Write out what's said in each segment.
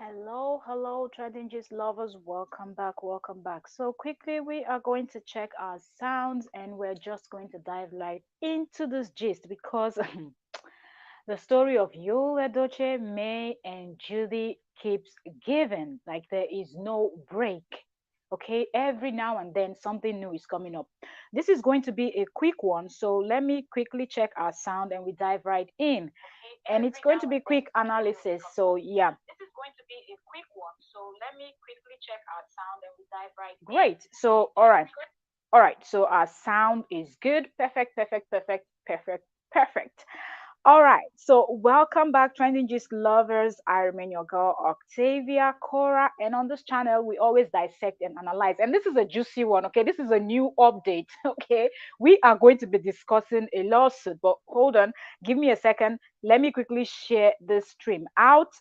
Hello, hello, Trading Gist lovers. Welcome back, welcome back. So, quickly, we are going to check our sounds and we're just going to dive right into this gist because the story of Yul Edochie, May, and Judy keeps giving. Like, there is no break. Okay, every now and then something new is coming up. This is going to be a quick one, so let me quickly check our sound and we dive right in. And it's going to be quick analysis. So, yeah. This is going to be a quick one. So let me quickly check our sound and we dive right in. Great. So, all right. All right. So our sound is good. Perfect, perfect, perfect, perfect, perfect. All right. So welcome back, Trending Gist lovers. I remain your girl, Octavia Cora. And on this channel, we always dissect and analyze. And this is a juicy one. Okay. This is a new update. Okay. We are going to be discussing a lawsuit. But hold on. Give me a second. Let me quickly share this stream out.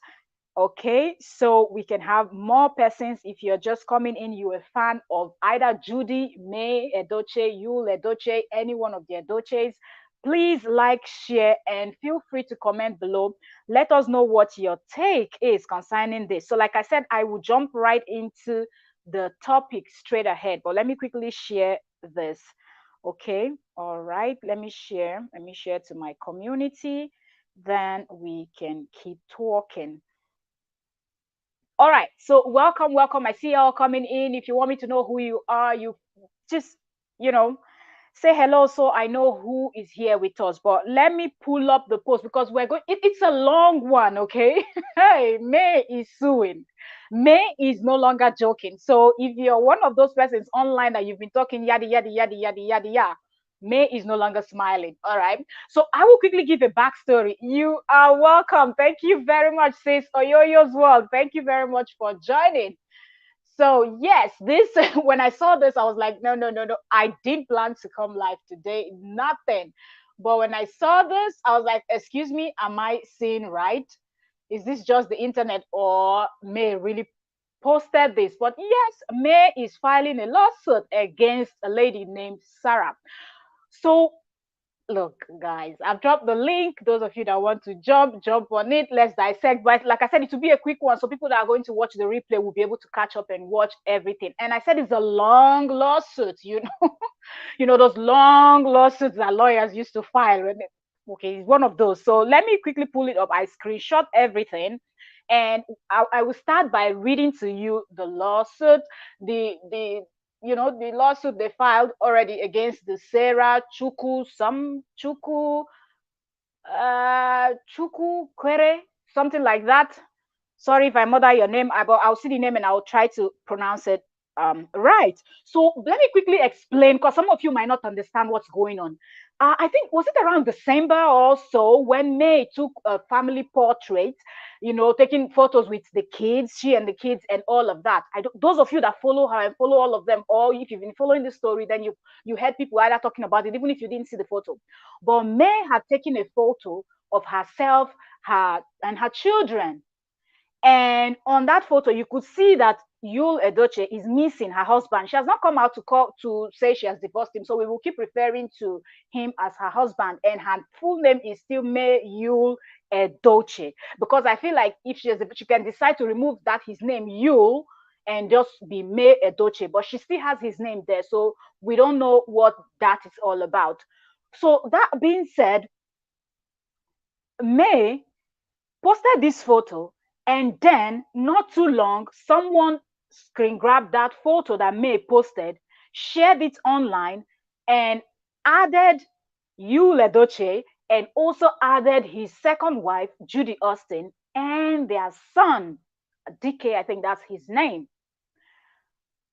Okay, so we can have more persons. If you're just coming in, you're a fan of either Judy, May, Edochie, Yul, Edochie, any one of the Edochies, please like, share, and feel free to comment below. Let us know what your take is concerning this. So, like I said, I will jump right into the topic straight ahead, but let me quickly share this. Okay, all right, let me share. Let me share to my community. Then we can keep talking. All right. So welcome, welcome. I see y'all coming in. If you want me to know who you are, you just, you know, say hello so I know who is here with us. But let me pull up the post because we're going, it's a long one, okay? Hey, May is suing. May is no longer joking. So if you're one of those persons online that you've been talking yada, yada, yada, yada, yada, yada, May is no longer smiling. All right. So I will quickly give a backstory. You are welcome. Thank you very much, sis Oyoyo's World. Thank you very much for joining. So yes, this when I saw this, I was like, no, no, no, no. I did plan to come live today. Nothing. But when I saw this, I was like, excuse me, am I seeing right? Is this just the internet or May really posted this? But yes, May is filing a lawsuit against a lady named Sarah. So look, guys, I've dropped the link. Those of you that want to jump on it. Let's dissect. But like I said, it will be a quick one. So people that are going to watch the replay will be able to catch up and watch everything. And I said it's a long lawsuit, you know. You know, those long lawsuits that lawyers used to file. Okay, it's one of those. So let me quickly pull it up. I screenshot everything. And I will start by reading to you the lawsuit, the the lawsuit they filed already against the Sarah Chukwukere, something like that. Sorry if I murder your name, but I'll see the name and I'll try to pronounce it right. So let me quickly explain because some of you might not understand what's going on. I think was it around December or so when May took a family portrait, taking photos with the kids, she and the kids, and all of that. Those of you that follow her and follow all of them, or if you've been following the story, then you heard people either talking about it, even if you didn't see the photo. But May had taken a photo of herself, her and her children, and on that photo, you could see that Yul Edochie is missing her husband. She has not come out to say she has divorced him, so we will keep referring to him as her husband. And her full name is still May Yul Edochie, because I feel like if she can decide to remove that his name Yul and just be May Edochie, but she still has his name there, so we don't know what that is all about. So that being said, May posted this photo, and then not too long, someone screen grabbed that photo that May posted, shared it online, and added Yul Edochie, and also added his second wife, Judy Austin, and their son, DK, I think that's his name.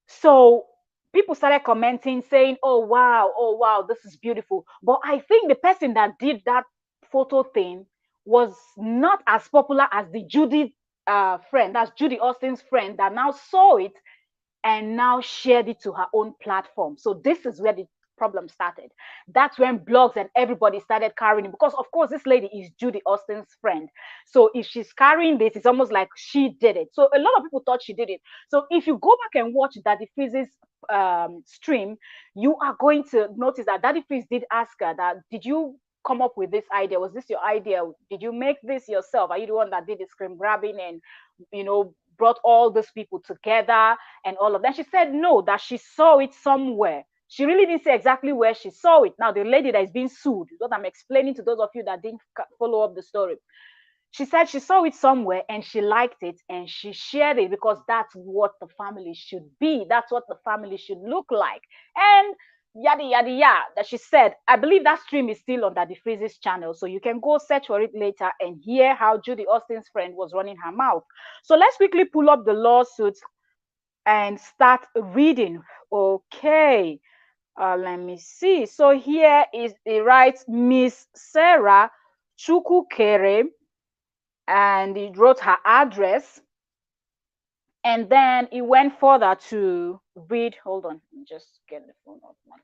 So people started commenting saying, oh wow, this is beautiful. But I think the person that did that photo thing was not as popular as the Judy friend, that's Judy Austin's friend, that now saw it and now shared it to her own platform. So this is where the problem started. That's when blogs and everybody started carrying it, because of course this lady is Judy Austin's friend. So if she's carrying this, it's almost like she did it. So a lot of people thought she did it. So if you go back and watch Daddy Freeze's stream, you are going to notice that Daddy Freeze did ask her that, did you come up with this idea? Was this your idea? Did you make this yourself? Are you the one that did the screen grabbing and, brought all these people together and all of that? She said no, that she saw it somewhere. She really didn't say exactly where she saw it. Now, the lady that is being sued, what I'm explaining to those of you that didn't follow up the story. She said she saw it somewhere and she liked it and she shared it because that's what the family should be. That's what the family should look like. And yada yada yada that she said. I believe that stream is still on the Freeze's channel, so you can go search for it later and hear how Judy Austin's friend was running her mouth. So let's quickly pull up the lawsuit and start reading. Okay, let me see. So here is it writes Miss Sarah Chukwukere, and he wrote her address, and then he went further to read. Hold on, let me just get the phone off now.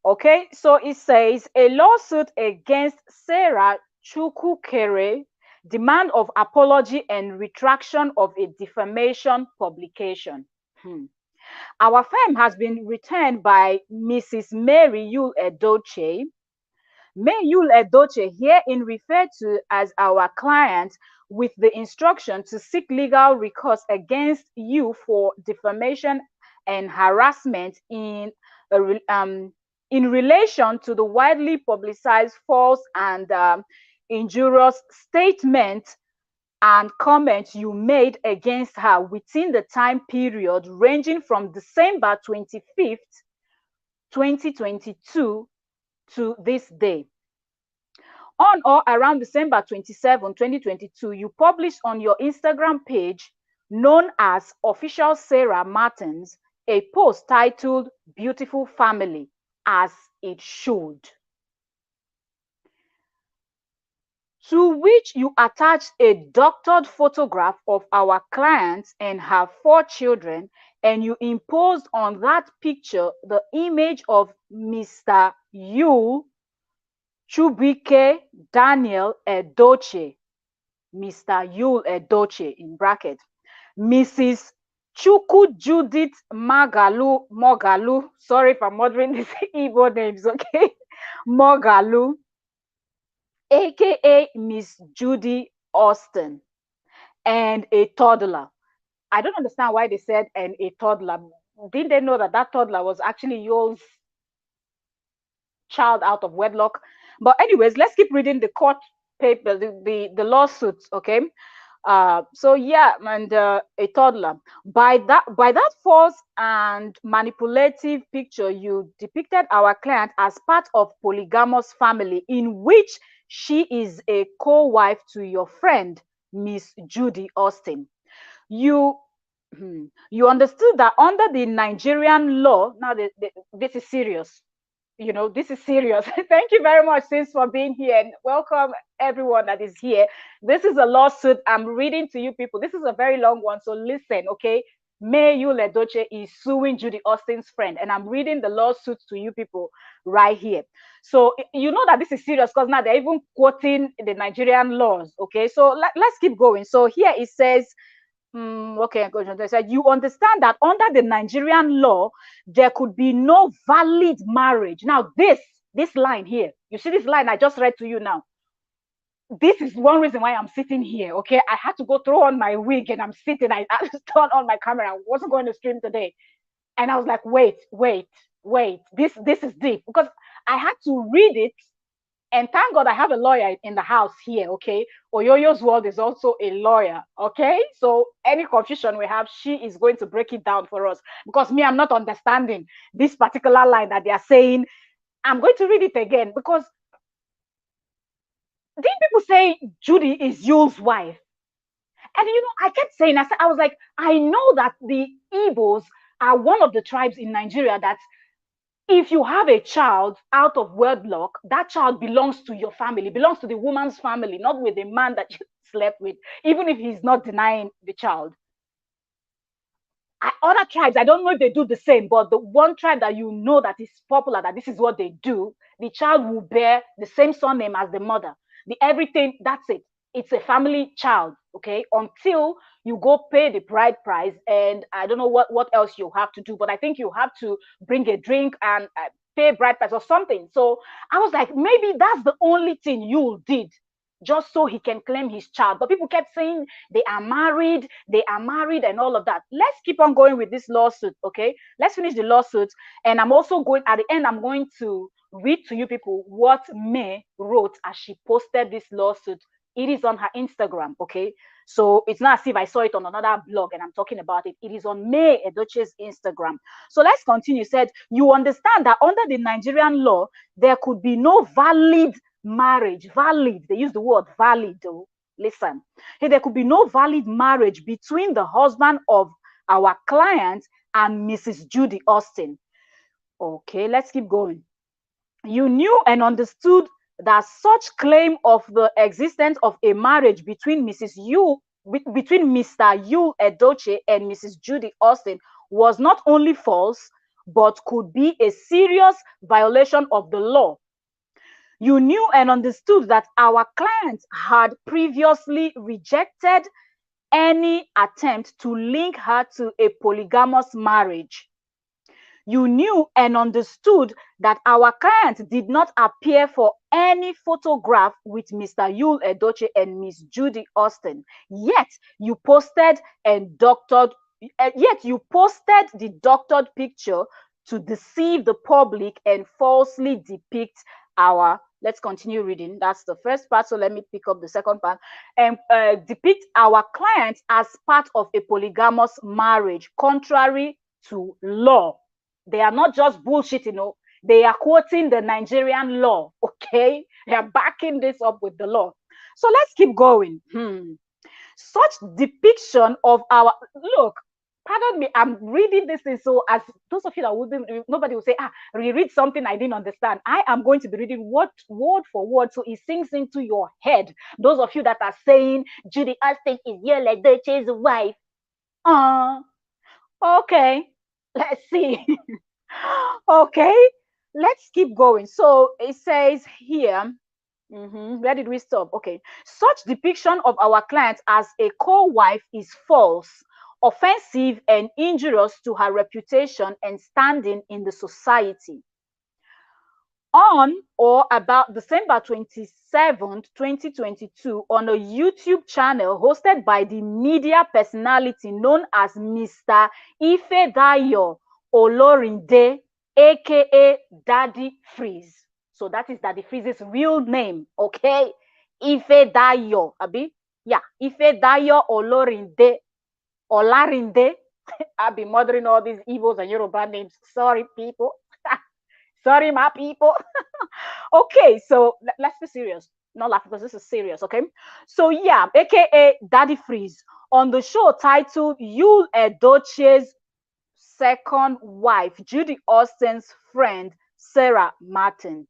Okay, so it says a lawsuit against Sarah Chukwukere, demand of apology and retraction of a defamation publication. Our firm has been returned by Mrs. Mary Yul Edochie. May Yul Edochie, herein referred to as our client, with the instruction to seek legal recourse against you for defamation and harassment in relation to the widely publicized false and injurious statements and comments you made against her within the time period ranging from December 25th, 2022 to this day. On or around December 27, 2022, you published on your Instagram page, known as Official Sarah Martins, a post titled Beautiful Family, as it should, to which you attached a doctored photograph of our client and her 4 children, and you imposed on that picture the image of Mr. Yul Chubike Daniel Edochie, Mr. Yul Edochie in bracket, Mrs. Chukwu Judith Mogalu, sorry if I'm murdering these Igbo names, okay, Mogalu, aka Miss Judy Austin, and a toddler. I don't understand why they said and a toddler. Didn't they know that that toddler was actually Yul's child out of wedlock? But anyways, let's keep reading the court paper, the lawsuits, okay? So yeah, and a toddler. By that false and manipulative picture, you depicted our client as part of polygamous family in which she is a co-wife to your friend, Miss Judy Austin. You understood that under the Nigerian law, now this is serious. This is serious. Thank you very much, sis, for being here, and welcome everyone that is here. This is a lawsuit I'm reading to you people. This is a very long one, so listen, okay? May Yul Edochie is suing Judy Austin's friend, and I'm reading the lawsuit to you people right here. So you know that this is serious because now they're even quoting the Nigerian laws, okay? So let's keep going. So here it says, okay, you understand that under the Nigerian law, there could be no valid marriage. Now, this line here, you see this line I just read to you now. This is one reason why I'm sitting here, okay? I had to go throw on my wig and I'm sitting. I turned on my camera. I wasn't going to stream today. And I was like, wait. This is deep because I had to read it. And thank God I have a lawyer in the house here, okay? Oyoyo's World is also a lawyer, okay? So any confusion we have, she is going to break it down for us. Because me, I'm not understanding this particular line that they are saying. I'm going to read it again because didn't people say Judy is Yul's wife? And I kept saying, I was like, I know that the Igbos are one of the tribes in Nigeria that if you have a child out of wedlock, that child belongs to your family, belongs to the woman's family, not with the man that you slept with, even if he's not denying the child. Other tribes, I don't know if they do the same, but the one tribe that you know that is popular, that this is what they do, the child will bear the same surname as the mother. The everything, that's it. It's a family child, okay? Until you go pay the bride price, and I don't know what else you have to do, but I think you have to bring a drink and pay bride price or something. So I was like, maybe that's the only thing Yul did just so he can claim his child. But people kept saying they are married, and all of that. Let's keep on going with this lawsuit, okay? Let's finish the lawsuit. And I'm also going, at the end, I'm going to read to you people what May wrote as she posted this lawsuit. It is on her Instagram, okay? So it's not as if I saw it on another blog and I'm talking about it. It is on May Edochie's Instagram. So let's continue. It said, you understand that under the Nigerian law, there could be no valid marriage. Valid. They use the word valid, though. Listen. Hey, there could be no valid marriage between the husband of our client and Mrs. Judy Austin. Okay, let's keep going. You knew and understood that such claim of the existence of a marriage between Mr. Yul Edochie and Mrs. Judy Austin was not only false, but could be a serious violation of the law. You knew and understood that our client had previously rejected any attempt to link her to a polygamous marriage. You knew and understood that our client did not appear for any photograph with Mr. Yul Edochie and Miss Judy Austin. Yet you posted the doctored picture to deceive the public and falsely depict our, let's continue reading. That's the first part. So let me pick up the second part and depict our client as part of a polygamous marriage, contrary to law. They are not just bullshit, they are quoting the Nigerian law, okay? They are backing this up with the law. So let's keep going. Such depiction of our, look, pardon me, I'm reading this thing, so as those of you that wouldn't, nobody will say, reread something I didn't understand. I am going to be reading word for word, so it sinks into your head. Those of you that are saying, Judy Austin is Yul Edochie's wife. Okay. Let's see. Okay, let's keep going. So it says here, where did we stop? Okay, such depiction of our client as a co-wife is false, offensive, and injurious to her reputation and standing in the society. On or about December 27th, 2022, on a YouTube channel hosted by the media personality known as Mr. Ifedayo Olorinde, aka Daddy Freeze. So that is Daddy Freeze's real name, okay? Ifedayo, abi? Yeah, Ifedayo Olorinde. I've been murdering all these Igbos and Yoruba names. Sorry, people. Sorry, my people. Okay, so let's be serious. Not laugh because this is serious, okay? So yeah, aka Daddy Freeze, on the show titled Yul Edochie's second wife, Judy Austin's friend, Sarah Martin.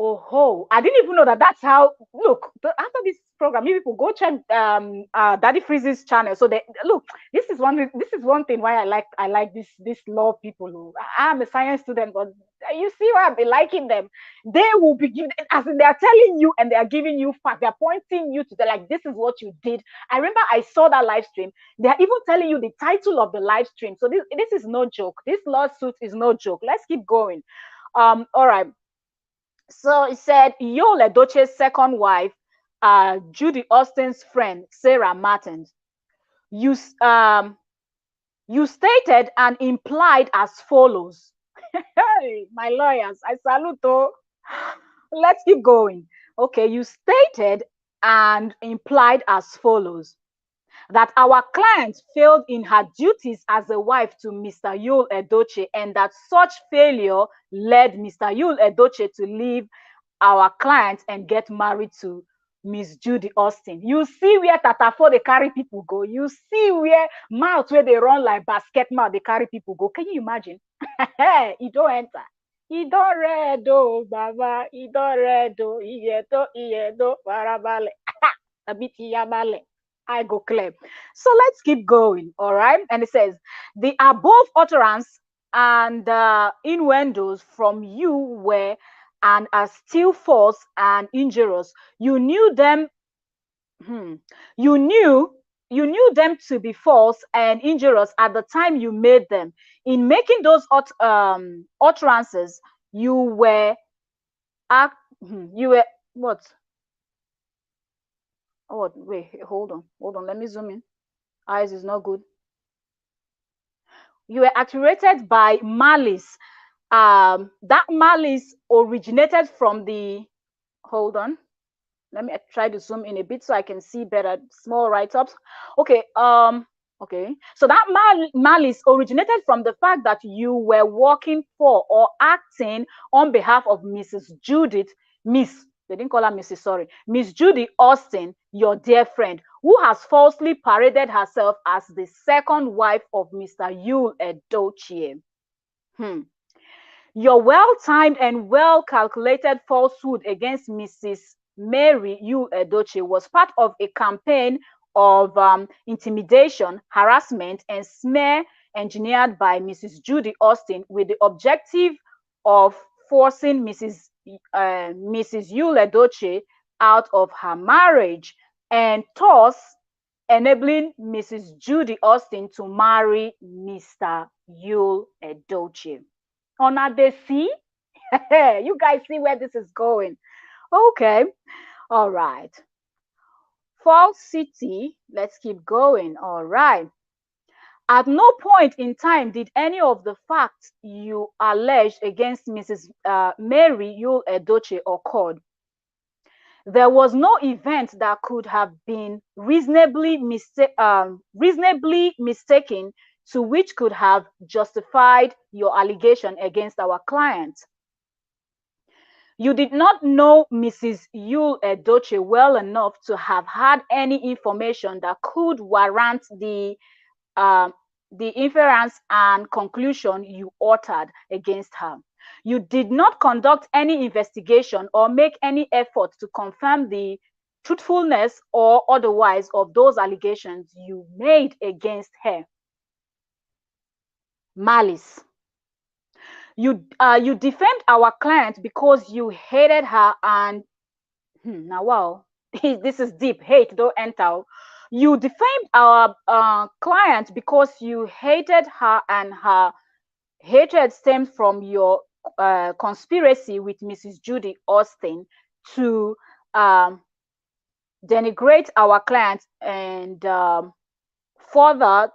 Oh, I didn't even know that that's how, look, after this program, you people go check Daddy Freeze's channel. So they look, this is one thing why I like this law people. I'm a science student, but you see why I've been liking them. They will be giving, as in they are telling you and they are giving you facts. They're pointing you to like, this is what you did. I remember I saw that live stream. They're even telling you the title of the live stream. So this is no joke. This lawsuit is no joke. Let's keep going. All right. So it said Yul Edochie's second wife, Judy Austin's friend, Sarah Martin. You stated and implied as follows. Hey, my lawyers, I salute. Let's keep going. Okay, you stated and implied as follows. That our client failed in her duties as a wife to Mr. Yul Edochie, and that such failure led Mr. Yul Edochie to leave our client and get married to Miss Judy Austin. You see where Tatafo they carry people go. You see where mouth where they run like basket mouth they carry people go. Can you imagine? He don't enter. He don't read, oh, Baba. He don't read, oh, Iyedo, Barabale. A bit Yabale. I go clear. So let's keep going, all right? And it says, the above utterance and innuendos from you were and are still false and injurious. You knew them. You knew you knew them to be false and injurious at the time you made them. In making those utterances, you were you were what? Oh wait, hold on. Let me zoom in. Eyes is not good. You were actuated by malice. That malice originated from the. Hold on. Let me try to zoom in a bit so I can see better. Small write-ups. Okay. Okay. So that malice originated from the fact that you were working for or acting on behalf of Mrs. Judith, Miss. They didn't call her Mrs. Sorry, Miss Judy Austin, your dear friend, who has falsely paraded herself as the second wife of Mr. Yul Edochie. Your well-timed and well-calculated falsehood against Mrs. Mary Yul Edochie was part of a campaign of intimidation, harassment, and smear engineered by Mrs. Judy Austin with the objective of forcing Mrs. Yul Edochie out of her marriage and thus enabling Mrs. Judy Austin to marry Mr. Yul Edochie. Una dey see? You guys see where this is going. Okay. All right. Falsity. Let's keep going. All right. At no point in time did any of the facts you alleged against Mrs. Mary Yul Edochie occurred. There was no event that could have been reasonably mistaken to which could have justified your allegation against our client. You did not know Mrs. Yul Edochie well enough to have had any information that could warrant the inference and conclusion you uttered against her. You did not conduct any investigation or make any effort to confirm the truthfulness or otherwise of those allegations you made against her. Malice. You defamed our client because you hated her and now wow, this is deep. Hate don't enter. You defamed our client because you hated her and her hatred stemmed from your conspiracy with Mrs. Judy Austin to denigrate our client and further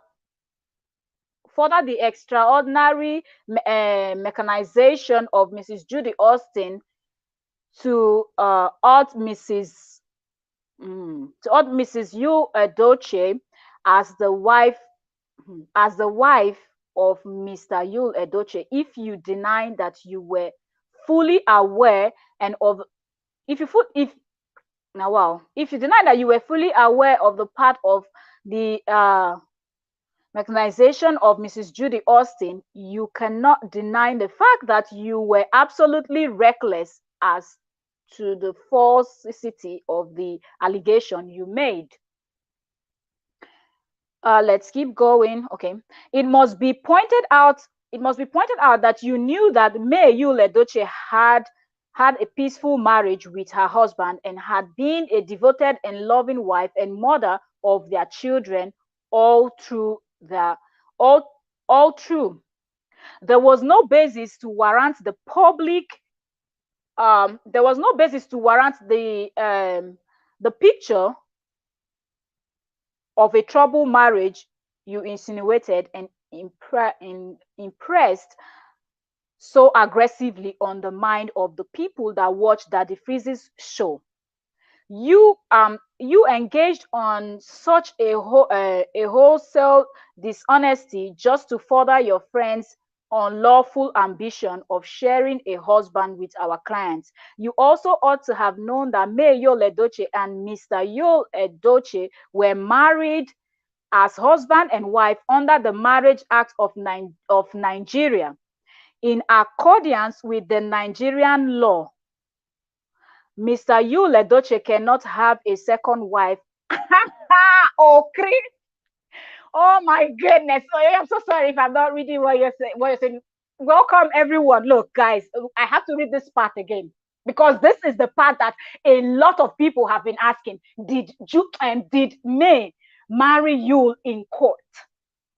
the extraordinary mechanization of Mrs. Judy Austin to out Mrs. Yul Edochie as the wife of Mr. Yul Edochie. If you deny that you were fully aware and of if you deny that you were fully aware of the part of the mechanization of Mrs. Judy Austin, you cannot deny the fact that you were absolutely reckless as to the falsity of the allegation you made. Let's keep going. Okay. It must be pointed out that you knew that May Yul Edochie had a peaceful marriage with her husband and had been a devoted and loving wife and mother of their children all through. There was no basis to warrant the picture of a troubled marriage you insinuated and impressed so aggressively on the mind of the people that watched Daddy Freeze's show. You engaged on such a wholesale dishonesty just to further your friend's unlawful ambition of sharing a husband with our clients. You also ought to have known that May Yul Edochie and Mr. Yul Edochie were married as husband and wife under the Marriage Act of Nigeria. In accordance with the Nigerian law, Mr. Yul Edochie cannot have a second wife. Oh, oh my goodness. I'm so sorry if I'm not reading what you're saying. Welcome, everyone. Look, guys, I have to read this part again because this is the part that a lot of people have been asking. Did May marry Yul in court?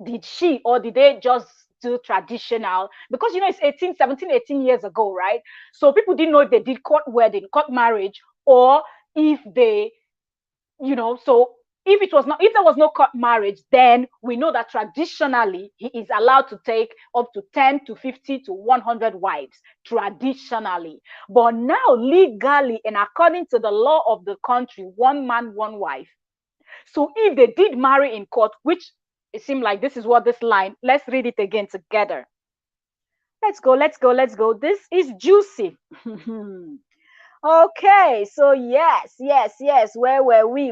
Did she, or did they just do traditional? Because it's 18 years ago, right? So people didn't know if they did court wedding, court marriage, or if they, so if there was no court marriage, then we know that traditionally he is allowed to take up to 10 to 50 to 100 wives, traditionally. But now legally and according to the law of the country, one man, one wife. So if they did marry in court, which it seemed like this is what this line, let's read it again together. Let's go. This is juicy. Okay, so yes. Where were we?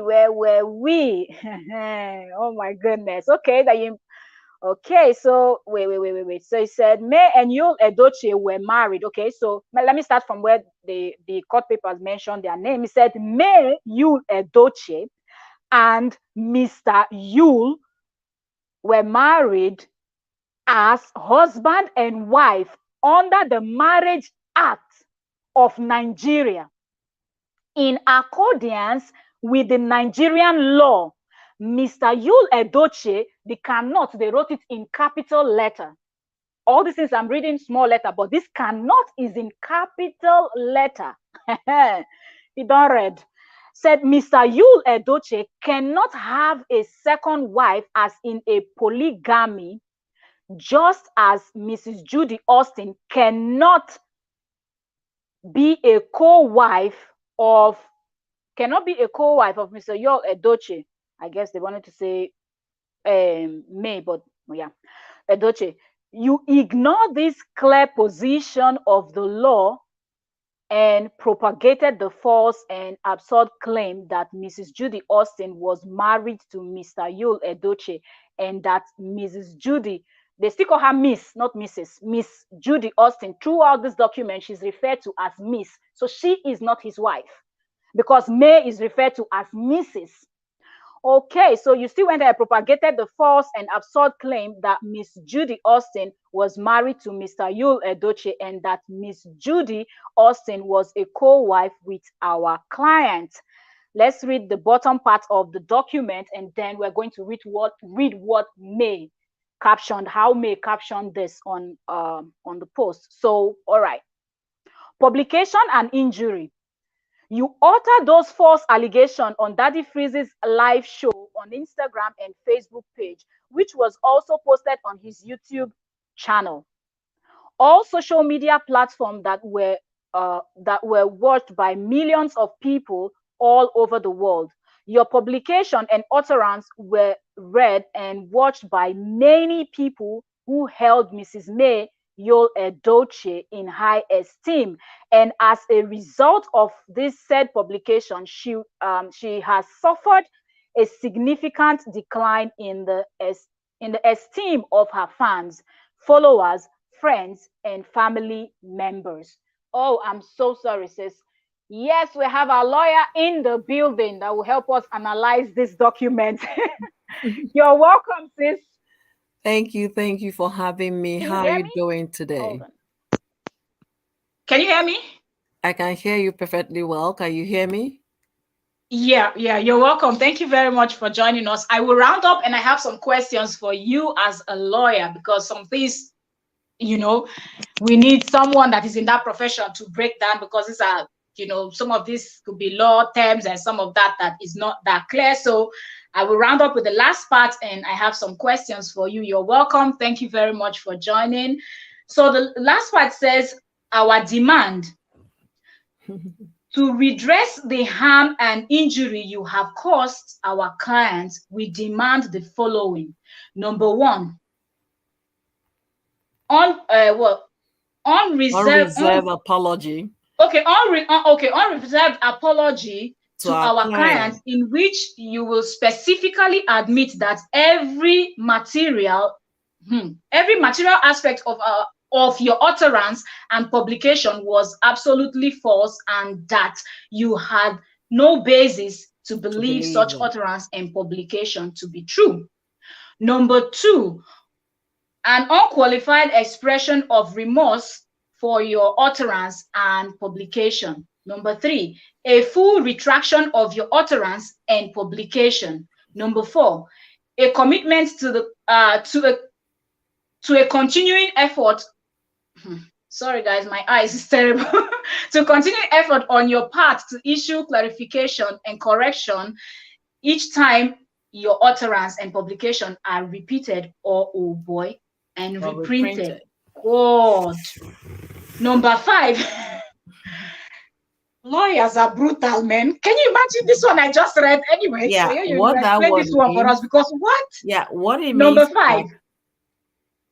Oh my goodness. Okay, so wait. So he said May and Yul Edochie were married. Okay, so let me start from where the court papers mentioned their name. He said May Yul Edochie and Mr. Yul were married as husband and wife under the Marriage Act of Nigeria. In accordance with the Nigerian law, Mr. Yul Edochie, they wrote it in capital letter. All these things I'm reading small letter, but this cannot is in capital letter. You don't read. Said Mr. Yul Edochie cannot have a second wife as in a polygamy, just as Mrs. Judy Austin cannot be a co-wife of Mr. Yul Edochie. I guess they wanted to say May, but yeah, Edochie. You ignore this clear position of the law and propagated the false and absurd claim that Mrs. Judy Austin was married to Mr. Yul Edochie, and that Mrs. Judy, they still call her Miss, not Mrs. Miss Judy Austin. Throughout this document, she's referred to as Miss. So she is not his wife, because May is referred to as Mrs. Okay, so you still went there and propagated the false and absurd claim that Miss Judy Austin was married to Mr. Yul Edochie, and that Miss Judy Austin was a co-wife with our client. Let's read the bottom part of the document, and then we're going to read what May captioned, how May captioned this on the post. So, all right. Publication and injury. You utter those false allegations on Daddy Freeze's live show on Instagram and Facebook page, which was also posted on his YouTube channel. All social media platforms that were watched by millions of people all over the world. Your publication and utterance were read and watched by many people who held Mrs. May Yul Edochie in high esteem, and as a result of this said publication, she has suffered a significant decline in the esteem of her fans, followers, friends, and family members. Oh, I'm so sorry, sis. Yes, we have our lawyer in the building that will help us analyze this document. You're welcome, sis. Thank you for having me. How are you doing today? Can you hear me? I can hear you perfectly well. Can you hear me? Yeah, you're welcome. Thank you very much for joining us. I will round up, and I have some questions for you as a lawyer, because some things, we need someone that is in that profession to break down, because these are, some of this could be law terms and some of that is not that clear. So I will round up with the last part, and I have some questions for you. You're welcome. Thank you very much for joining. So the last part says, our demand to redress the harm and injury you have caused our clients, we demand the following. Number one, unreserved apology. Unreserved apology to our clients, in which you will specifically admit that every material aspect of your utterance and publication was absolutely false, and that you had no basis to believe such utterance and publication to be true. Number two, an unqualified expression of remorse for your utterance and publication. Number three, a full retraction of your utterance and publication. Number 4, a commitment to a continuing effort. Sorry guys, my eyes is terrible. To continue effort on your part to issue clarification and correction each time your utterance and publication are repeated or, oh boy, and reprinted. God. Number 5. Lawyers are brutal, man. Can you imagine this one I just read? Anyway, yeah, you explain this one for us, because what? Yeah, what it Number means. 5.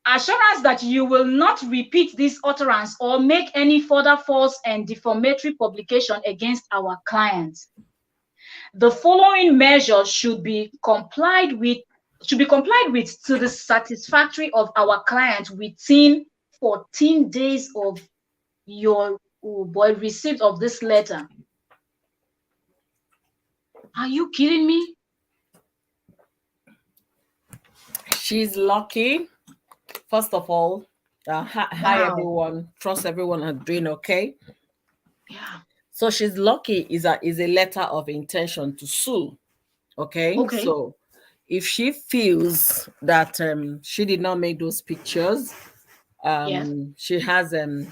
Assurance that you will not repeat this utterance or make any further false and defamatory publication against our clients. The following measures should be complied with to the satisfactory of our client within 14 days of your receipt of this letter. Are you kidding me? She's lucky. First of all, hi everyone. Trust everyone is doing okay. Yeah. So she's lucky is a letter of intention to sue. Okay. So if she feels that she did not make those pictures, she has a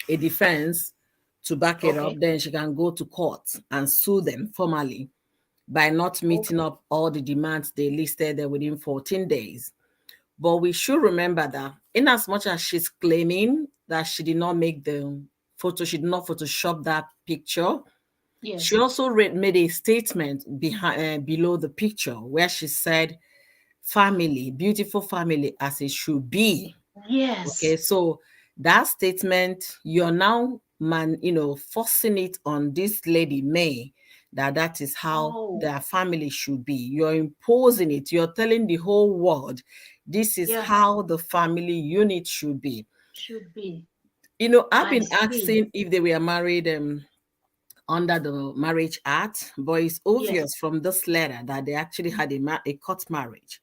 defense to back it up, then she can go to court and sue them formally by not meeting up all the demands they listed there within 14 days. But we should remember that in as much as she's claiming that she did not make the photo, she did not Photoshop that picture, she also made a statement below the picture where she said, family, beautiful family as it should be. Yes. Okay, so that statement, you're now forcing it on this lady May, that is how their family should be. You're imposing it. You're telling the whole world this is how the family unit should be. I've been asking if they were married under the Marriage Act, but it's obvious from this letter that they actually had a court marriage,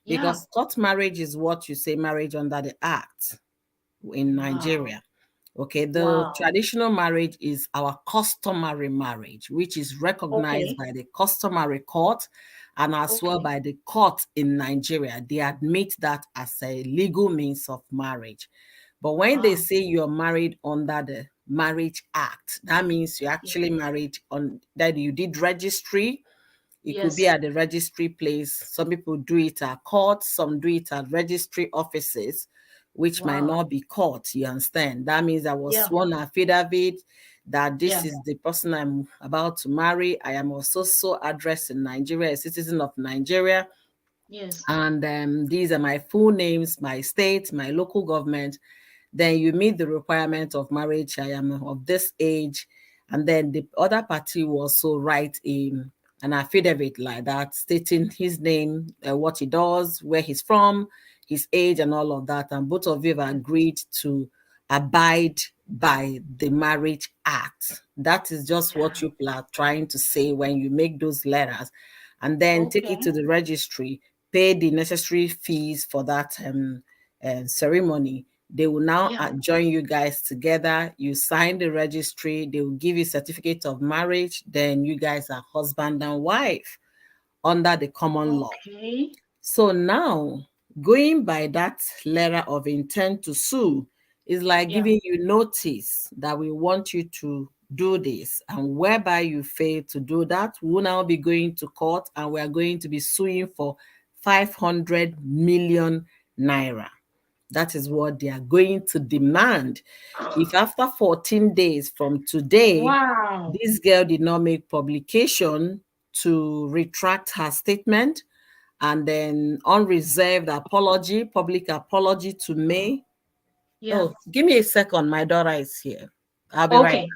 because court marriage is what you say marriage under the Act in Nigeria. Okay, the traditional marriage is our customary marriage, which is recognized by the customary court and as well by the court in Nigeria. They admit that as a legal means of marriage. But when they say you're married under the Marriage Act, that means you actually married on that you did registry. It could be at the registry place. Some people do it at court, some do it at registry offices, which might not be court, you understand? That means I was sworn affidavit that this is the person I'm about to marry. I am also addressed in Nigeria, a citizen of Nigeria. Yes. And these are my full names, my state, my local government. Then you meet the requirement of marriage. I am of this age. And then the other party will also write an affidavit like that, stating his name, what he does, where he's from, his age, and all of that. And both of you have agreed to abide by the Marriage Act. That is just what you are trying to say when you make those letters. And then take it to the registry, pay the necessary fees for that ceremony. They will now join you guys together. You sign the registry. They will give you certificate of marriage. Then you guys are husband and wife under the common law. So now, going by that letter of intent to sue is like giving you notice that we want you to do this. And whereby you fail to do that, we'll now be going to court and we are going to be suing for 500 million naira. That is what they are going to demand. If after 14 days from today, this girl did not make publication to retract her statement and then unreserved apology, public apology to May. Oh, give me a second. My daughter is here. I'll be right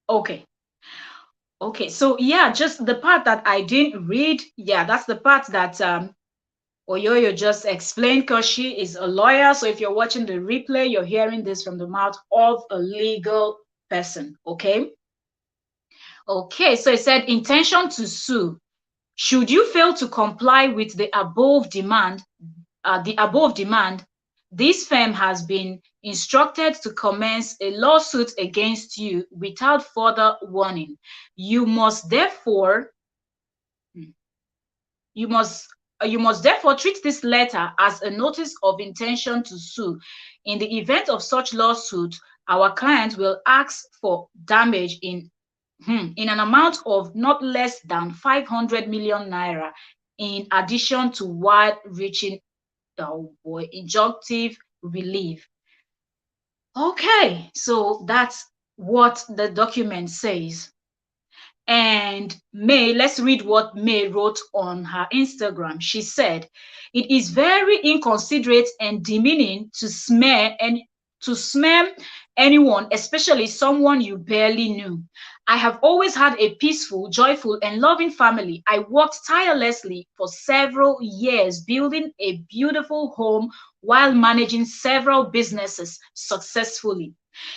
back. Okay. So just the part that I didn't read. That's the part that Oyoyo just explained, because she is a lawyer. So if you're watching the replay, you're hearing this from the mouth of a legal person. Okay. So it said intention to sue. Should you fail to comply with the above demand, this firm has been instructed to commence a lawsuit against you without further warning. You must therefore You must therefore treat this letter as a notice of intention to sue. In the event of such lawsuit, our client will ask for damage in an amount of not less than 500 million naira, in addition to wide-reaching injunctive relief. Okay, so that's what the document says. And May, let's read what May wrote on her Instagram. She said, "It is very inconsiderate and demeaning to smear anyone, especially someone you barely knew. I have always had a peaceful, joyful, and loving family. I worked tirelessly for several years building a beautiful home while managing several businesses successfully.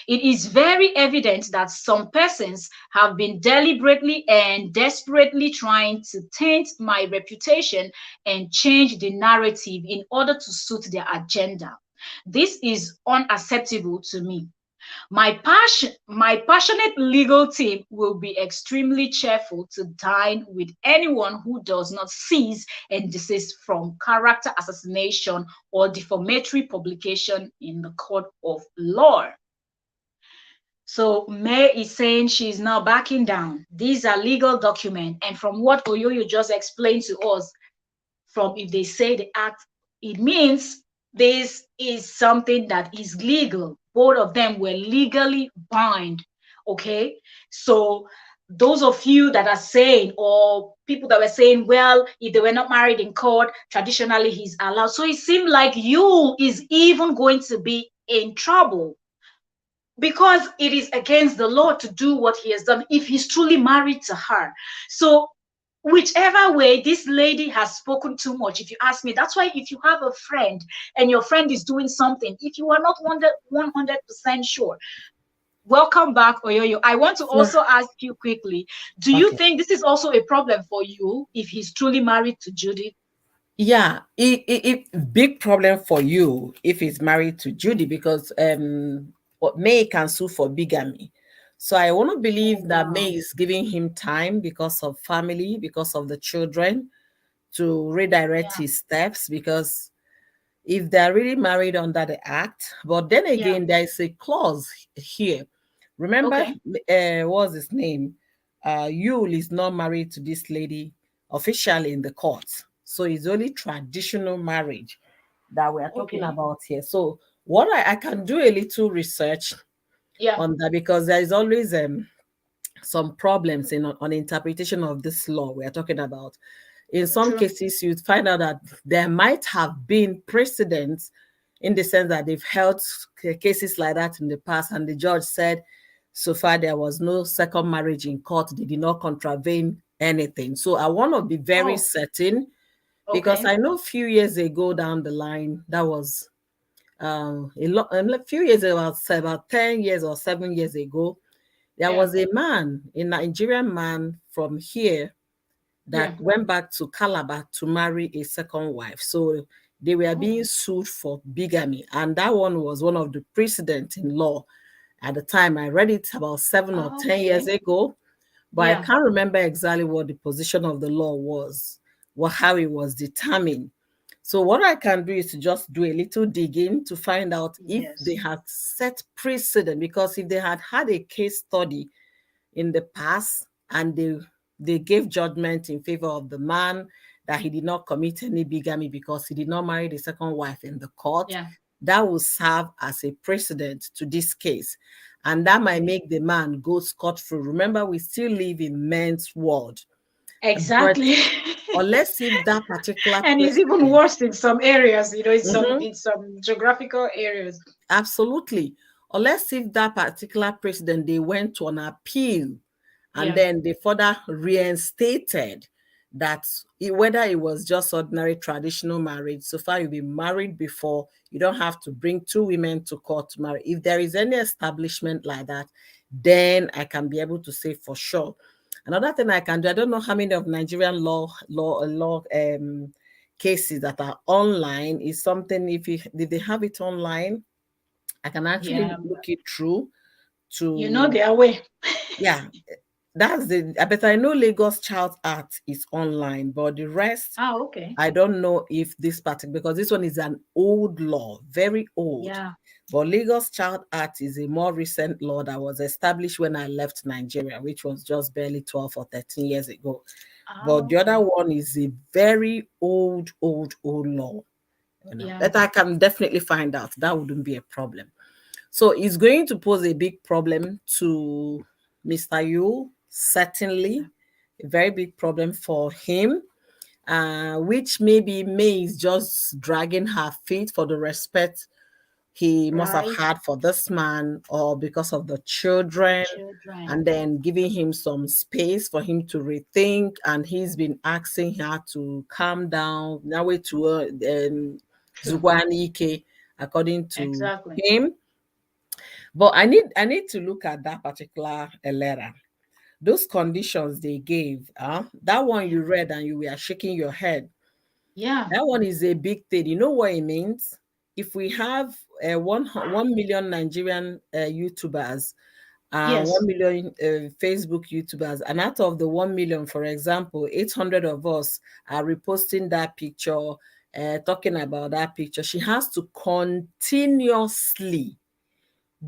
It is very evident that some persons have been deliberately and desperately trying to taint my reputation and change the narrative in order to suit their agenda. This is unacceptable to me. My passionate legal team will be extremely cheerful to dine with anyone who does not cease and desist from character assassination or defamatory publication in the court of law." So May is saying she's now backing down. These are legal documents. And from what Oyoyo just explained to us, from if they say the act, it means this is something that is legal. Both of them were legally bound. Okay. So those of you that are saying, or people that were saying, well, if they were not married in court, traditionally he's allowed. So it seemed like Yul is even going to be in trouble, because it is against the law to do what he has done if he's truly married to her. So whichever way, this lady has spoken too much, if you ask me. That's why if you have a friend and your friend is doing something, if you are not 100% sure, welcome back, Oyoyo. I want to also ask you quickly, do you think this is also a problem for you if he's truly married to Judy? Yeah, it big problem for you if he's married to Judy, because what May can sue for bigamy. So I want to believe that May is giving him time because of family, because of the children, to redirect his steps, because if they're really married under the act. But then again, there is a clause here. Remember, what's his name? Yul is not married to this lady officially in the court. So it's only traditional marriage that we are talking about here. So what I can do a little research on that, because there is always some problems on interpretation of this law we are talking about. In some cases, you'd find out that there might have been precedents, in the sense that they've held cases like that in the past, and the judge said, so far there was no second marriage in court, they did not contravene anything. So I want to be very certain, because I know a few years ago down the line, that was a few years ago, about 10 years or 7 years ago, there was a man, a Nigerian man from here, that went back to Calabar to marry a second wife. So they were being sued for bigamy. And that one was one of the precedents in law. At the time, I read it about 7 or 10 years ago, but I can't remember exactly what the position of the law was, how it was determined. So what I can do is to just do a little digging to find out if they had set precedent, because if they had had a case study in the past and they gave judgment in favor of the man that he did not commit any bigamy because he did not marry the second wife in the court, that will serve as a precedent to this case. And that might make the man go scot-free. Remember, we still live in men's world. Exactly. Or let's see that particular and it's even worse in some areas, in some geographical areas. Absolutely. Or let's see if that particular precedent, they went to an appeal, and then they further reinstated that whether it was just ordinary traditional marriage, so far you've been married before, you don't have to bring two women to court to marry. If there is any establishment like that, then I can be able to say for sure. Another thing I can do, I don't know how many of Nigerian law cases that are online, is something, if they have it online, I can actually look it through to their way. That's the, but I know Lagos Child Act is online, but the rest, Ah, okay. I don't know if this particular, because this one is an old law, very old. Yeah. But Lagos Child Act is a more recent law that was established when I left Nigeria, which was just barely 12 or 13 years ago. Ah, But the other okay. one is a very old, old, old law. You know, Yeah. that I can definitely find out. That wouldn't be a problem. So it's going to pose a big problem to Mr. Yul, Yeah. certainly a very big problem for him, which maybe May is just dragging her feet for the respect he must have Right. had for this man, or because of the The children, and children. then giving him some space for him to rethink. And he's been asking her to calm down. Now way to True. Zugwanike, according to Exactly. him. But I need to look at that particular letter. Those conditions they gave, that one Yeah. you read and you were shaking your head. Yeah. That one is a big thing. You know what it means? If we have 1 million Nigerian YouTubers, 1 Yes. million Facebook YouTubers, and out of the 1 million, for example, 800 of us are reposting that picture, talking about that picture, she has to continuously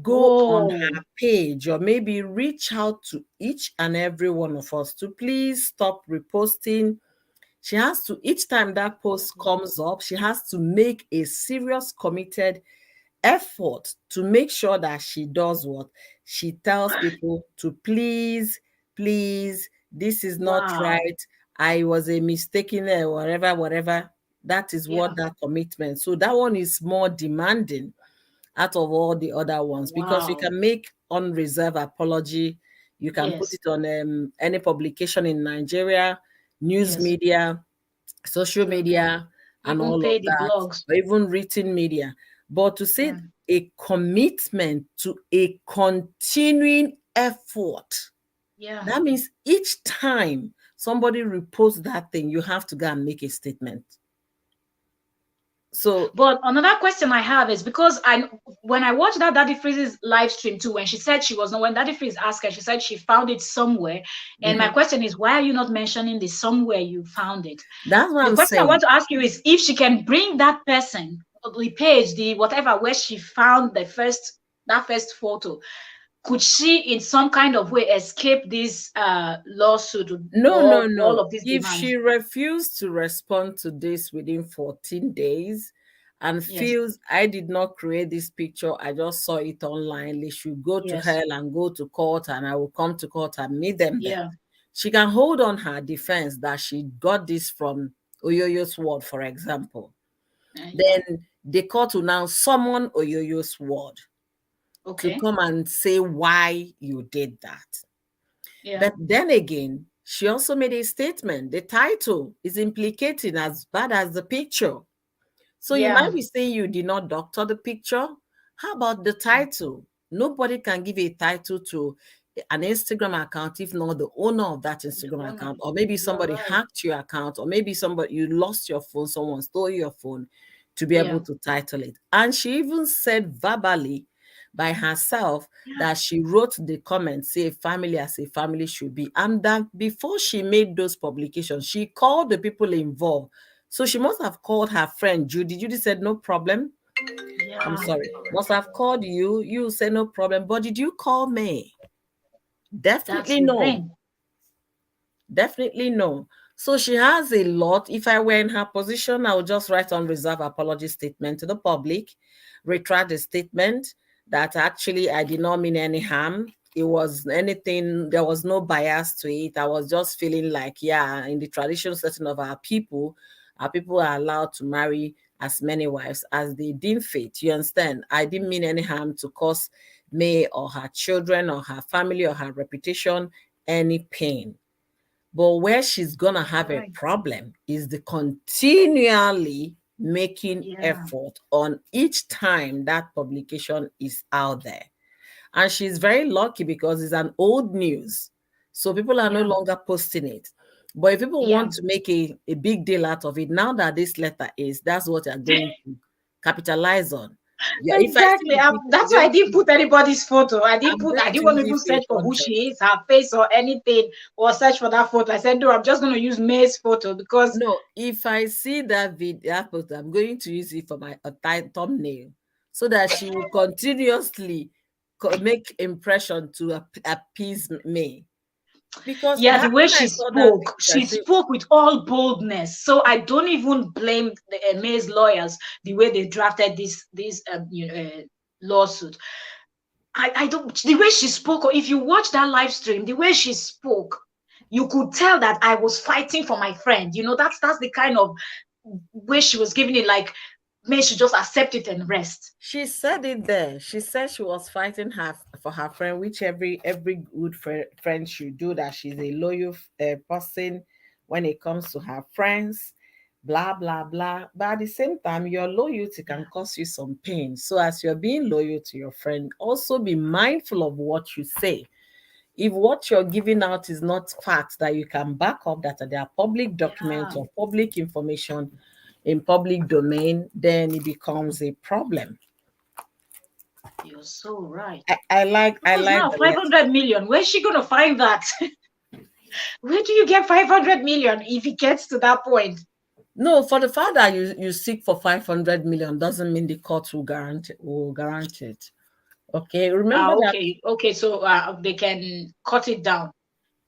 go on Whoa. her page or maybe reach out to each and every one of us to please stop reposting. She has to, each time that post comes up, she has to make a serious, committed effort to make sure that she does what? She tells people to please, please, this is not Wow. right. I was a mistaken, whatever, whatever. That is what Yeah. that commitment. So that one is more demanding out of all the other ones, because you Wow. can make unreserved apology. You can put Yes. it on any publication in Nigeria, news Yes. media, social True. media, and Even all of pay the that, blogs. or even written media. But to say Yeah. a commitment to a continuing effort, Yeah. that means each time somebody reposts that thing, you have to go and make a statement. So, But another question I have is because when I watched that Daddy Freeze's live stream too, when she said she was not, when Daddy Freeze asked her, she said she found it somewhere. And my mhm, question is, why are you not mentioning the somewhere you found it? that's what The I'm question I want saying. to ask you is if she can bring that person, the page, the whatever, where she found that first photo, could she in some kind of way escape this lawsuit No, no, or all no. of these If demands? she refused to respond to this within 14 days and Yes, feels I did not create this picture, I just saw it online, they should go to yes, hell and go to court, and I will come to court and meet them there. yeah, She can hold on her defense that she got this from Oyoyo's word, for example. yeah. Then the court will now summon Oyoyo's word to Okay, come and say why you did that. yeah, But then again, she also made a statement. The title is implicating as bad as the picture. So you yeah, might be saying you did not doctor the picture. How about the title? Nobody can give a title to an Instagram account if not the owner of that the Instagram owner. account. Or maybe You're somebody right. hacked your account, or maybe somebody you lost your phone, someone stole your phone to be able Yeah, to title it. And she even said verbally by herself yeah. that she wrote the comment, say family as a family should be. And that before she made those publications, she called the people involved. So she must have called her friend Judy. Judy said, no problem. I'm Yeah, sorry. Must have called you. You said no problem. But did you call me? that's Definitely the no. thing. Definitely no. So she has a lot. If I were in her position, I would just write on reserve apology statement to the public, retract the statement that actually I did not mean any harm. It was anything, there was no bias to it. I was just feeling like, yeah, in the traditional setting of our people are allowed to marry as many wives as they deem fit. You understand? I didn't mean any harm to cause May or her children or her family or her reputation any pain. But where she's gonna That's have a right. problem is the continually making Yeah, effort on each time that publication is out there. And she's very lucky because it's an old news. So people are no yeah, longer posting it. But if people yeah, want to make a big deal out of it, now that this letter is, that's what they're going to capitalize on. Yeah, if I see Exactly. the picture, That's why I didn't put anybody's photo. I I'm going didn't to want use to even it search for who 800. she is, her face or anything, or search for that photo. I said, no, I'm just going to use May's photo because No, if I see that video, that post, I'm going to use it for my thumbnail so that she will continuously make impression to appease me. Because yeah, the that way when I she saw that spoke, picture, I she said, spoke with all boldness. So I don't even blame the May's lawyers the way they drafted this lawsuit. I don't, the way she spoke, or if you watch that live stream, the way she spoke, you could tell that I was fighting for my friend. That's the kind of way she was giving it, like May should just accept it and rest. she said it there. She said she was fighting her for her friend, which every good friend should do. That she's a loyal person when it comes to her friends. Blah blah blah. But at the same time, your loyalty can cause you some pain. So as you're being loyal to your friend, also be mindful of what you say. If what you're giving out is not facts that you can back up, that they are public documents Yeah, or public information in public domain, then it becomes a problem. you're so right. I Because like now the letter. 500 million, where's she gonna find that? Where do you get 500 million if it gets to that point? No, for the fact that you seek for 500 million doesn't mean the court will guarantee it. Okay, remember that, Okay, so they can cut it down.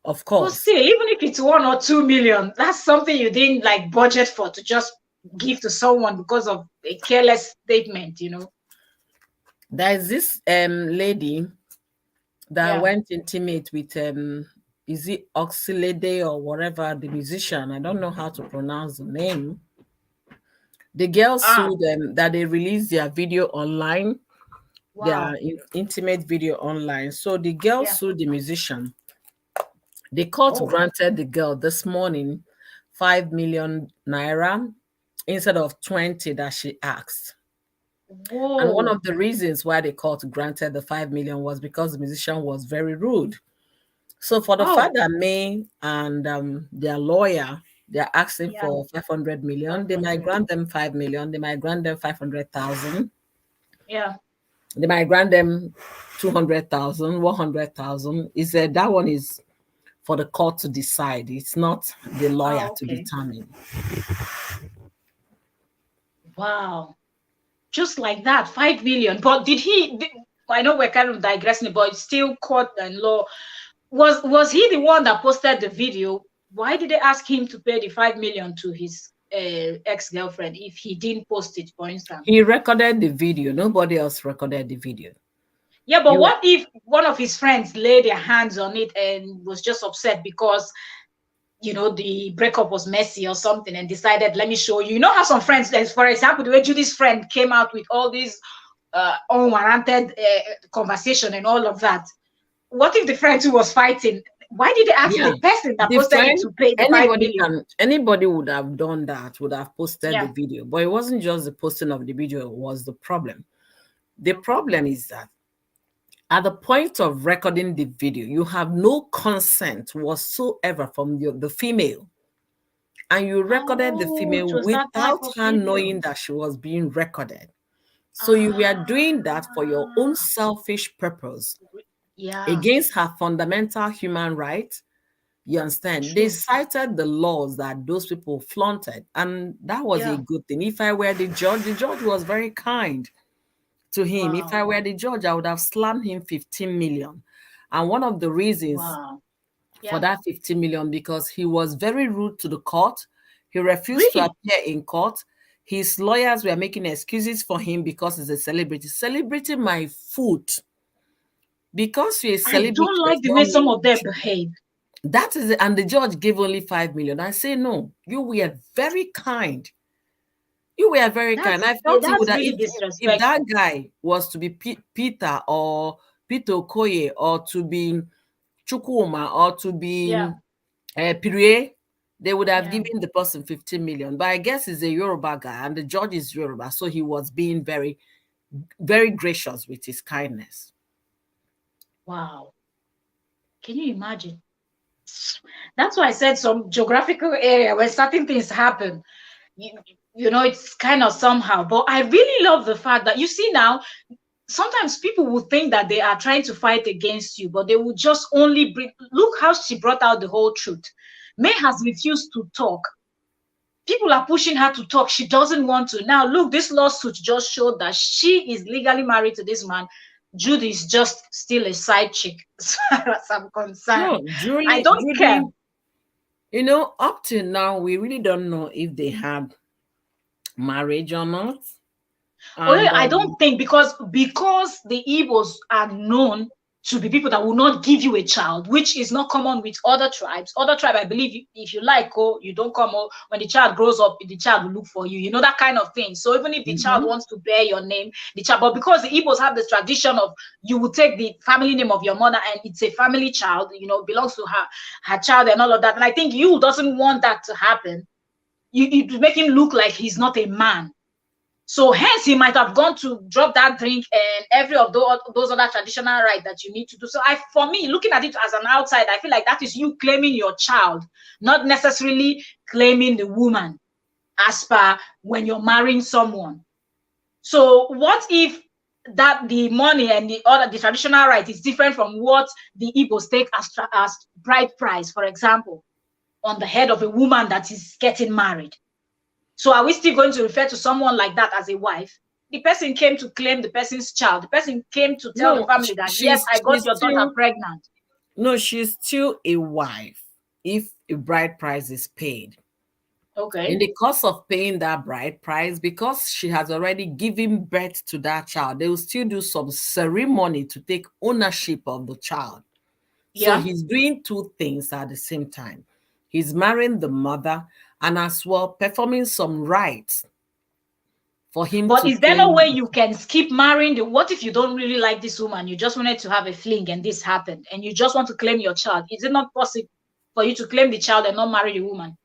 of But course. still, even if it's 1 or 2 million, that's something you didn't like budget for to just give to someone because of a careless statement. There is this lady that Yeah. went intimate with is it Oxylade or whatever, the musician. I don't know how to pronounce the name. The girl Ah, sued them that they released their video online, wow. their intimate video online. So the girl Yeah. sued the musician. The court Oh, granted the girl this morning 5 million naira instead of 20 that she asked. And one whoa. of the reasons why the court granted the 5 million was because the musician was very rude. So for the Oh, fact that May and their lawyer, they're asking yeah. for 500 million, they might 500. grant them 5 million, they might grant them 500,000, Yeah. they might grant them 200,000, 100,000. Is that one is for the court to decide. It's not the lawyer Oh, to okay. determine. Wow. Just like that, 5 million. But I know we're kind of digressing, but it's still court and law. Was he the one that posted the video? Why did they ask him to pay the 5 million to his ex-girlfriend if he didn't post it, for instance? He recorded the video. Nobody else recorded the video. Yeah, but You what if one of his friends laid their hands on it and was just upset because the breakup was messy or something and decided, let me show you. You know how some friends, for example, the way Judy's friend came out with all these unwarranted conversation and all of that. What if the friend who was fighting, why did they ask Yeah, the person that the posted it friend, to pay the 5 million? anybody would have done that, would have posted the Yeah. video. But it wasn't just the posting of the video was the problem. The problem is that at the point of recording the video, you have no consent whatsoever from the female. And you recorded the Oh, female it was that type without of her video. knowing that she was being recorded. So you were Ah, doing that for your own selfish purpose yeah, against her fundamental human rights. You understand? They true. cited the laws that those people flaunted, and that was a Yeah. good thing. If I were the judge was very kind to him. If I Wow. were the judge, I would have slammed him 15 million. And one of the reasons Wow. for Yeah. that 15 million, because he was very rude to the court. He refused to Really? appear in court. His lawyers were making excuses for him because he's a celebrity. Celebrating my foot. Because you're a I celebrity don't does like the way not some mean of them behave. that is it. And the judge gave only 5 million. I say, no, you were very kind. You were very kind. I felt he would That's have, really if that disrespectful. guy was to be Peter or Peter Okoye or to be Chukwuma or to be Yeah. Pirie, they would have Yeah. given the person 15 million. But I guess he's a Yoruba guy and the judge is Yoruba. So he was being very, very gracious with his kindness. Wow. Can you imagine? That's why I said some geographical area where certain things happen. you know, it's kind of somehow. But I really love the fact that, you see now, sometimes people will think that they are trying to fight against you, but they will just only bring. Look how she brought out the whole truth. May has refused to talk. People are pushing her to talk. She doesn't want to. Now, look, this lawsuit just showed that she is legally married to this man. Judy is just still a side chick, as far as I'm concerned. No, I Julie, don't care. you know, up to now, we really don't know if they had marriage or not. Oh, And I don't think, because the Igbos are known to be people that will not give you a child, which is not common with other tribes. Other tribe, I believe, if you like, oh, you don't come. Oh, when the child grows up, the child will look for you. You know, that kind of thing. So even if the child wants to bear your name, the child, but because the Igbos have this tradition of, you will take the family name of your mother and it's a family child, you know, belongs to her child and all of that. And I think Yul doesn't want that to happen. You make him look like he's not a man. So hence he might have gone to drop that drink and every of those other traditional rites that you need to do. So for me, looking at it as an outsider, I feel like that is you claiming your child, not necessarily claiming the woman as per when you're marrying someone. So what if that the money and the traditional rite is different from what the Igbos take as bride price, for example, on the head of a woman that is getting married? So are we still going to refer to someone like that as a wife? The person came to claim the person's child. The person came to tell the family that, yes, I got your daughter pregnant. No, she's still a wife if a bride price is paid. Okay. In the course of paying that bride price, because she has already given birth to that child, they will still do some ceremony to take ownership of the child. Yeah. So he's doing two things at the same time. He's marrying the mother and as well performing some rites for him. But is there no way you can skip marrying what if you don't really like this woman? You just wanted to have a fling and this happened and you just want to claim your child. Is it not possible for you to claim the child and not marry the woman?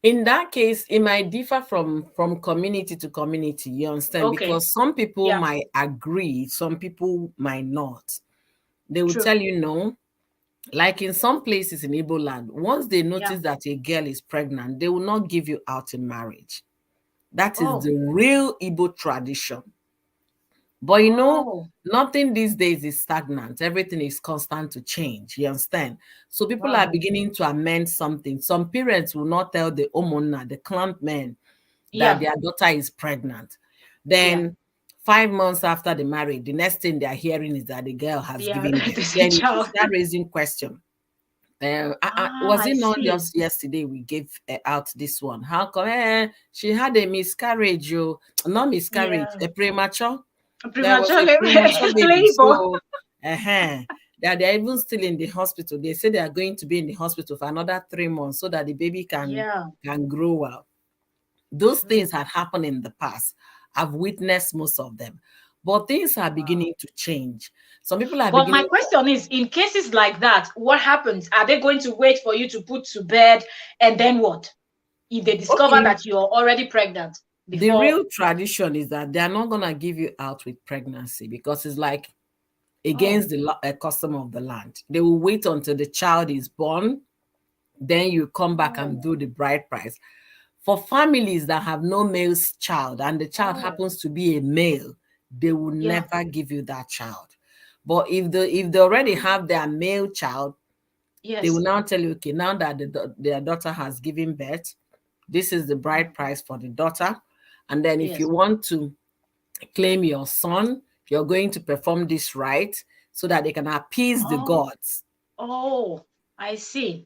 In that case, it might differ from community to community, you understand? Okay. Because some people might agree, some people might not. They will tell you no. Like in some places in Igbo land, once they notice that a girl is pregnant, they will not give you out in marriage. That is the real Igbo tradition. But you know, nothing these days is stagnant. Everything is constant to change. You understand? So people are beginning to amend something. Some parents will not tell the omona, the clan men, that their daughter is pregnant. Then 5 months after the marriage, the next thing they are hearing is that the girl has given birth. Then you start raising question. Was it not just yesterday we gave out this one? How come she had a miscarriage? Not miscarriage, a premature. There was a premature baby. So, that they're even still in the hospital. They say they are going to be in the hospital for another 3 months so that the baby can grow well. Those things had happened in the past. I've witnessed most of them. But things are beginning to change. Some people are But my question is, in cases like that, what happens? Are they going to wait for you to put to bed and then what? If they discover that you're already pregnant? The real tradition is that they're not going to give you out with pregnancy because it's like against the custom of the land. They will wait until the child is born. Then you come back and do the bride price. For families that have no male child and the child happens to be a male, they will never give you that child. But if they already have their male child, they will now tell you, okay, now that their daughter has given birth, this is the bride price for the daughter. And then if you want to claim your son, you're going to perform this rite so that they can appease the gods. Oh, I see.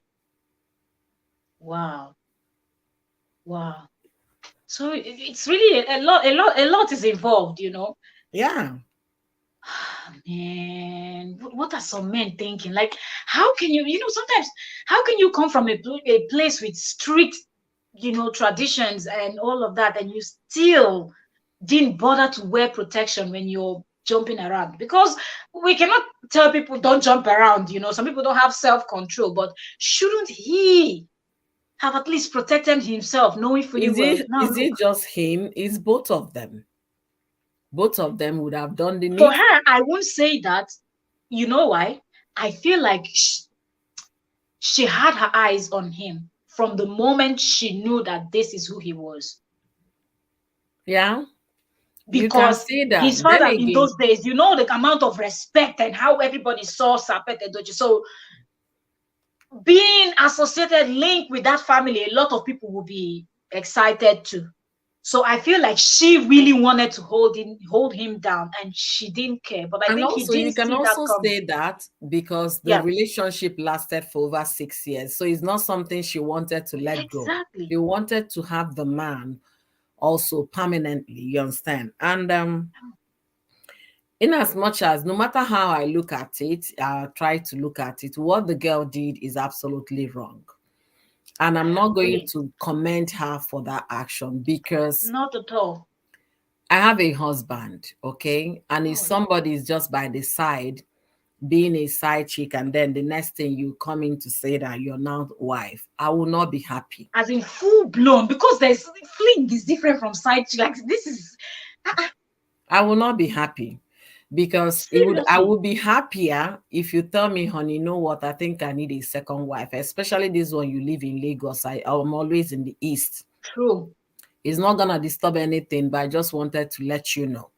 Wow. So it's really a lot is involved, you know. Yeah. Man, what are some men thinking? Like, how can you, sometimes, how can you come from a place with strict, traditions and all of that, and you still didn't bother to wear protection when you're jumping around? Because we cannot tell people don't jump around, some people don't have self-control, but shouldn't he have at least protected himself, knowing fully well? Is it just him? It's both of them. Both of them would have done the need. For her, I won't say that. You know why? I feel like she had her eyes on him from the moment she knew that this is who he was. Yeah, you can Because see that. his Then father in again, those days, you know, the amount of respect and how everybody saw Sapet Edochie. So being associated, linked with that family, a lot of people will be excited too. So I feel like she really wanted to hold him down, and she didn't care. But I and think he also you didn't can see that also coming. say that because the Yeah, relationship lasted for over 6 years. So it's not something she wanted to let go. exactly. She wanted to have the man also permanently, you understand? And in as much as no matter how I look at it, try to look at it, what the girl did is absolutely wrong. And I'm I not going agree. to commend her for that action because Not at all. I have a husband, okay? And if Oh yeah. somebody is just by the side, being a side chick, and then the next thing you come in to say that you're now wife, I will not be happy. As in full blown, because there's fling is different from side chick. Like this is I will not be happy because I seriously would be happier if you tell me, honey, you know what? I think I need a second wife, especially this one you live in Lagos. I'm always in the east. true. It's not gonna disturb anything, but I just wanted to let you know.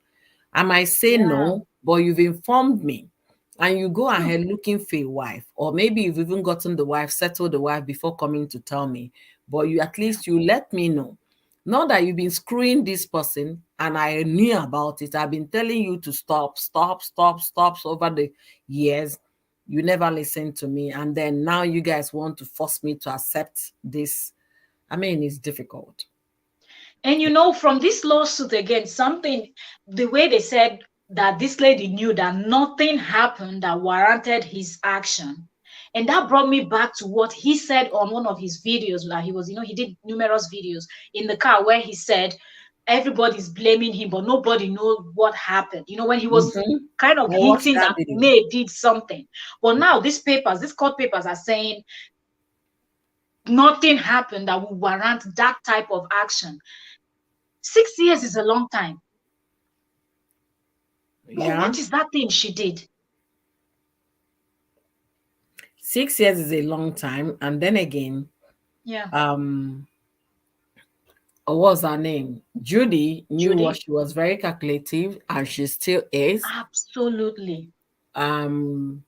I might say Yeah, no, but you've informed me. And you go true. ahead looking for a wife, or maybe you've even gotten the wife, settled the wife before coming to tell me. But you at Yeah. least you let me know. Not that you've been screwing this person and I knew about it. I've been telling you to stop, stop, stop, stop over the years. You never listened to me. And then now you guys want to force me to accept this. I mean, it's difficult. And you know, from this lawsuit again, something the way they said that this lady knew that nothing happened that warranted his action. And that brought me back to what he said on one of his videos that he was, you know, he did numerous videos in the car where he said everybody's blaming him, but nobody knows what happened. You know, when he was Mhm. kind of I watched hinting that that video. May did something. But now these papers, these court papers are saying nothing happened that would warrant that type of action. 6 years is a long time. But Yeah. what is that thing she did? 6 years is a long time. And then again, Yeah, um, what was her name? Judy knew what Judy. she was very calculative, and she still is. Absolutely. Um,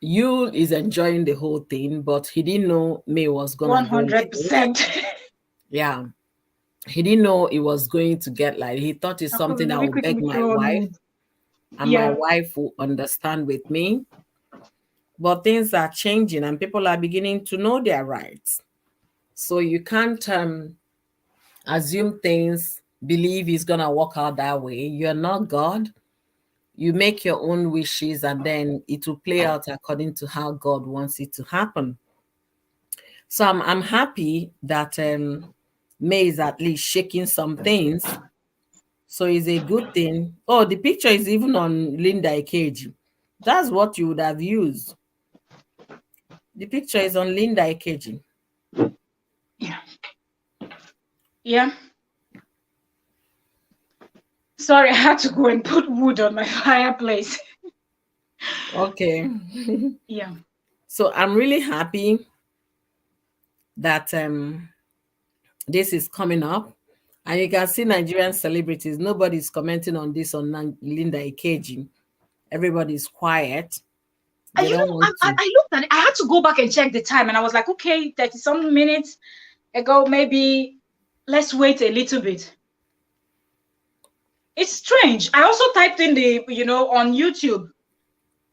Yul is enjoying the whole thing, but he didn't know May was gonna go like this. 100%. Yeah, he didn't know it was going to get like. He thought it's I could something be that really will quick beg with my you on wife, mood. and my Yeah. wife will understand with me. But things are changing, and people are beginning to know their rights. So you can't assume things, believe it's gonna work out that way. You're not God. You make your own wishes, and then it will play out according to how God wants it to happen. So I'm happy that May is at least shaking some things. So it's a good thing. Oh, the picture is even on Linda Ikeji. That's what you would have used. The picture is on Linda Ikeji. Yeah. Yeah. Sorry, I had to go and put wood on my fireplace. Okay. Yeah. So I'm really happy that this is coming up. And you can see Nigerian celebrities. Nobody's commenting on this on Linda Ikeji. Everybody's quiet. They You don't know, I, want I, to. I looked at it. I had to go back and check the time, and I was like, okay, 30 some minutes ago, maybe let's wait a little bit. It's strange. I also typed in on YouTube,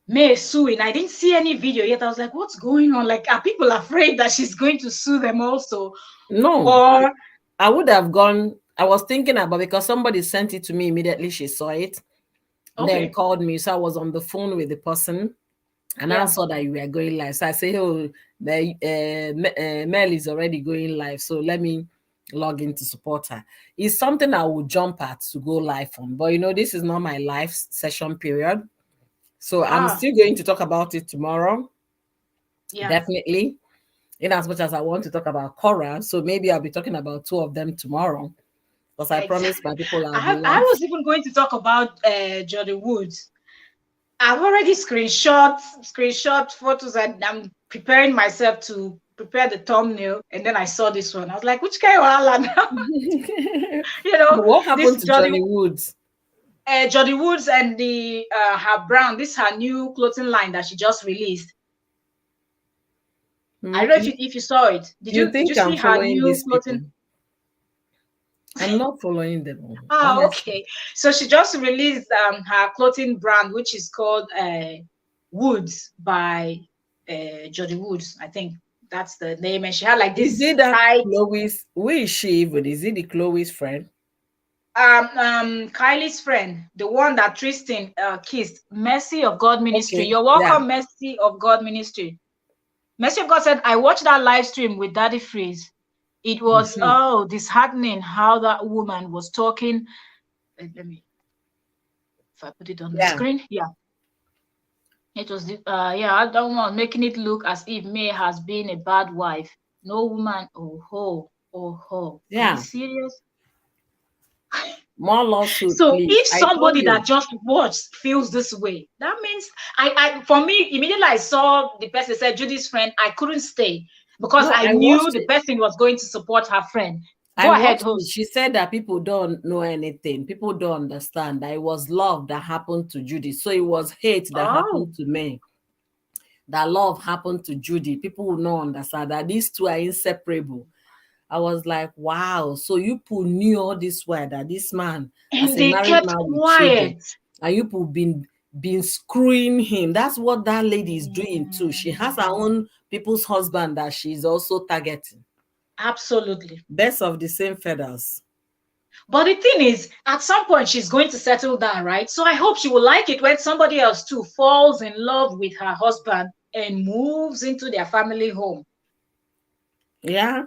May suing. I didn't see any video yet. I was like, what's going on? Like, are people afraid that she's going to sue them also? No, Or I would have gone. I was thinking about because somebody sent it to me immediately. She saw it, then okay, called me. So I was on the phone with the person, and I yeah, saw that you were going live. So I say, "Oh, the Mel is already going live. So let me log in to support her." It's something I would jump at to go live on, but this is not my live session period. So I'm ah, still going to talk about it tomorrow, yeah, definitely. In as much as I want to talk about Cora, so maybe I'll be talking about two of them tomorrow. Because I promised exactly. my people I'll be I live. was even going to talk about Jody Woods. I've already screenshot photos, and I'm preparing myself to prepare the thumbnail, and then I saw this one. I was like, which kind of Alan? What happened This to Johnny Woods? Jodie Woods and the her brand. This her new clothing line that she just released. I don't know if you saw it. Did you see I'm her following new these clothing? people? I'm not following them. Ah, okay. So she just released her clothing brand, which is called Woods by Jodie Woods. I think that's the name. And she had like this Is it that tight. Chloe's? Where is she even? Is it the Chloe's friend? Kylie's friend, the one that Tristan kissed. Mercy of God Ministry. Okay, You're welcome, Mercy of God Ministry. Mercy of God said, I watched that live stream with Daddy Freeze. It was disheartening how that woman was talking. Let me, if I put it on the screen, it was I don't want making it look as if May has been a bad wife. No woman, oh ho. Yeah. Are you serious? More lawsuits. So please. if somebody that just watched feels this way, that means for me, immediately I saw the person said Judy's friend, I couldn't stay because I knew the person was going to support her friend. Go ahead, host. She said that people don't know anything. People don't understand that it was love that happened to Judy. So it was hate that happened to me. That love happened to Judy. People will not understand that these two are inseparable. I was like, wow. So you people knew all this while that this man, and as they a married kept man with quiet. children, and you people been screwing him. That's what that lady is doing too. She has her own people's husband that she's also targeting. Absolutely. Best of the same feathers. But the thing is, at some point, she's going to settle down, right? So I hope she will like it when somebody else too falls in love with her husband and moves into their family home. Yeah.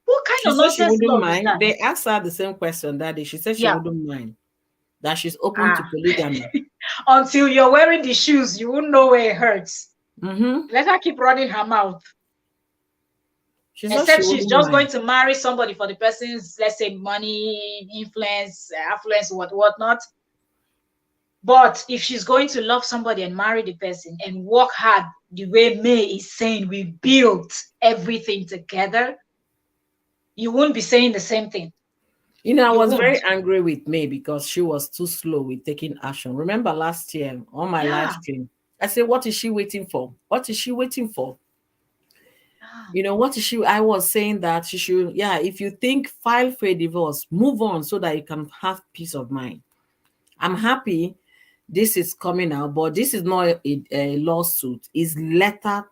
What kind of nonsense love is that? They asked her the same question that day. She said she wouldn't mind. That she's open to polygamy. Until you're wearing the shoes, you won't know where it hurts. Let her keep running her mouth. Except she's just going to marry somebody for the person's, let's say, money, influence, affluence, whatnot. But if she's going to love somebody and marry the person and work hard the way May is saying, we built everything together, you won't be saying the same thing. I was very angry with May because she was too slow with taking action. Remember last year on my live stream, I said, what is she waiting for? What is she waiting for? What is she? I was saying that she should, if you think, file for a divorce, move on so that you can have peace of mind. I'm happy this is coming out, but this is not a lawsuit. It's letter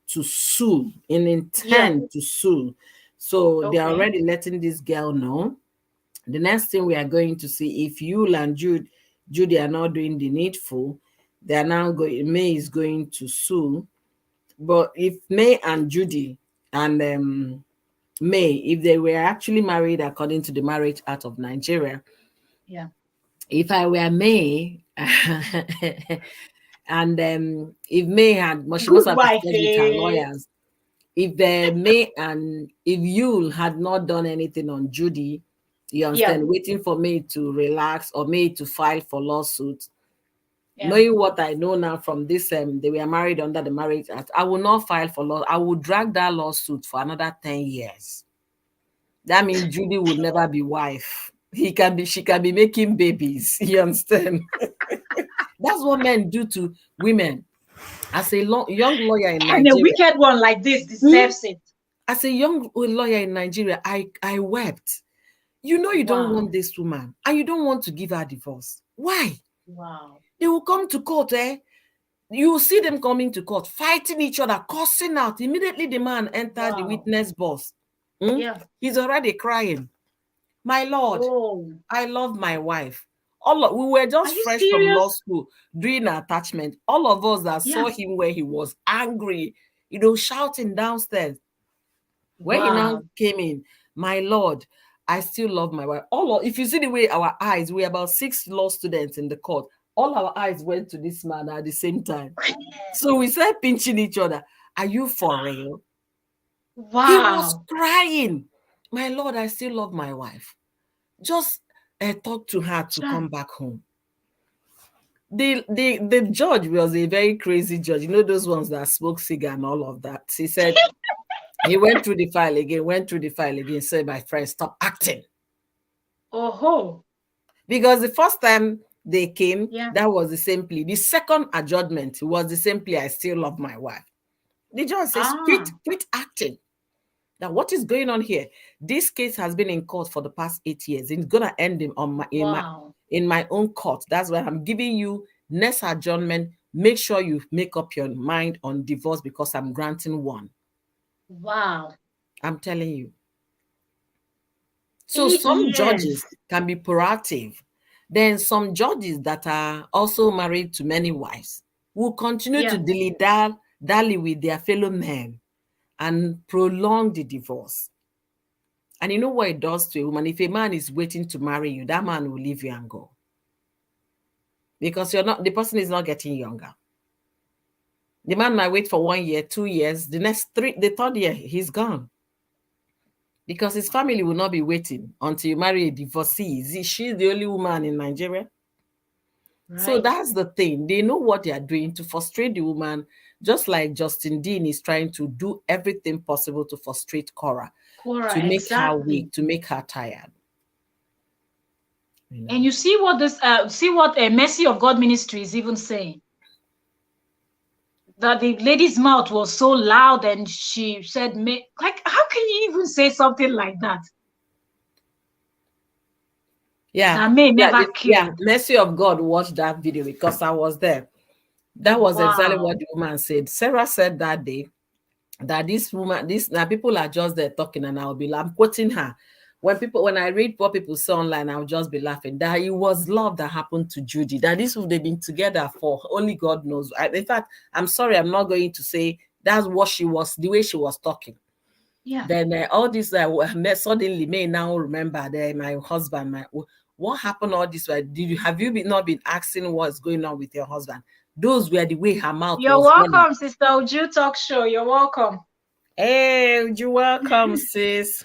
to sue, an intent to sue. So they're already letting this girl know. The next thing we are going to see, if Yul and Judy are not doing the needful, they are now going. May is going to sue. But if May and Judy and May, if they were actually married according to the Marriage Act of Nigeria, if I were May, and if May had, she must have discussed with her lawyers. If May and if Yul had not done anything on Judy, you understand, waiting for May to relax or May to file for lawsuit. Knowing what I know now from this, they were married under the Marriage Act, I will not file for law. I will drag that lawsuit for another 10 years. That means Judy would never be wife. She can be making babies. You understand? That's what men do to women. As a young lawyer in Nigeria, and a wicked one like this deserves it. As a young lawyer in Nigeria, I wept. You don't want this woman, and you don't want to give her divorce. Why? Wow. They will come to court, You will see them coming to court, fighting each other, cursing out. Immediately the man entered the witness box. He's already crying. My Lord, I love my wife. We were just fresh from law school doing attachment. All of us that saw him where he was angry, shouting downstairs. When he now came in, my Lord, I still love my wife. If you see the way our eyes, we're about 6 law students in the court. All our eyes went to this man at the same time. So we started pinching each other. Are you for real? Wow. He was crying. My Lord, I still love my wife. Just talk to her to come back home. The judge was a very crazy judge. Those ones that smoke cigar and all of that. He said, He went through the file again, said, my friend, stop acting. Oh. Because the first time they came, Yeah. that was the same plea. The second adjournment was the same plea, I still love my wife. The judge says, quit acting. Now, what is going on here? This case has been in court for the past 8 years. It's gonna end in my own court. That's why I'm giving you next adjournment. Make sure you make up your mind on divorce because I'm granting one. Wow. I'm telling you. So some judges can be proactive. Then some judges that are also married to many wives will continue to dilly-dally with their fellow men and prolong the divorce. And you know what it does to a woman? If a man is waiting to marry you, that man will leave you and go. Because the person is not getting younger. The man might wait for 1 year, 2 years, the third year, he's gone. Because his family will not be waiting until you marry a divorcee. She's the only woman in Nigeria. Right. So that's the thing. They know what they are doing to frustrate the woman, just like Justin Dean is trying to do everything possible to frustrate Cora to make her weak, to make her tired. You know? And you see what Mercy of God Ministry is even saying. That the lady's mouth was so loud and she said, like, how can you even say something like that? Yeah. That may never kill. Yeah, Mercy of God watched that video because I was there. That was exactly what the woman said. Sarah said that day that this woman, now people are just there talking and I'm quoting her. When I read what people say online, I'll just be laughing. That it was love that happened to Judy. That they've been together for only God knows. In fact, I'm sorry, I'm not going to say that's what she was, the way she was talking. Yeah. Then all this suddenly may now remember that my husband, what happened all this way? Have you not been asking what's going on with your husband? Those were the way her mouth You're was welcome, running. Sister Uju Talk Show. You're welcome. Hey, you're welcome, sis.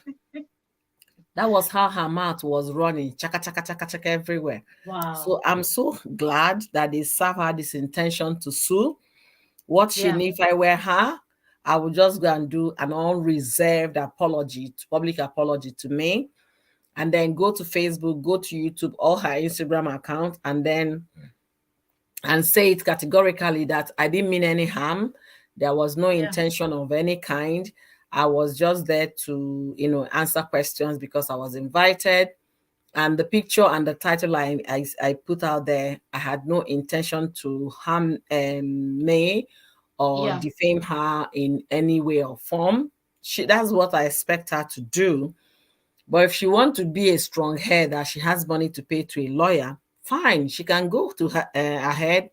That was how her mouth was running, chaka, chaka, chaka, chaka everywhere. Wow. So I'm so glad that they serve her this intention to sue. What she needs, if I were her, I would just go and do an unreserved apology, public apology to me, and then go to Facebook, go to YouTube, or her Instagram account, and say it categorically that I didn't mean any harm. There was no intention of any kind. I was just there to, answer questions because I was invited. And the picture and the title I put out there, I had no intention to harm May or defame her in any way or form. That's what I expect her to do. But if she wants to be a strong head that she has money to pay to a lawyer, fine, she can go to her ahead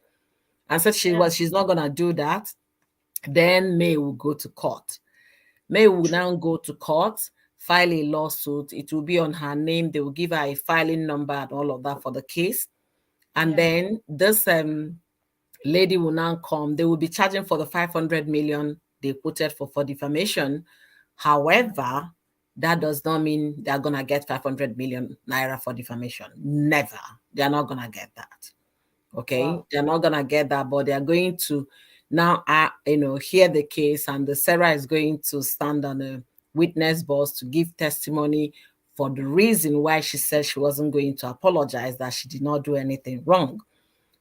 and said she's not going to do that. Then May will go to court. May will now go to court, file a lawsuit. It will be on her name. They will give her a filing number and all of that for the case. And then this lady will now come. They will be charging for the 500 million they quoted for defamation. However, that does not mean they're going to get 500 million naira for defamation. Never. They're not going to get that. Okay. Wow. They're not going to get that, but they're going to now, hear the case, and the Sarah is going to stand on a witness box to give testimony for the reason why she said she wasn't going to apologize, that she did not do anything wrong.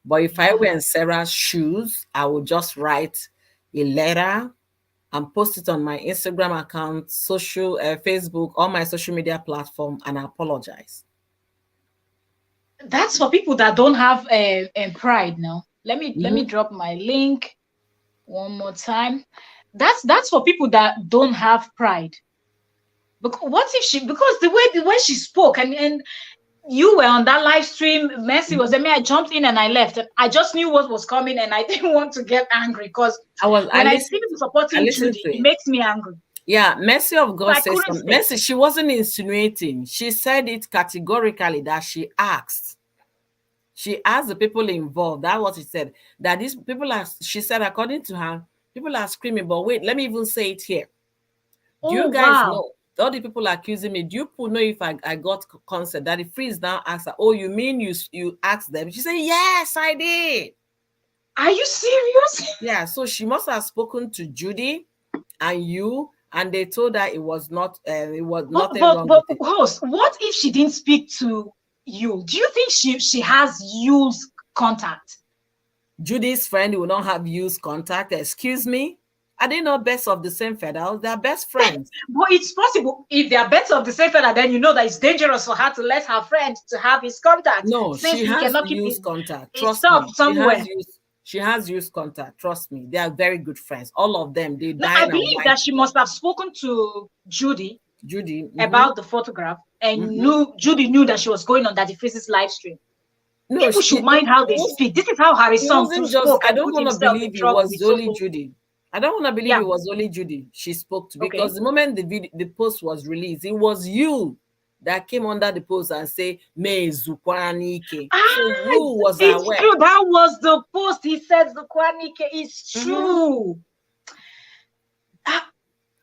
But if I were in Sarah's shoes, I would just write a letter and post it on my Instagram account, Facebook, all my social media platform, and apologize. That's for people that don't have pride now. Let me drop my link one more time. That's for people that don't have pride. Because what if because the way she spoke and you were on that live stream, Mercy was there. I jumped in and I left. I just knew what was coming and I didn't want to get angry because when I see people supporting Judy, it makes me angry. Yeah, Mercy of God says something. Mercy, she wasn't insinuating. She said it categorically that she asked. She asked the people involved. That's what she said. That these people she said, according to her, people are screaming, but wait, let me even say it here. Do you guys know, all the people accusing me, do you know if I got consent? That the freeze now asked her, oh, you mean you asked them? She said, yes, I did. Are you serious? Yeah, so she must have spoken to Judy and you and they told her it was nothing But wrong with it. host, what if she didn't speak to Yul? Do you think she has Yul's contact? Judy's friend will not have used contact. Excuse me? Are they not best of the same feather? They're best friends. But it's possible if they are better of the same feather, then you know that it's dangerous for her to let her friend to have his contact. No, Since she he has cannot keep used contact. his Trust stuff me. somewhere. She has used contact. Trust me. They are very good friends. All of them. They Now, I dine and believe wine that she together. must have spoken to Judy Judy. about the photograph and Judy knew that she was going on Daddy Face's live stream. No, People should mind how they speak. This is how Harry it Song too wasn't just, spoke I and don't put want to himself in believe it trouble was with only so. Judy. I don't want to believe it was only Judy she spoke to, because the moment the post was released, it was you that came under the post and say, "Me Zukwanike." So you was It's aware. true. That was the post. He said Zukwanike is true.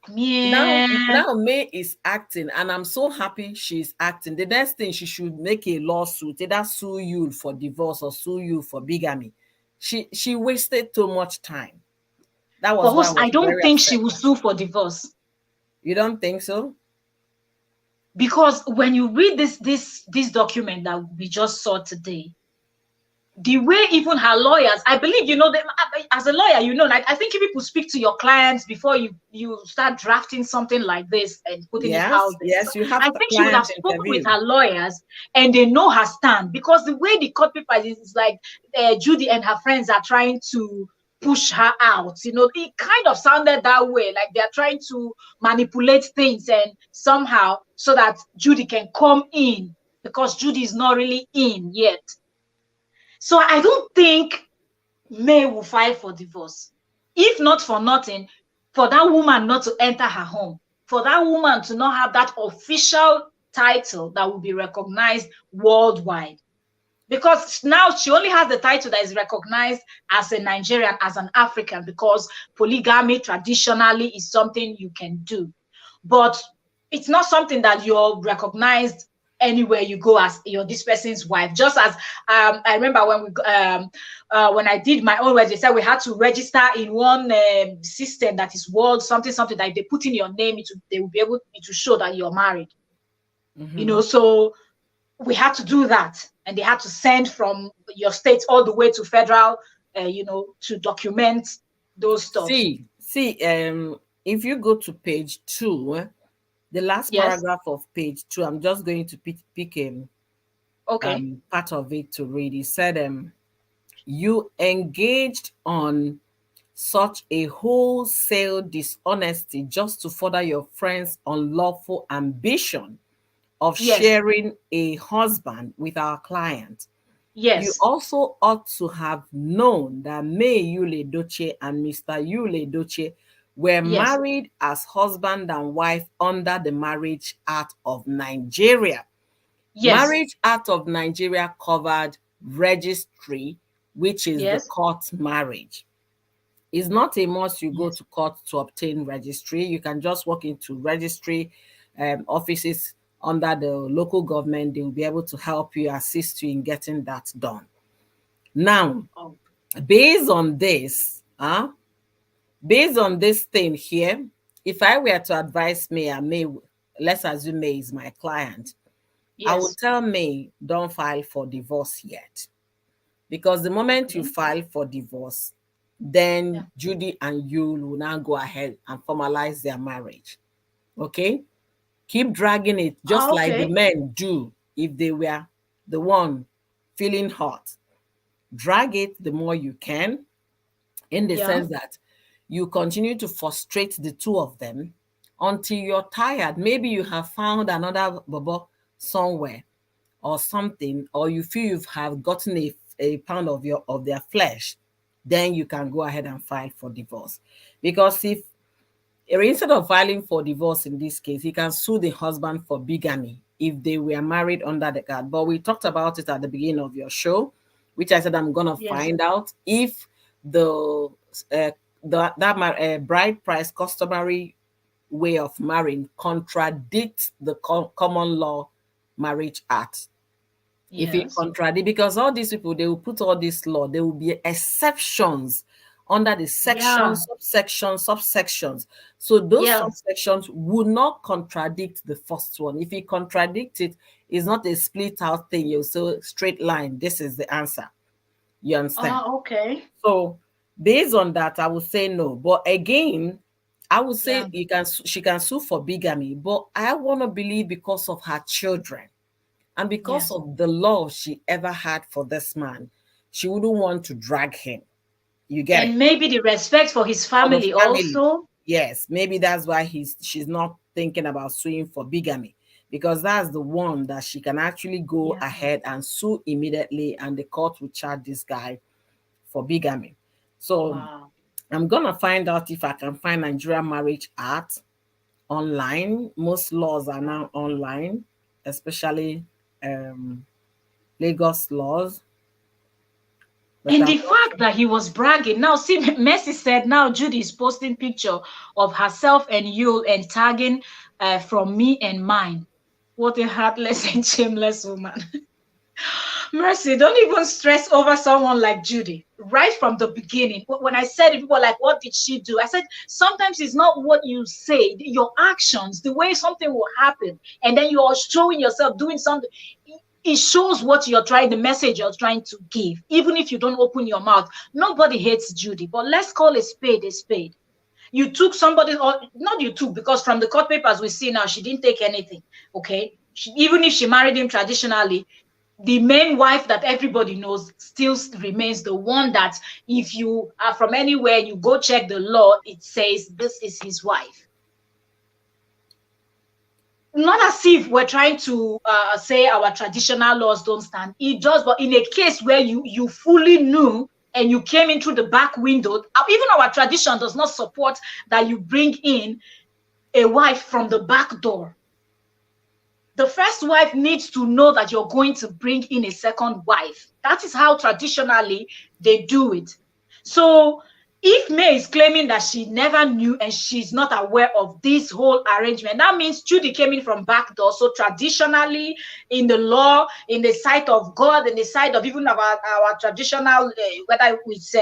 Now May is acting, and I'm so happy she's acting. The next thing, she should make a lawsuit, either sue you for divorce or sue you for bigamy. She wasted too much time. That was why I was I don't very think she upset. will sue for divorce. You don't think so? Because when you read this document that we just saw today, the way even her lawyers, I believe, you know, as a lawyer, you know, like, I think if people speak to your clients before you start drafting something like this and putting it out there. Yes, you have. I think she would have spoken with her lawyers and they know her stand, because the way the court papers is like Judy and her friends are trying to push her out. You know, it kind of sounded that way, like they're trying to manipulate things and somehow so that Judy can come in, because Judy is not really in yet. So I don't think May will file for divorce. If not for nothing, for that woman not to enter her home, for that woman to not have that official title that will be recognized worldwide. Because now she only has the title that is recognized as a Nigerian, as an African, because polygamy traditionally is something you can do. But it's not something that you're recognized anywhere you go as you're this person's wife. Just as I remember when I did my own wedding, they said we had to register in one system that is world something that if they put in your name, they will be able to show that you're married. You know, so we had to do that, and they had to send from your state all the way to federal, you know, to document those stuff. See, if you go to page 2, the last paragraph of page 2, I'm just going to pick part of it to read. It said, you engaged on such a wholesale dishonesty just to further your friend's unlawful ambition of sharing a husband with our client. Yes. You also ought to have known that May Yul Edochie and Mr. Yul Edochie were married as husband and wife under the Marriage Act of Nigeria. Marriage Act of Nigeria covered registry, which is the court marriage. It's not a must you go to court to obtain registry. You can just walk into registry offices under the local government. They will be able to help you, assist you in getting that done. Now, based on this thing here, if I were to advise May, let's assume May is my client, I would tell May, don't file for divorce yet. Because the moment you file for divorce, then Judy and Yul will now go ahead and formalize their marriage. Okay? Keep dragging it, just like the men do if they were the one feeling hot. Drag it the more you can, in the sense that you continue to frustrate the two of them until you're tired. Maybe you have found another bobo somewhere or something, or you feel you have gotten a pound of their flesh, then you can go ahead and file for divorce. Because if instead of filing for divorce in this case, he can sue the husband for bigamy if they were married under the card. But we talked about it at the beginning of your show, which I said I'm gonna find out if that bride price customary way of marrying contradicts the common law Marriage Act. If it contradicts, because all these people, they will put all this law, there will be exceptions under the Yeah. sections, subsections. So those Yeah. subsections would not contradict the first one. If you contradict it, it's not a split out thing. You so straight line. This is the answer. You understand? Oh, okay. So based on that, I would say no. But again, I would Yeah. say she can sue for bigamy. But I want to believe because of her children and because Yes. of the love she ever had for this man, she wouldn't want to drag him. You get it? And maybe the respect for his For the family family. also. Yes, maybe that's why she's not thinking about suing for bigamy, because that's the one that she can actually go Yeah. ahead and sue immediately, and the court will charge this guy for bigamy. So Wow. I'm gonna find out if I can find Nigerian Marriage Act online. Most laws are Wow. now online, especially Lagos laws. But And I'm the not fact that he was bragging. Now, see, Mercy said now Judy is posting picture of herself and Yul and tagging from me and mine. What a heartless and shameless woman. Mercy, don't even stress over someone like Judy. Right from the beginning, when I said it, people were like, what did she do? I said, sometimes it's not what you say, your actions, the way something will happen, and then you're showing yourself doing something. It shows what you're trying, the message you're trying to give, even if you don't open your mouth. Nobody hates Judy, but let's call a spade a spade. You took somebody, or not you took, because from the court papers we see now, she didn't take anything. Okay. Even if she married him traditionally, the main wife that everybody knows still remains the one that if you are from anywhere, you go check the law, it says this is his wife. Not as if we're trying to say our traditional laws don't stand. It does, but in a case where you fully knew and you came in through the back window, even our tradition does not support that you bring in a wife from the back door. The first wife needs to know that you're going to bring in a second wife. That is how traditionally they do it. So if May is claiming that she never knew and she's not aware of this whole arrangement, that means Judy came in from back door. So traditionally, in the law, in the sight of God, in the sight of even our traditional, whether it's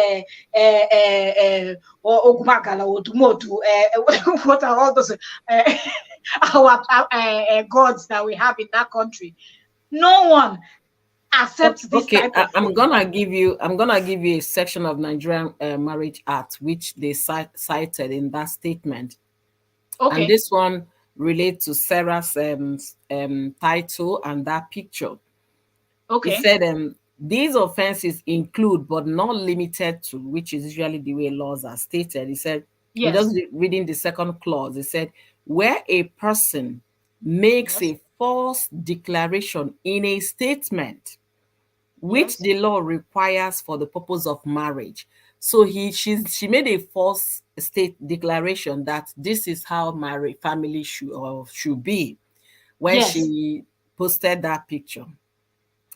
or Ogumagala or Tumotu, what are all those our gods that we have in that country? No one accepts this okay. type of I'm thing. gonna give you. I'm gonna give you a section of Nigerian Marriage Act which they cited in that statement, and Okay. this one relates to Sarah's title and that picture. It Okay. said these offenses include but not limited to, which is usually the way laws are stated. It said, I'm Yes. just reading the second clause. It said, where a person makes Yes. a false declaration in a statement which Yes. the law requires for the purpose of marriage. So she made a false state declaration that this is how my family should be when Yes. she posted that picture.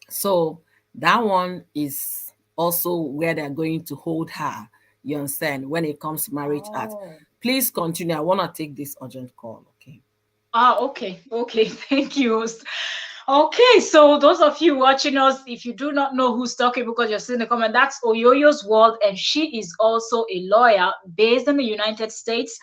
So that one is also where they're going to hold her. You understand? When it comes to Marriage Act. Oh. Please continue. I want to take this urgent call. Okay. Ah, okay. Okay. Thank you. Okay, so those of you watching us, if you do not know who's talking because you're seeing the comment, that's Oyoyo's World, and she is also a lawyer based in the United States,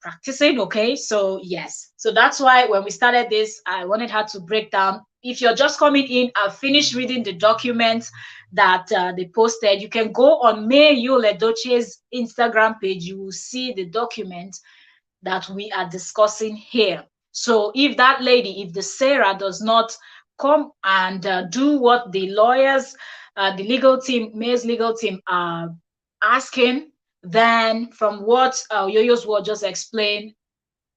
practicing. Okay, so yes, so that's why when we started this, I wanted her to break down. If you're just coming in, I've finished reading the documents that they posted. You can go on Yul Edochie's Instagram page. You will see the document that we are discussing here. So if that lady, if the Sarah does not come and do what the lawyers, the legal team, May's legal team are asking, then from what Yoyo's word just explained,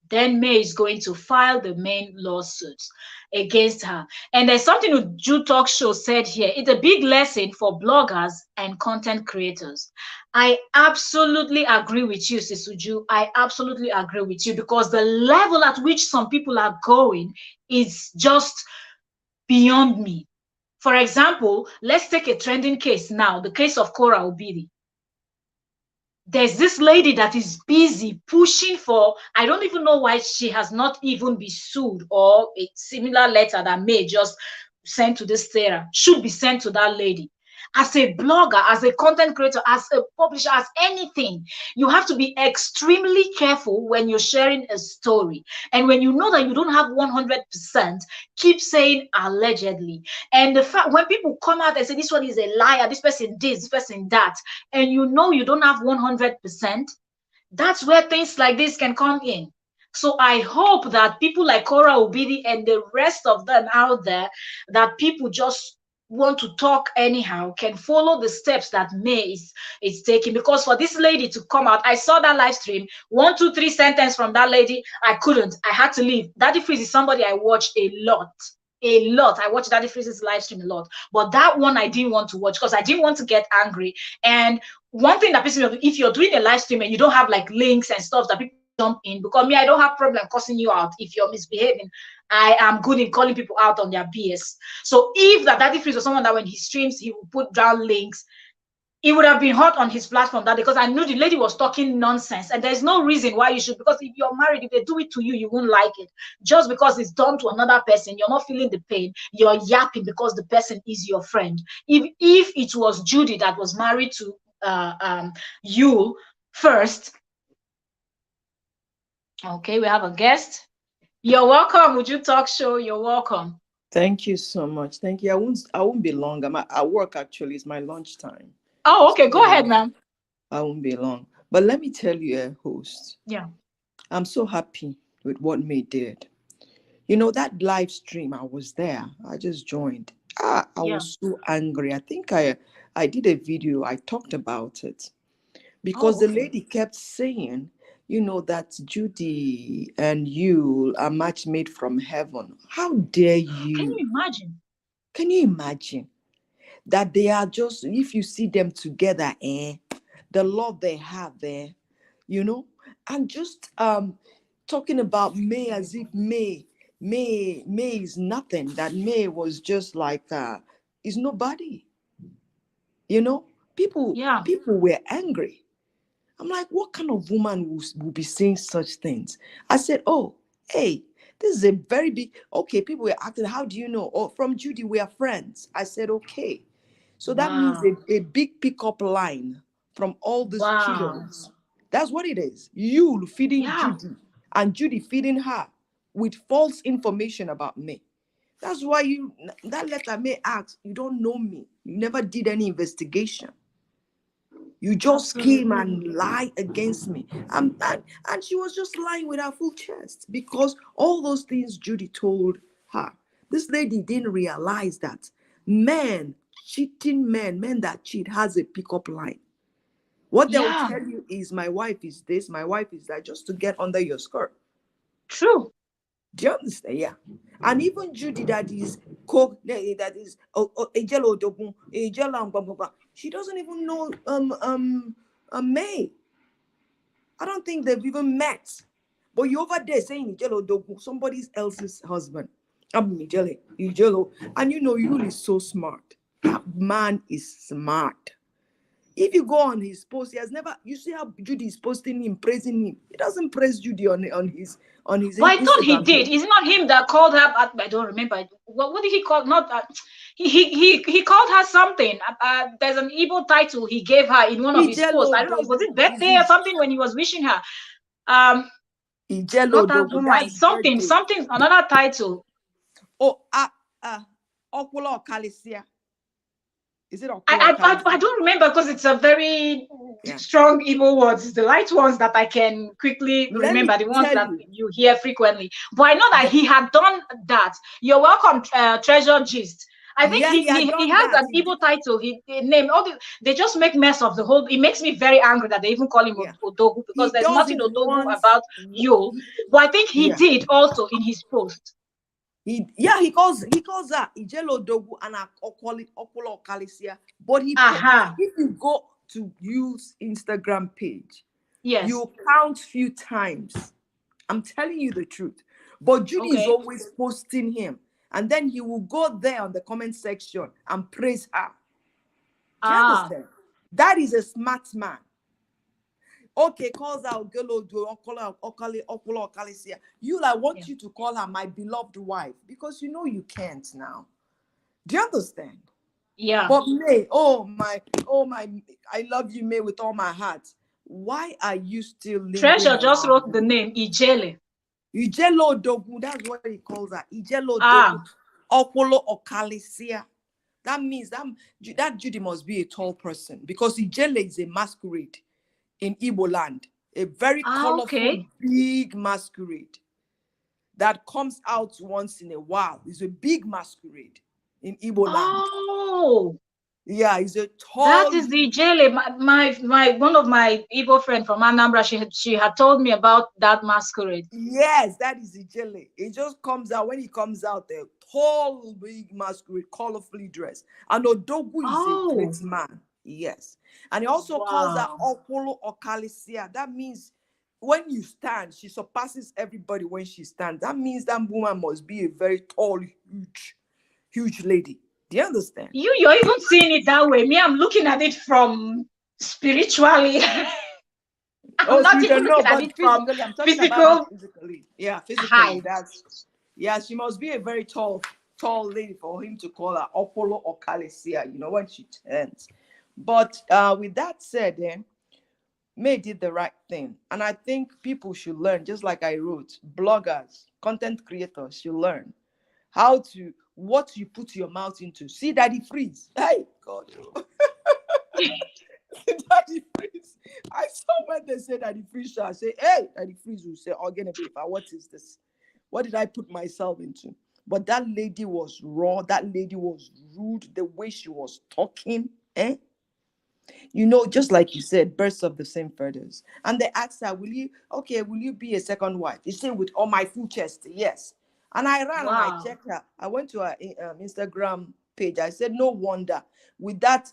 then May is going to file the main lawsuits against her. And there's something that Jude Talk Show said here. It's a big lesson for bloggers and content creators. I absolutely agree with you, Sisuju. I absolutely agree with you because the level at which some people are going is just beyond me. For example, let's take a trending case now, the case of Cora Obidi. There's this lady that is busy pushing for, I don't even know why she has not even been sued, or a similar letter that May just sent to this Sarah should be sent to that lady. as a blogger, as a content creator, as a publisher, as anything, you have to be extremely careful when you're sharing a story. And when you know that you don't have 100%, keep saying allegedly. And the fact when people come out and say this one is a liar, this person this person that, and you know you don't have 100%, that's where things like this can come in. So I hope that people like Cora Obidi and the rest of them out there, that people just want to talk anyhow, can follow the steps that May is taking. Because for this lady to come out, I saw that live stream, 1, 2, 3 sentence from that lady, I couldn't. I had to leave. Daddy Freeze is somebody I watch a lot. I watch Daddy Freeze's live stream a lot, but that one I didn't want to watch because I didn't want to get angry. And one thing that pisses me off, if you're doing a live stream and you don't have like links and stuff that people jump in, because me, I don't have problem cussing you out if you're misbehaving. I am good in calling people out on their BS. So if that Daddy Freeze was someone that when he streams, he will put down links, it would have been hot on his platform, that because I knew the lady was talking nonsense, and there's no reason why you should, because if you're married, if they do it to you, you won't like it. Just because it's done to another person, you're not feeling the pain, you're yapping because the person is your friend. If it was Judy that was married to Yul first. Okay, we have a guest. You're welcome. Would you talk show? You're welcome. Thank you so much. Thank you. I won't be long. I'm at work actually. It's my lunchtime. Oh, okay. Go ahead, ma'am. I won't be long. But let me tell you, host. Yeah. I'm so happy with what May did. You know, that live stream, I was there. I just joined. I was so angry. I think I did a video. I talked about it. Because the lady kept saying, you know, that Judy and you are match made from heaven. How dare you? Can you imagine? Can you imagine that they are just, if you see them together, the love they have there, you know, and just talking about May as if May is nothing, that May was just like, is nobody, you know, people were angry. I'm like, what kind of woman will be saying such things? I said, oh, hey, this is a very big, okay, people were asking, how do you know? Oh, from Judy, we are friends. I said, okay. So that means a big pickup line from all these cheaters. That's what it is. You feeding Judy and Judy feeding her with false information about me. That's why that letter May ask, you don't know me. You never did any investigation. You just came and lied against me. And she was just lying with her full chest because all those things Judy told her. This lady didn't realize that men that cheat has a pickup line. What they will tell you is, my wife is this, my wife is that, just to get under your skirt. True. Do you understand? Yeah. And even Judy that is she doesn't even know May. I don't think they've even met. But you over there saying somebody else's husband. And you know Yul is so smart. That man is smart. If you go on his post, he has never. You see how Judy is posting him, praising him. He doesn't praise Judy on his. But I thought he did. Is it not him that called her? I don't remember. What did he call? Not he called her something. There's an Igbo title he gave her in one of his posts. I don't know. Was it birthday or something when he was wishing her? Not that woman. Something. Another title. Oh, Okula Okalesia. Is it I don't remember because it's a very strong Igbo words. It's the light ones that I can quickly remember, the ones that you hear frequently. But I know that he had done that. You're welcome, Treasure Gist. I think he has an Igbo title. He named all they just make mess of the whole. It makes me very angry that they even call him Odogu, because there's nothing Odogu about Yul. But I think he did also in his post. He calls her Ijelo Dogu and Okolo Kalisia. But if you go to Yul's Instagram page, you count few times. I'm telling you the truth. But Judy is always posting him. And then he will go there on the comment section and praise her. Do you understand? That is a smart man. Okay, calls out Yul, I want you to call her my beloved wife, because you know you can't now. Do you understand? Yeah. But May, I love you, May, with all my heart. Why are you still lingering Treasure just wrote around? the name Ijele. Ijelo Dogu, that's what he calls her. Ijelo Ah. Dogu. Okolo Okalisia. That means that Judy must be a tall person, because Ijele is a masquerade in Igbo land. A very colorful, Okay. big masquerade that comes out once in a while. It's a big masquerade in Igbo land. Oh, Yeah, it's a that tall. is the Ijele. My one of my Igbo friend from Anambra, she had told me about that masquerade. Yes, that is Ijele. It just comes out. When he comes out, a tall, big masquerade, colorfully dressed. And Odogu is a Oh, great man. Yes. And he also calls her wow. Okolo Okalisia. That means when you stand, she surpasses everybody when she stands. That means that woman must be a very tall, huge lady. Do you understand? You're even seeing it that way. Me, I'm looking at it from spiritually. I'm Oh, so not you even don't know, looking at but it from physically, I'm talking about it physical physically. Yeah, physically. height. Yeah, she must be a very tall lady for him to call her Opolo or Kalesia, when she turns. But with that said, May did the right thing. And I think people should learn, just like I wrote, bloggers, content creators should learn what you put your mouth into. See Daddy Freeze. Hey, God. Daddy Freeze. I saw when they say Daddy Freeze, I say, hey, Daddy Freeze will say, Organ paper, what is this? What did I put myself into? But that lady was raw. That lady was rude. The way she was talking, just like you said, birds of the same feathers. And they asked her, will you be a second wife? She said, with all my full chest, yes. And I ran and I Wow. checked her. I went to her Instagram page. I said, no wonder with that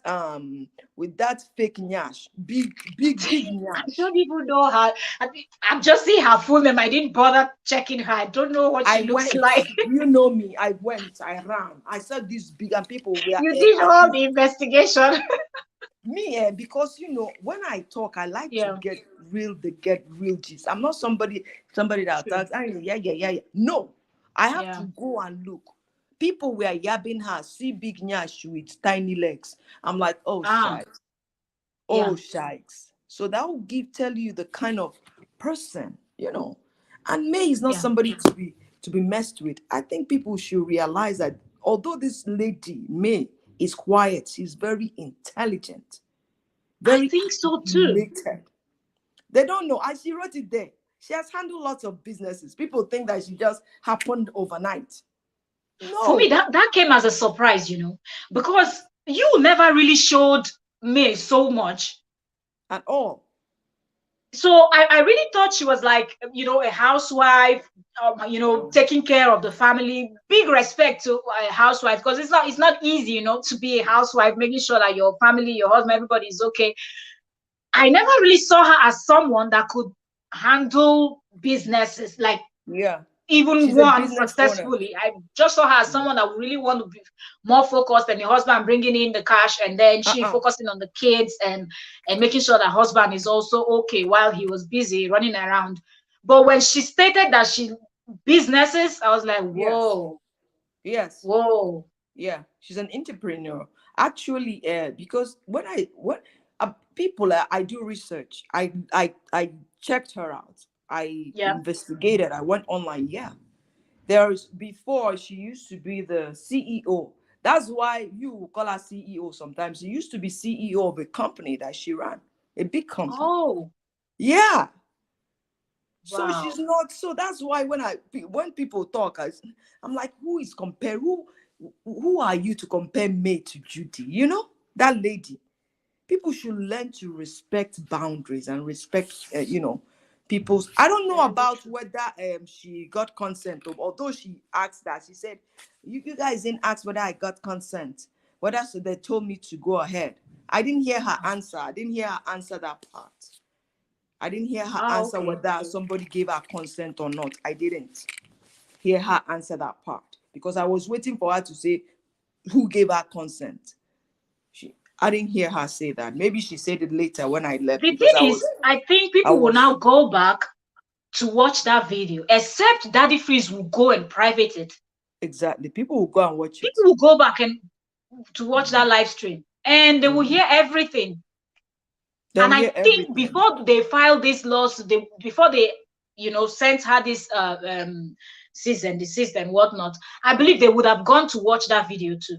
fake nyash, big I nyash. don't even know her. I'm just seeing her full name. I didn't bother checking her. I don't know what I she looks went, like. you know me. I went, I ran. I saw these big, and people were You did at all this. the investigation. Me, because when I talk, I like to Yeah. get real gist. I'm not somebody that True. talks, yeah. No, I have Yeah. to go and look. People were yabbing her, see big nyash with tiny legs. I'm like, oh Ah. shikes, Yeah. oh shikes. So that will tell you the kind of person, And May is not Yeah. somebody to be messed with. I think people should realize that although this lady May is quiet, she's very intelligent, I very think so too. calculated. They don't know. And she wrote it there. She has handled lots of businesses. People think that she just happened overnight. For me, No, that came as a surprise, because you never really showed me so much. at all. So I really thought she was like, a housewife, taking care of the family. Big respect to a housewife, because it's not easy, to be a housewife, making sure that your family, your husband, everybody is okay. I never really saw her as someone that could handle businesses, like Yeah. even She's a one business owner. successfully. I just saw her as someone that really want to be more focused than the husband bringing in the cash, and then she focusing on the kids and making sure that husband is also okay while he was busy running around. But when she stated that she businesses, I was like, whoa, Yes. whoa. Yeah. She's an entrepreneur. Actually, because when people, I do research. I checked her out. I Yeah. investigated. I went online. Yeah. Before she used to be the CEO. That's why you call her CEO sometimes. She used to be CEO of a company that she ran, a big company. Oh, Yeah. So wow. she's not. So that's why when people talk, I'm like, who is compare? Who are you to compare May to Judy? That lady. People should learn to respect boundaries and respect, people's. I don't know about whether she got consent, although she asked that. She said, you guys didn't ask whether I got consent, whether so they told me to go ahead. I didn't hear her answer. I didn't hear her answer that part. I didn't hear her answer Okay. whether somebody gave her consent or not. I didn't hear her answer that part because I was waiting for her to say who gave her consent. I didn't hear her say that. Maybe she said it later when I left The because thing is, I think people will now go back to watch that video, except Daddy Freeze will go and private it. Exactly. People will go and watch it. People will go back and to watch that live stream, and they will hear everything. They'll And I hear think everything. before they filed this lawsuit, before they, sent her this cease and desist and whatnot, I believe they would have gone to watch that video too,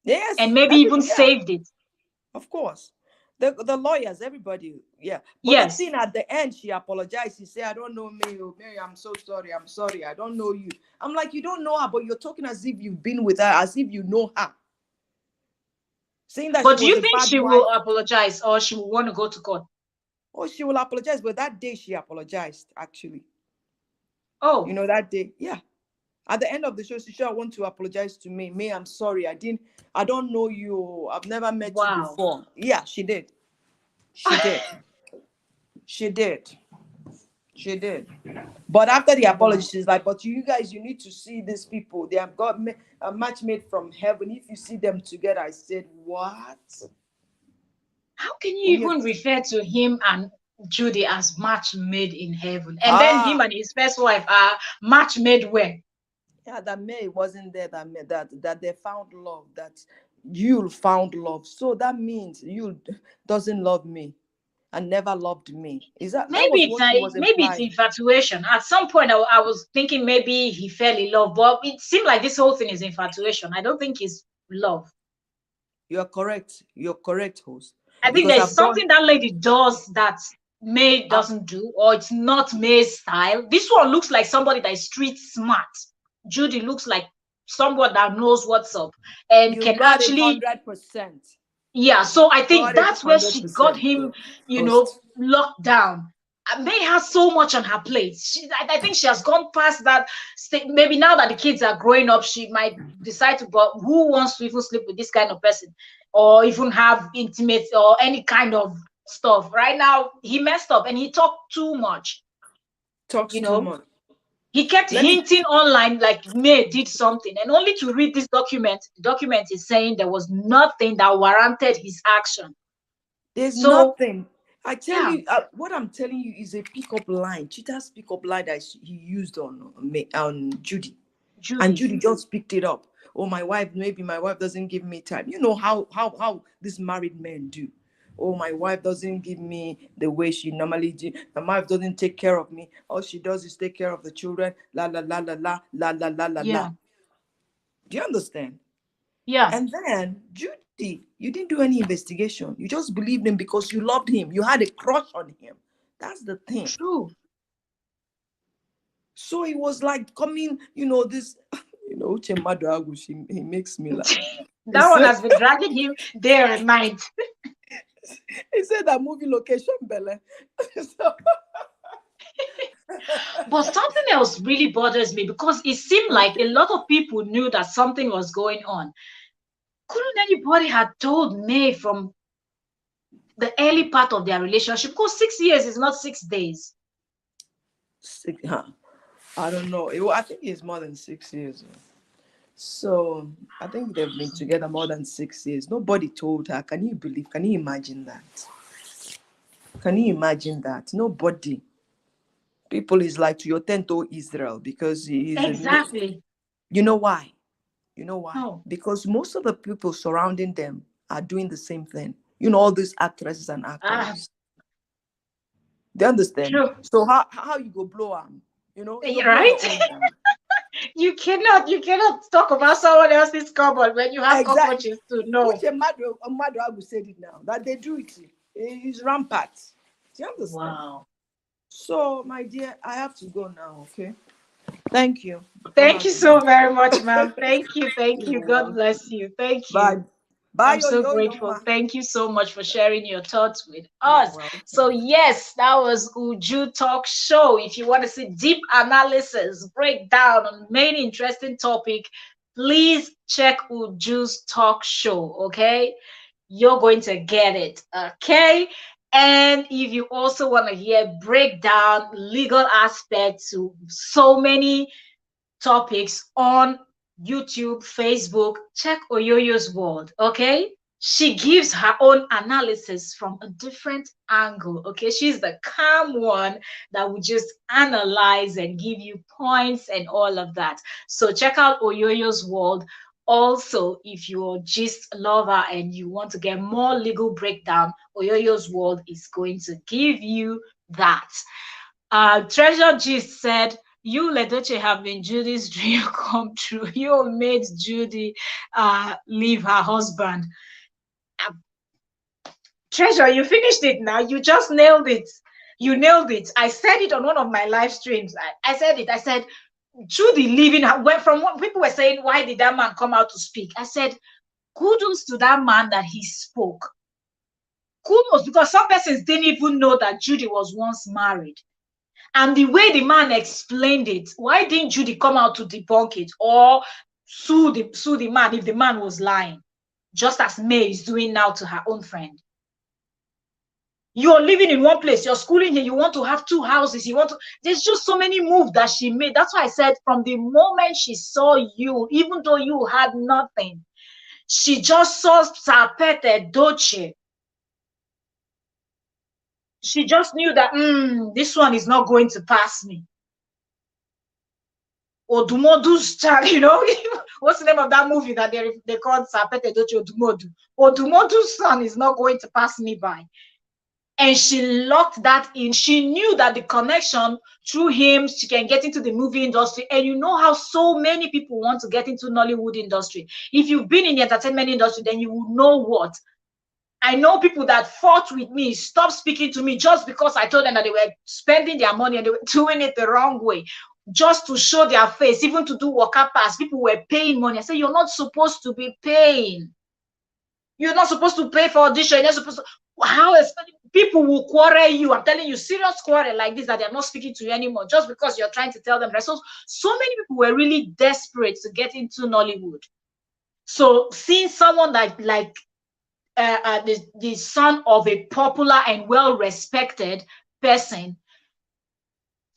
and Yes, maybe even yeah, saved it. of course. The lawyers, everybody, yeah. But the Yes. thing at the end, she apologized. She said, I don't know Mary. Oh, Mary, I'm so sorry. I'm sorry. I don't know you. I'm like, you don't know her, but you're talking as if you've been with her, as if you know her. Saying that she But do was you a think bad she wife. will apologize, or she will want to go to court? Oh, she will apologize. But that day she apologized, actually. Oh. You know, that day, yeah. At the end of the show, she said, I want to apologize to me. May, I'm sorry. I don't know you. I've never met you Wow. before. Yeah, she did. She did. She did. She did. But after the apology, she's like, but you guys, you need to see these people. They have got a match made from heaven. If you see them together, I said, what? How can you Yes. even refer to him and Judy as match made in heaven? And then him and his first wife are match made where? Yeah, that May wasn't there, that they found love, that Yul found love. So that means Yul doesn't love me and never loved me. That was what she was Maybe it's implying. infatuation. At some point, I was thinking maybe he fell in love, but it seemed like this whole thing is infatuation. I don't think it's love. You're correct. You're correct, host. I think Because there's I've done. something that lady does that May doesn't do, or it's not May's style. This one looks like somebody that is street smart. Judy looks like someone that knows what's up and You can got it actually. 100%. Yeah, so I think Got it that's where she got 100%. him, Host. locked down. May has so much on her plate. I think she has gone past that state. Maybe now that the kids are growing up, she might decide to, but who wants to even sleep with this kind of person or even have intimate or any kind of stuff? Right now, he messed up and he talked too much. Talks too much. He kept hinting online like May did something, and only to read this document. The document is saying there was nothing that warranted his action. There's nothing. I tell yeah. you, what I'm telling you is a pickup line. Cheetah's pickup line that he used on Judy. And Judy just picked it up. Oh, maybe my wife doesn't give me time. You know how these married men do. Oh, my wife doesn't give me the way she normally do. My wife doesn't take care of me. All she does is take care of the children. La la la la la la la la la la. Do you understand? Yeah. And then Judy, you didn't do any investigation. You just believed him because you loved him. You had a crush on him. That's the thing. True. So it was like coming, this, Uche Madragu, he makes me laugh. That one has been dragging him day and night. He said that movie location, Bella. But something else really bothers me because it seemed like a lot of people knew that something was going on. Couldn't anybody have told May from the early part of their relationship? Because 6 years is not 6 days. I don't know. I think it's more than 6 years. So I think they've been together more than 6 years. Nobody told her. Can you imagine that? Can you imagine that? Nobody. People is like to your tent, oh Israel, because he is exactly. You know why? You know why? No. Because most of the people surrounding them are doing the same thing. All these actresses and actors. They understand. True. So how you go blow them? Right? You cannot talk about someone else's cupboard when you have cockroaches to know. Which Madragu said it now, that they do it. It's rampant. Do you understand? Wow. So, my dear, I have to go now, okay? Thank you. Thank you so very much, ma'am. Thank you. God bless you. Thank you. Bye. Bye. I'm so grateful. Thank you so much for sharing your thoughts with us. So yes, that was Uju Talk Show. If you want to see deep analysis, breakdown on many interesting topic, please check Uju's Talk Show. Okay, you're going to get it. Okay. And if you also want to hear breakdown, legal aspects to so many topics on YouTube, Facebook, check Oyoyo's World, okay? She gives her own analysis from a different angle, okay? She's the calm one that will just analyze and give you points and all of that. So check out Oyoyo's World Also, if you're a gist lover and you want to get more legal breakdown, Oyoyo's World is going to give you that. Treasure Gist said, Yul Edochie have been Judy's dream come true. You made Judy leave her husband. Treasure, you finished it now. You just nailed it. You nailed it. I said it on one of my live streams. I said it. I said, Judy leaving her. Went from what people were saying, why did that man come out to speak? I said, kudos to that man that he spoke. Kudos, because some persons didn't even know that Judy was once married. And the way the man explained it, why didn't Judy come out to debunk it or sue the man if the man was lying? Just as May is doing now to her own friend. You're living in one place, you're schooling here, you want to have 2 houses, there's just so many moves that she made. That's why I said from the moment she saw you, even though you had nothing, she just saw Sapet Edochie. She just knew that this one is not going to pass me. Odumodu's child, you know, what's the name of that movie that they called Sapet Edochie Odumodu? Odumodu's son is not going to pass me by. And she locked that in. She knew that the connection through him, she can get into the movie industry. And you know how so many people want to get into Nollywood industry. If you've been in the entertainment industry, then you will know what. I know people that fought with me, stopped speaking to me just because I told them that they were spending their money and they were doing it the wrong way. Just to show their face, even to do worker pass. People were paying money. I said, you're not supposed to be paying. You're not supposed to pay for audition. You're not supposed to. How people will quarrel you. I'm telling you, serious quarrel like this that they're not speaking to you anymore just because you're trying to tell them. So many people were really desperate to get into Nollywood. So seeing someone like the son of a popular and well-respected person,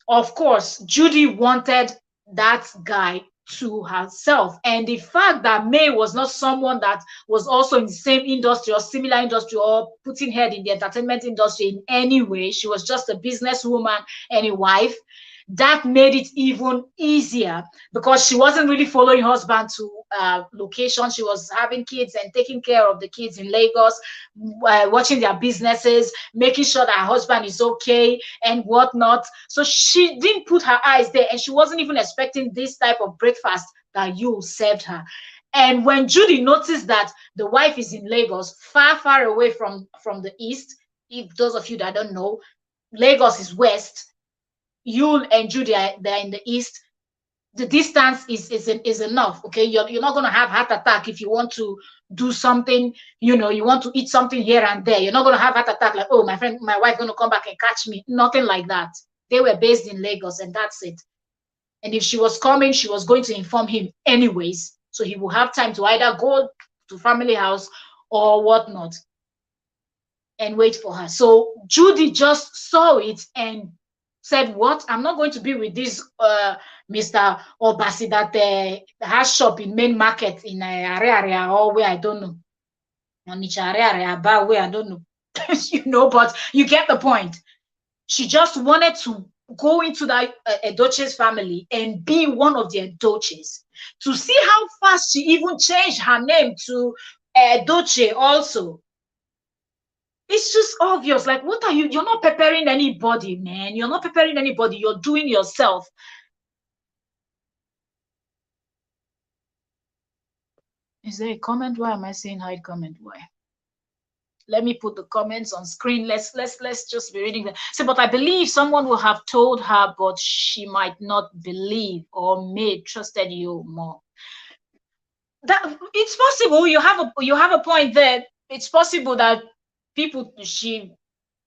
of course, Judy wanted that guy to herself. And the fact that May was not someone that was also in the same industry or similar industry or putting head in the entertainment industry in any way, she was just a businesswoman and a wife, that made it even easier because she wasn't really following husband to location. She was having kids and taking care of the kids in Lagos, watching their businesses, making sure that her husband is okay and whatnot. So she didn't put her eyes there, and she wasn't even expecting this type of breakfast that you served her. And when Judy noticed that the wife is in Lagos, far, far away from the east, if those of you that don't know, Lagos is west, Yul and Judy they're in the east. The distance is enough. Okay, you're not going to have heart attack if you want to do something. You know, you want to eat something here and there. You're not going to have heart attack like, oh, my wife going to come back and catch me. Nothing like that. They were based in Lagos, and that's it. And if she was coming, she was going to inform him anyways, so he will have time to either go to family house or whatnot and wait for her. So Judy just saw it and said, what? I'm not going to be with this Mr. Obasi that has shop in main market in area or where I don't know. Onitsha area about where I don't know. You know, but you get the point. She just wanted to go into that Edochie's family and be one of the Edochies. To see how fast she even changed her name to Edochie also. It's just obvious. Like, what are you? You're not preparing anybody, man. You're not preparing anybody. You're doing yourself. Is there a comment? Why am I saying hide comment? Why? Let me put the comments on screen. Let's just be reading them. See, but I believe someone will have told her, but she might not believe or may trusted you more. That it's possible. You have a point there. It's possible that she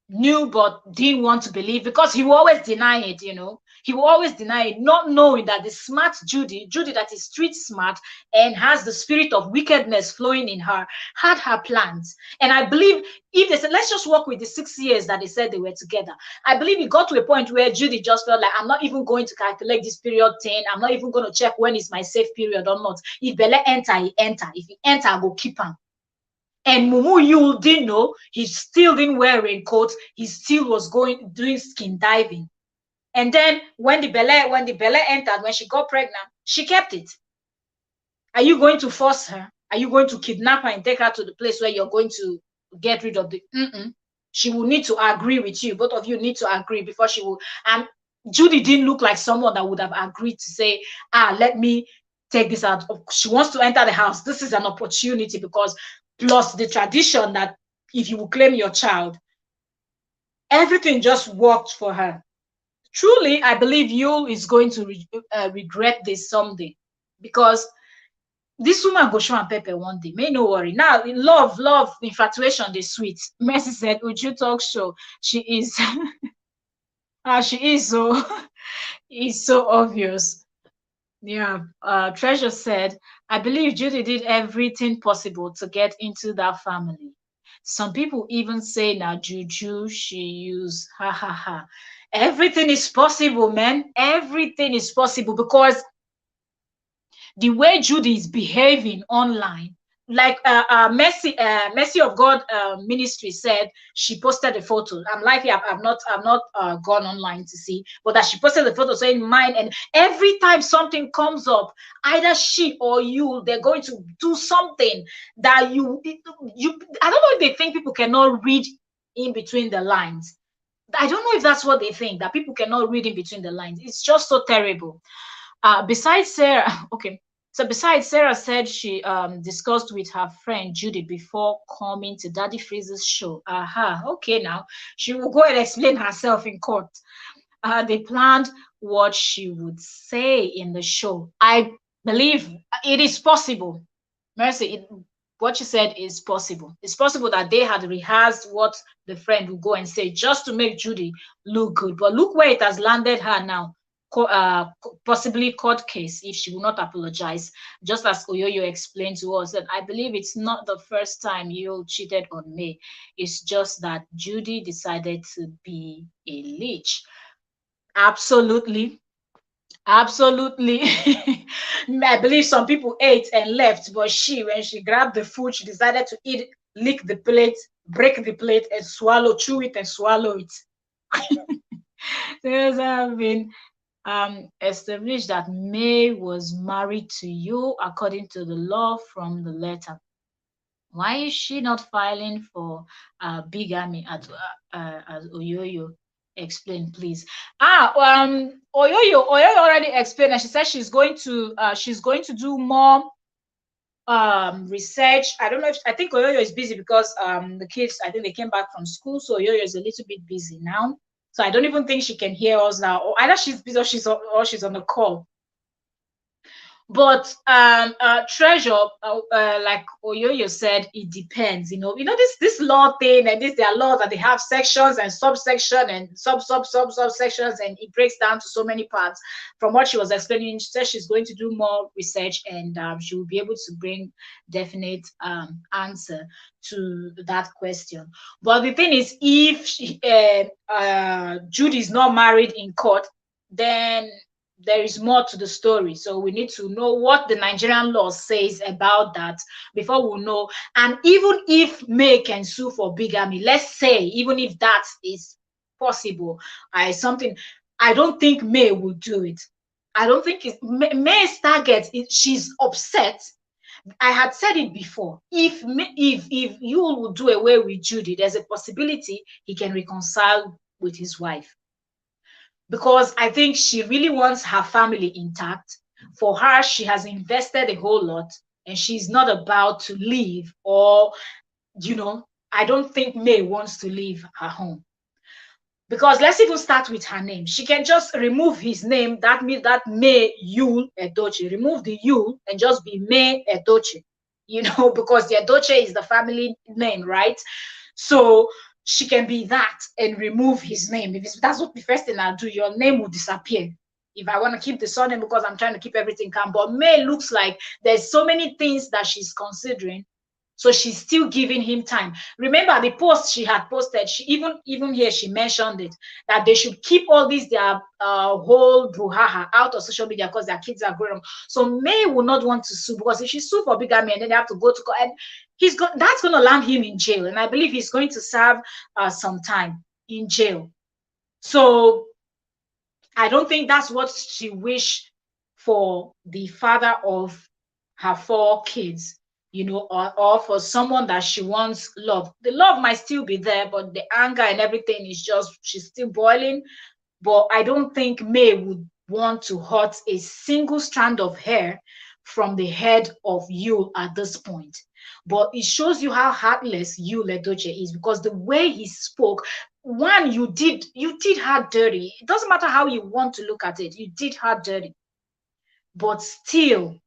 knew but didn't want to believe, because he will always deny it, you know. He will always deny it, not knowing that the smart Judy that is street smart and has the spirit of wickedness flowing in her, had her plans. And I believe if they said, let's just work with the 6 years that they said they were together, I believe it got to a point where Judy just felt like, I'm not even going to calculate this period thing. I'm not even going to check when is my safe period or not. If Bele enter, he enter. If he enter, I go keep him. And Mumu Yul didn't know, he still didn't wear a raincoat. He still was doing skin diving. And then when the Bele entered, when she got pregnant, she kept it. Are you going to force her? Are you going to kidnap her and take her to the place where you're going to get rid of the She will need to agree with you. Both of you need to agree before she will. And Judy didn't look like someone that would have agreed to say, let me take this out. She wants to enter the house. This is an opportunity, because plus the tradition that if you will claim your child, everything just worked for her. Truly, I believe Yul is going to regret this someday, because this woman go show and pepper one day. May no worry. Now, love, infatuation, they sweet. Mercy said, Uju talk show. She is, she is so, it's so obvious. Yeah. Treasure said, I believe Judy did everything possible to get into that family. Some people even say now juju she used. Ha ha ha. Everything is possible, man. Everything is possible, because the way Judy is behaving online, like Mercy of God ministry said, she posted a photo. I'm likely I've not gone online to see, but that she posted the photo saying mine. And every time something comes up, either she or you, they're going to do something that you. I don't know if they think people cannot read in between the lines. I don't know if that's what they think, that people cannot read in between the lines. It's just so terrible. Besides Sarah, okay. So besides, Sarah said she discussed with her friend Judy before coming to Daddy Freeze's show. Okay, now she will go and explain herself in court. They planned what she would say in the show. I believe it is possible. Mercy, what you said is possible. It's possible that they had rehearsed what the friend would go and say just to make Judy look good. But look where it has landed her now. Possibly court case if she will not apologize. Just as Oyoyo explained to us, that I believe it's not the first time Yul cheated on me. It's just that Judy decided to be a leech. Absolutely. Absolutely. I believe some people ate and left, but when she grabbed the food, she decided to eat, lick the plate, break the plate, and chew it and swallow it. There's been established that May was married to you according to the law from the letter. Why is she not filing for bigamy as Oyoyo explain, please? Oyoyo already explained, and she said she's going to do more research. I don't know if I think Oyoyo is busy because the kids, I think they came back from school, so Oyoyo is a little bit busy now. So I don't even think she can hear us now, or either she's busy or she's on the call. But Treasure, like Oyoyo said, it depends. You know this law thing, and there are laws that they have sections and subsection and subsections, and it breaks down to so many parts. From what she was explaining, she said she's going to do more research, and she will be able to bring definite answer to that question. But the thing is, if Judy is not married in court, then there is more to the story. So we need to know what the Nigerian law says about that before we know. And even if May can sue for bigamy, let's say, even if that is possible, I don't think May will do it. I don't think May's target is, she's upset. I had said it before. If you will do away with Judy, there's a possibility he can reconcile with his wife. Because I think she really wants her family intact. For her, she has invested a whole lot, and she's not about to leave, or, I don't think May wants to leave her home. Because let's even start with her name. She can just remove his name. That means that May Yul Edochie. Remove the Yul and just be May Edochie. Because the Edochie is the family name, right? So she can be that and remove his name. That's what the first thing I'll do, your name will disappear. If I want to keep the surname because I'm trying to keep everything calm. But May looks like there's so many things that she's considering. So she's still giving him time. Remember the post she had posted, she even here she mentioned it, that they should keep all this their whole brouhaha out of social media because their kids are growing up. So May will not want to sue, because if she sue for bigamy and then they have to go to court, and that's going to land him in jail. And I believe he's going to serve some time in jail. So I don't think that's what she wished for the father of her 4 kids, or for someone that she wants love. The love might still be there, but the anger and everything is just, she's still boiling. But I don't think May would want to hurt a single strand of hair from the head of Yul at this point. But it shows you how heartless Yul Edochie is, because the way he spoke, one, you did her dirty. It doesn't matter how you want to look at it, you did her dirty. But still,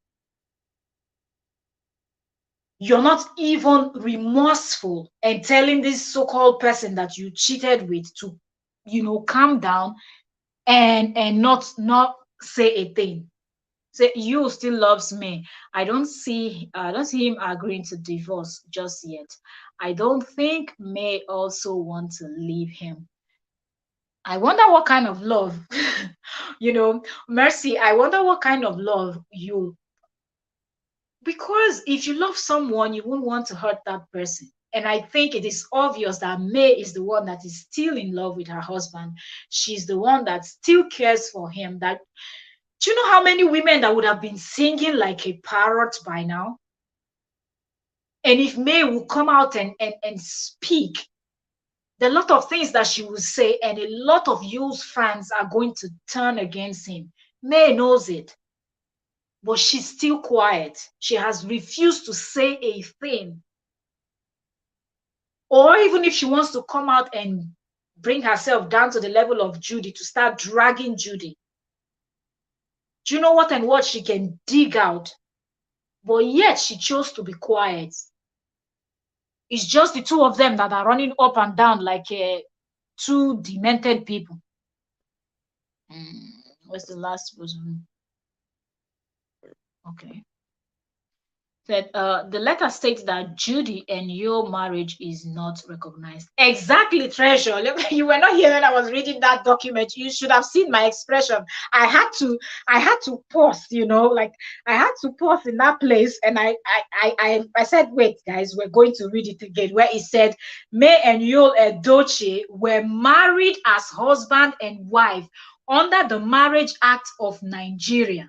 you're not even remorseful and telling this so-called person that you cheated with to, calm down and not say a thing. Say you still loves me. I don't see him agreeing to divorce just yet. I don't think May also want to leave him. I wonder what kind of love, Mercy, I wonder what kind of love because if you love someone, you won't want to hurt that person. And I think it is obvious that May is the one that is still in love with her husband. She's the one that still cares for him. Do you know how many women that would have been singing like a parrot by now? And if May will come out and speak, there are a lot of things that she will say, and a lot of Yul's fans are going to turn against him. May knows it, but she's still quiet. She has refused to say a thing. Or even if she wants to come out and bring herself down to the level of Judy, to start dragging Judy, do you know what and what she can dig out? But yet she chose to be quiet. It's just the two of them that are running up and down like two demented people. What's the last person? Okay. That the letter states that Judy and your marriage is not recognized. Exactly, Treasure. You were not here when I was reading that document. You should have seen my expression. I had to pause, like I had to pause in that place, and I said, wait, guys, we're going to read it again, where it said May and Yul Edochie were married as husband and wife under the Marriage Act of Nigeria.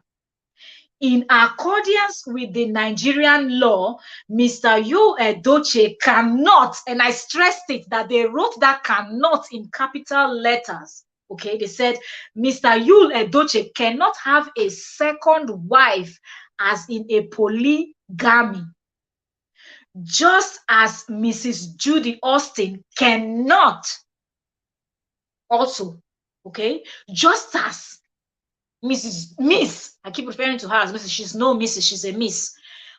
In accordance with the Nigerian law, Mr. Yul Edochie cannot, and I stressed it that they wrote that cannot in capital letters. Okay, they said Mr. Yul Edochie cannot have a second wife, as in a polygamy, just as Mrs. Judy Austin cannot also, okay, just as Miss, I keep referring to her as Mrs. She's no Mrs., she's a Miss.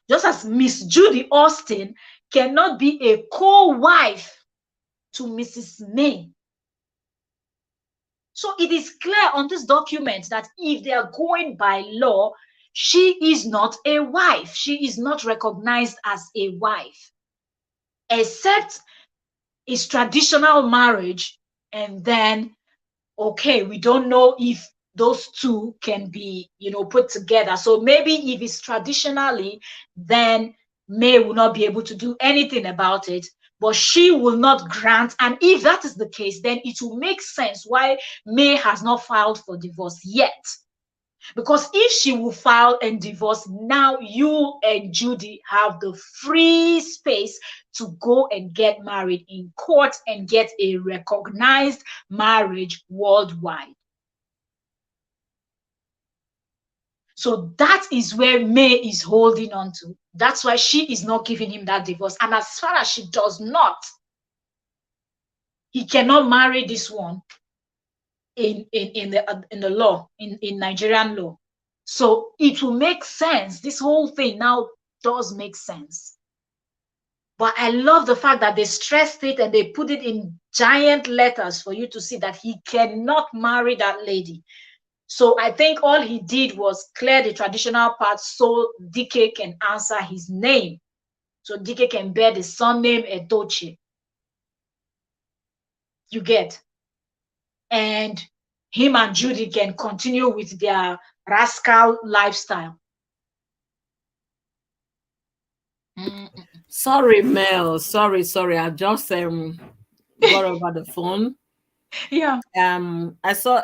Just as Miss Judy Austin cannot be a co-wife to Mrs. May. So it is clear on this document that if they are going by law, she is not a wife. She is not recognized as a wife, except it's traditional marriage. And then, okay, we don't know if those two can be, put together. So maybe if it's traditionally, then May will not be able to do anything about it, but she will not grant. And if that is the case, then it will make sense why May has not filed for divorce yet. Because if she will file and divorce, now you and Judy have the free space to go and get married in court and get a recognized marriage worldwide. So that is where May is holding on to. That's why she is not giving him that divorce. And as far as she does not, he cannot marry this one in the law, in Nigerian law. So it will make sense. This whole thing now does make sense. But I love the fact that they stressed it and they put it in giant letters for you to see that he cannot marry that lady. So I think all he did was clear the traditional part so DK can answer his name. So DK can bear the surname Edochie. You get? And him and Judy can continue with their rascal lifestyle. Sorry, Mel. Sorry. I just got over the phone. Yeah. I saw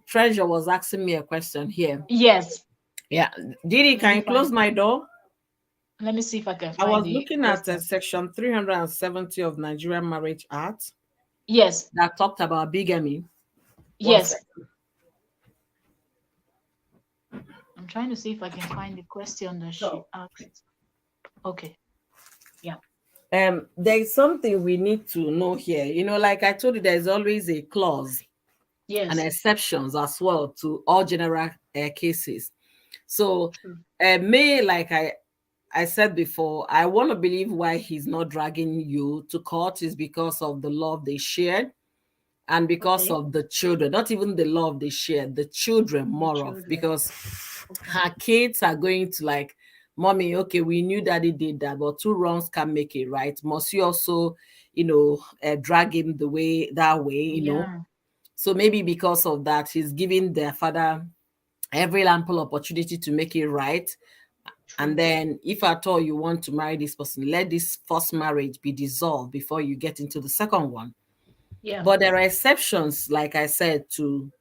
Treasure was asking me a question here. Yes. Yeah. Didi, Let can me you close find. my door? Let me see if I can I find was the looking at question. section 370 of Nigerian Marriage Act Yes. that talked about bigamy. One Yes. second. I'm trying to see if I can find the question that she asked. Okay. Yeah. There's something we need to know here. Like I told you, there's always a clause and Yes. exceptions as well to all general cases. So, True. May, like I said before, I want to believe why he's not dragging you to court is because of the love they shared and because Okay. of the children. Not even the love they shared, the children The more of, children. because Okay. her kids are going to like, mommy, okay, we knew daddy did that, but two wrongs can make it right. Must you also, drag him that way. Yeah. So maybe because of that, he's giving their father every ample opportunity to make it right. And True. then if at all you want to marry this person, let this first marriage be dissolved before you get into the second one. Yeah. But there are exceptions, like I said, to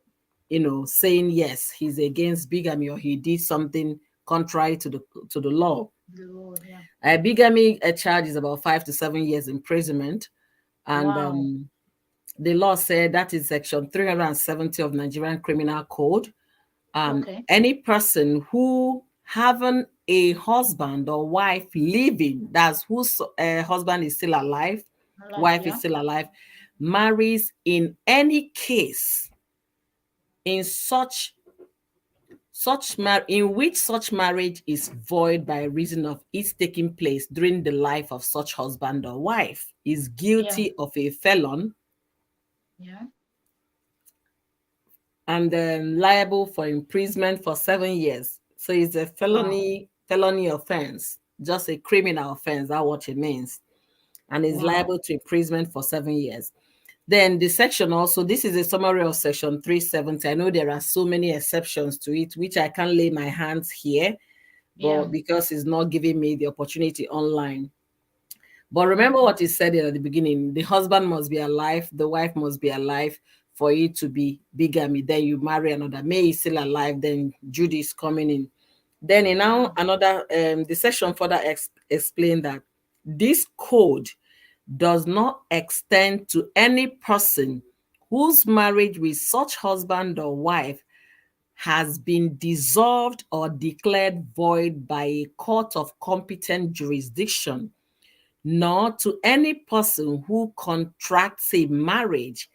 saying yes, he's against bigamy or he did something contrary to the law. The Lord. Yeah. Bigamy, a charge is about 5 to 7 years imprisonment, and Wow. the law said that is section 370 of Nigerian Criminal Code. Okay. Any person who having a husband or wife living, that's whose husband is still alive, Alive. wife is Yeah. still alive, marries in any case in in which such marriage is void by reason of its taking place during the life of such husband or wife is Yeah. guilty of a felon Yeah. and liable for imprisonment for 7 years. So it's a Wow. felony offense, just a criminal offense. That's what it means, and is Wow. liable to imprisonment for 7 years. Then the section also, this is a summary of section 370. I know there are so many exceptions to it, which I can't lay my hands here, but Yeah. because it's not giving me the opportunity online. But remember Okay. what he said at the beginning: the husband must be alive, the wife must be alive for it to be bigamy. Then you marry another. May is still alive, then Judy is coming in. Then in now Wow. another the section further explain that this code does not extend to any person whose marriage with such husband or wife has been dissolved or declared void by a court of competent jurisdiction, nor to any person who contracts a marriage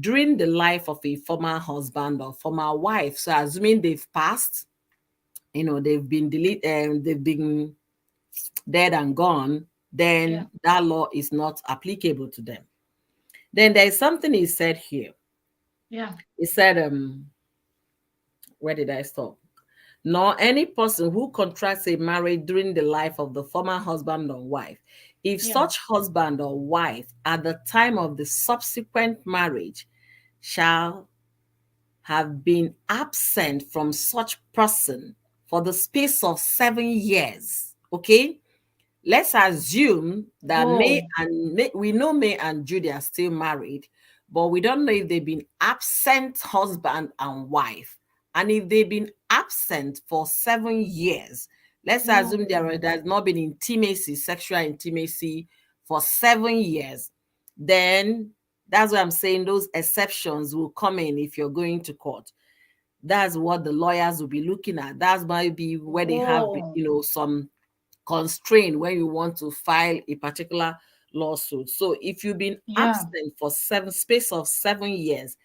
during the life of a former husband or former wife. So, assuming they've passed, they've been they've been dead and gone, Yeah. then that law is not applicable to them. Then there is something he said here. Yeah. He said, where did I stop? Nor any person who contracts a marriage during the life of the former husband or wife, if Yeah. such husband or wife at the time of the subsequent marriage shall have been absent from such person for the space of 7 years. Okay, let's assume that Whoa. We know May and Judy are still married, but we don't know if they've been absent husband and wife. And if they've been absent for 7 years, let's assume Whoa. there's not been intimacy, sexual intimacy for 7 years, then that's what I'm saying. Those exceptions will come in if you're going to court. That's what the lawyers will be looking at. That's might be where they have, Whoa. some constraint when you want to file a particular lawsuit. So if you've been Yeah. absent for space of 7 years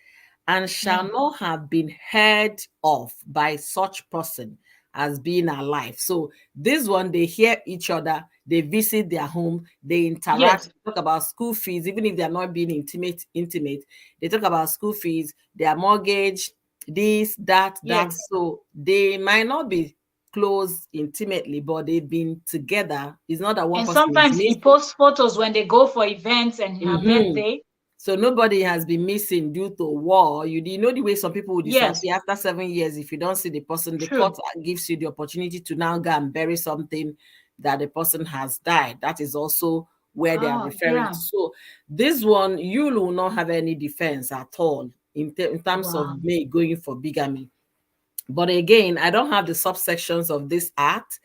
and shall Yeah. not have been heard of by such person as being alive. So this one, they hear each other, they visit their home, they interact, Yes. talk about school fees, even if they're not being intimate, they talk about school fees, their mortgage, this, that. Yes. So they might not be close intimately, but they've been together. It's not that one And person is sometimes he missing. posts photos when they go for events and her Mhm. birthday. So nobody has been missing due to war. You know the way some people will Yes. disappear after 7 years. If you don't see the person, the court True. gives you the opportunity to now go and bury something that the person has died. That is also where they are Oh, referring to. yeah. So this one, you will not have any defense at all in terms Wow. of me going for bigamy, But again, I don't have the subsections of this act.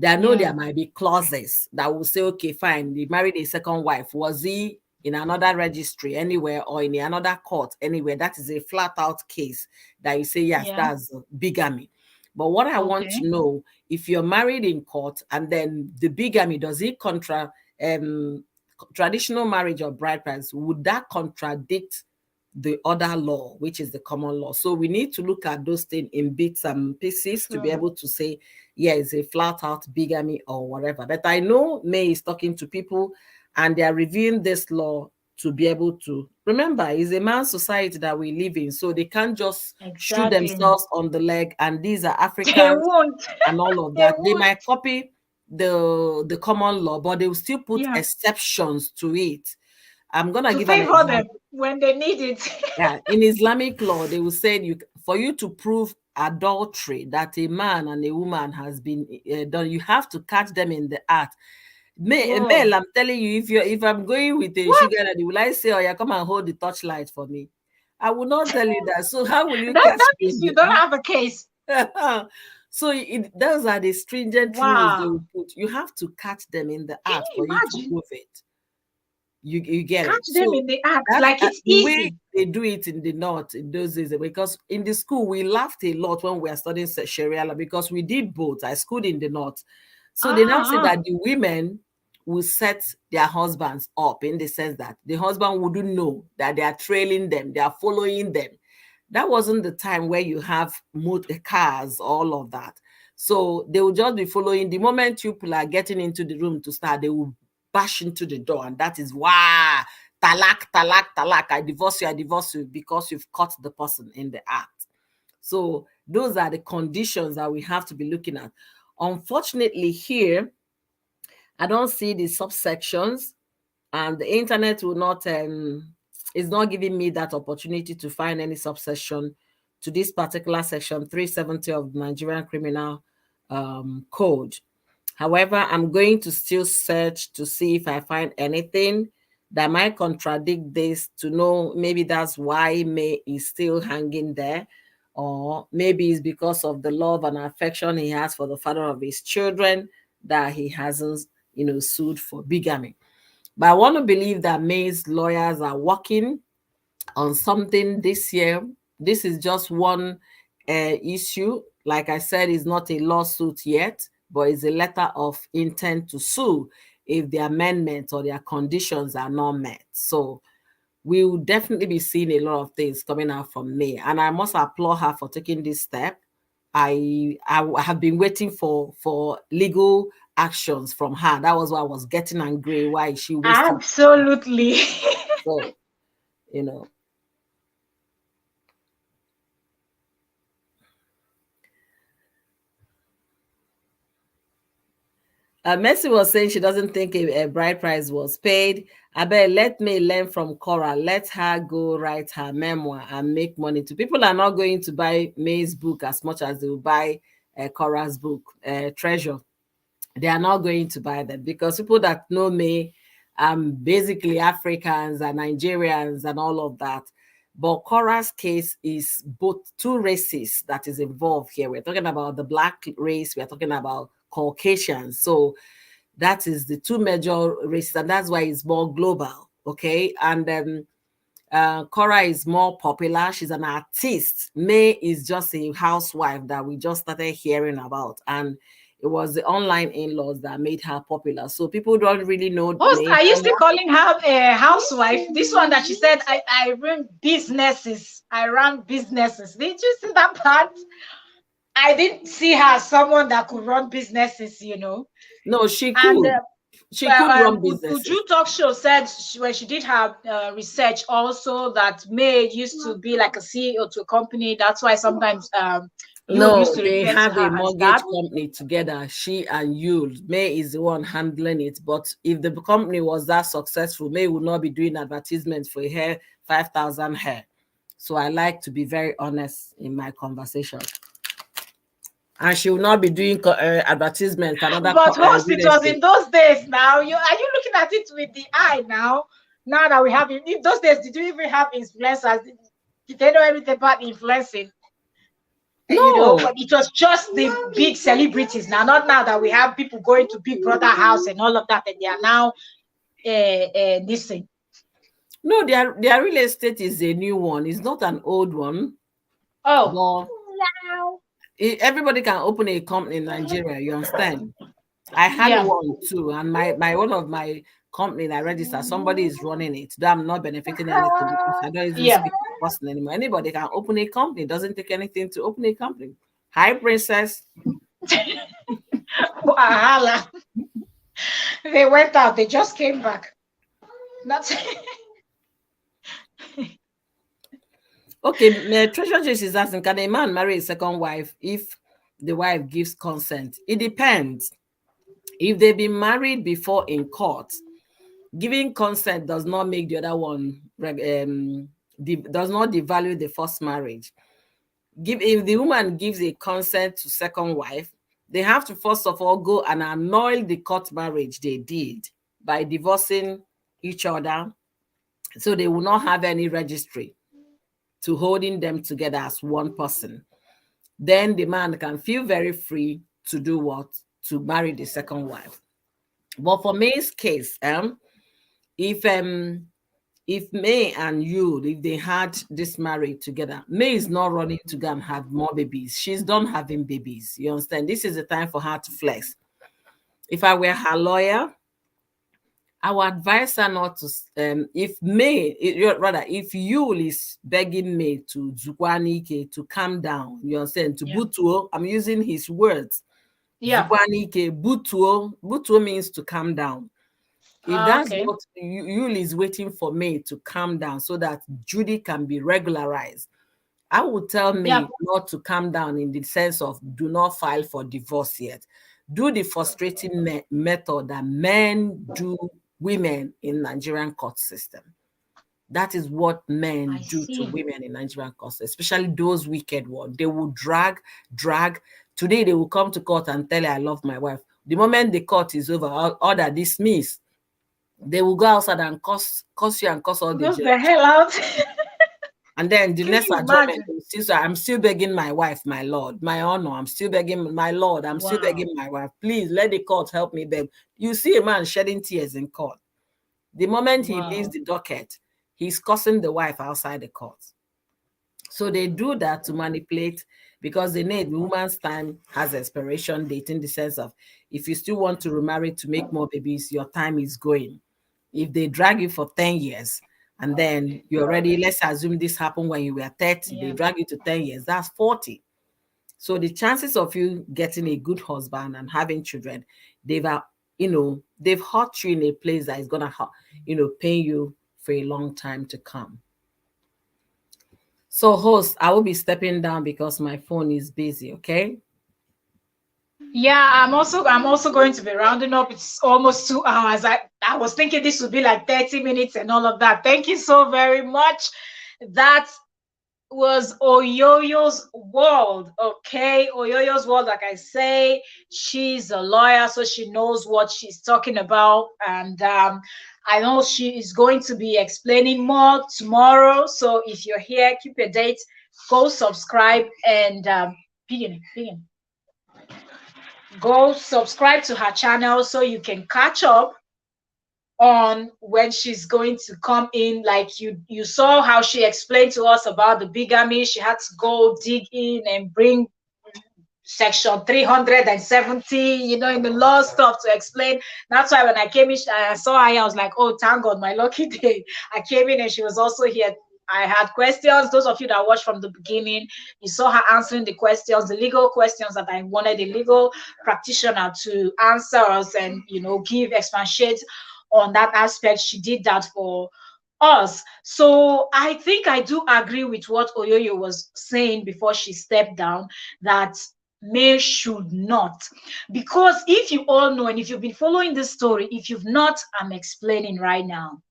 I know Yeah. there might be clauses that will say, okay, fine, he married a second wife. Was he in another registry anywhere or in another court anywhere? That is a flat out case that you say, yes, Yeah. that's bigamy. But what I want Okay. to know, if you're married in court and then the bigamy, does it traditional marriage or bride price, would that contradict the other law, which is the common law? So we need to look at those things in bits and pieces to be True. able to say, yeah, it's a flat out bigamy or whatever. But I know May is talking to people and they are reviewing this law to be able to remember, it's a man's society that we live in. So they can't just shoot Exactly. themselves on the leg. And these are They Africans won't. and all of They that. They won't. might copy the common law, but they will still put Yeah. exceptions to it. I'm gonna To give an favor them example. when they need it. Yeah, in Islamic law, they will say for you to prove adultery that a man and a woman has been done, you have to catch them in the act. Whoa. Male, I'm telling you, if I'm going with a What? sugar daddy, will I say, oh yeah, come and hold the torchlight for me? I will not tell you that. So how will you That catch me means in you the don't act? have a case. So those are the stringent rules they Wow. will put. You have to catch them in the Can act you for you to imagine? prove it. You get Catch it. them So in the act that's like it's the way easy. they do it in the north in those days. Because in the school we laughed a lot when we were studying Sharia law because we did both. I schooled in the north, so they now say Ah, that the women will set their husbands up in the sense that the husband wouldn't know that they are trailing them, they are following them. That wasn't the time where you have cars, all of that. So they will just be following. The moment people are getting into the room to start, they will bash into the door, and that is why talak, talak, talak. I divorce you because you've caught the person in the act. So those are the conditions that we have to be looking at. Unfortunately, here I don't see the subsections, and the internet will not is not giving me that opportunity to find any subsection to this particular section 370 of the Nigerian Criminal Code. However, I'm going to still search to see if I find anything that might contradict this, to know maybe that's why May is still hanging there, or maybe it's because of the love and affection he has for the father of his children that he hasn't, sued for bigamy. But I want to believe that May's lawyers are working on something this year. This is just one issue. Like I said, it's not a lawsuit yet, but it's a letter of intent to sue if the amendments or their conditions are not met. So we will definitely be seeing a lot of things coming out from May. And I must applaud her for taking this step. I have been waiting for legal actions from her. That was why I was getting angry. Why is she wasting? absolutely. So, you know. Mercy was saying she doesn't think a bride price was paid. I bet let me learn from Cora. Let her go write her memoir and make money too. People are not going to buy May's book as much as they will buy Cora's book, Treasure. They are not going to buy them because people that know me, basically Africans and Nigerians and all of that. But Cora's case is both two races that is involved here. We're talking about the Black race, we're talking about Caucasians. So that is the two major races, and that's why it's more global. Okay. And Cora is more popular. She's an artist. May is just a housewife that we just started hearing about. And it was the online in-laws that made her popular. So people don't really know Host, May are you that still well. calling her a housewife? This one that she said, I run businesses. I run businesses. Did you see that part? I didn't see her as someone that could run businesses. No, she And could. She could run businesses. Uju Talk Show said when she did her research also that May used to be like a CEO to a company. That's why sometimes you used No, to they refer to have a her as mortgage that. company together, she and Yul. May is the one handling it. But if the company was that successful, May would not be doing advertisements for hair, 5,000 hair. So I like to be very honest in my conversation. And she will not be doing advertisement for another But host, it real was in estate. those days. Now are you looking at it with the eye now? Now that we have it, in those days, did you even have influencers? Did they know anything about influencing? You know, No, but it was just the big celebrities. Now, not now that we have people going to Big Brother house and all of that, and they are now this thing. no, their real estate is a new one. It's not an old one. Oh, But everybody can open a company in Nigeria. You understand? I had yeah. one too, and my one of my company I registered, somebody is running it. Though I'm not benefiting anything because I don't even Yeah. speak to the person anymore. Anybody can open a company. It doesn't take anything to open a company. Hi, princess. Wahala. They went out. They just came back. That's Okay, Treasure Chase is asking, can a man marry a second wife if the wife gives consent? It depends. If they've been married before in court, giving consent does not make the other one does not devalue the first marriage. If the woman gives a consent to second wife, they have to first of all go and annul the court marriage they did by divorcing each other, so they will not have any registry to holding them together as one person. Then the man can feel very free to do what? To marry the second wife. But for May's case, if May and you, if they had this marriage together, May is not running to go and have more babies. She's done having babies. You understand? This is the time for her to flex. If I were her lawyer, I would advise her not to. If Yul is begging May to Zukwanike to calm down, you understand? To butuo, I'm using his words. yeah. Zukwanike, butuo means to calm down. If that's Okay. what Yul is waiting for May to calm down so that Judy can be regularized, I would tell May not to calm down in the sense of do not file for divorce yet. Do the frustrating method that men do women in Nigerian court system. That is what men do to women in Nigerian court, especially those wicked ones. They will drag. Today they will come to court and tell you, I love my wife. The moment the court is over, order dismissed, they will go outside and curse you and curse all the Goes judge. the hell out. And then the Can next you adjournment, imagine? I'm still begging my wife, my lord, my honor. I'm still begging my lord. I'm still begging my wife. Please let the court help me beg. You see a man shedding tears in court. The moment he leaves the docket, he's cursing the wife outside the court. So they do that to manipulate, because they need woman's time has expiration date, in the sense of if you still want to remarry to make more babies, your time is going. If they drag you for 10 years and then you already, let's assume this happened when you were 30, they drag you to 10 years, that's 40. So the chances of you getting a good husband and having children, they've hurt you in a place that is gonna pay you for a long time to come. So host, I will be stepping down because my phone is busy, okay? Yeah, I'm also going to be rounding up. It's almost 2 hours. I was thinking this would be like 30 minutes and all of that. Thank you so very much. That was Oyoyo's world. Okay, Oyoyo's world, like I say, she's a lawyer, so she knows what she's talking about. And I know she is going to be explaining more tomorrow. So if you're here, keep your date, go subscribe, and go subscribe to her channel so you can catch up on when she's going to come in. Like you saw how she explained to us about the bigamy. She had to go dig in and bring section 370, in the law stuff to explain. That's why when I came in, I saw her, I was like, oh, thank God, my lucky day. I came in and she was also here. I had questions. Those of you that watched from the beginning, you saw her answering the questions, the legal questions that I wanted a legal practitioner to answer us and, expatiate on that aspect. She did that for us. So I think I do agree with what Oyoyo was saying before she stepped down, that May should not. Because if you all know, and if you've been following this story, if you've not, I'm explaining right now.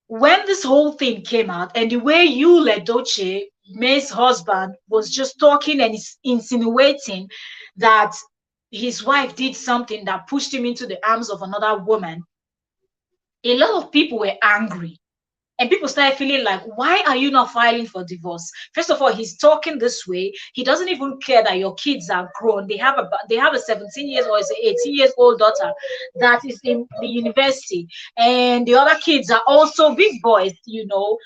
When this whole thing came out, and the way Yul Edochie, May's husband, was just talking and insinuating that his wife did something that pushed him into the arms of another woman, a lot of people were angry. And people started feeling like, why are you not filing for divorce? First of all, he's talking this way. He doesn't even care that your kids are grown. They have a 17 years or 18 years old daughter that is in the university, and the other kids are also big boys. You know,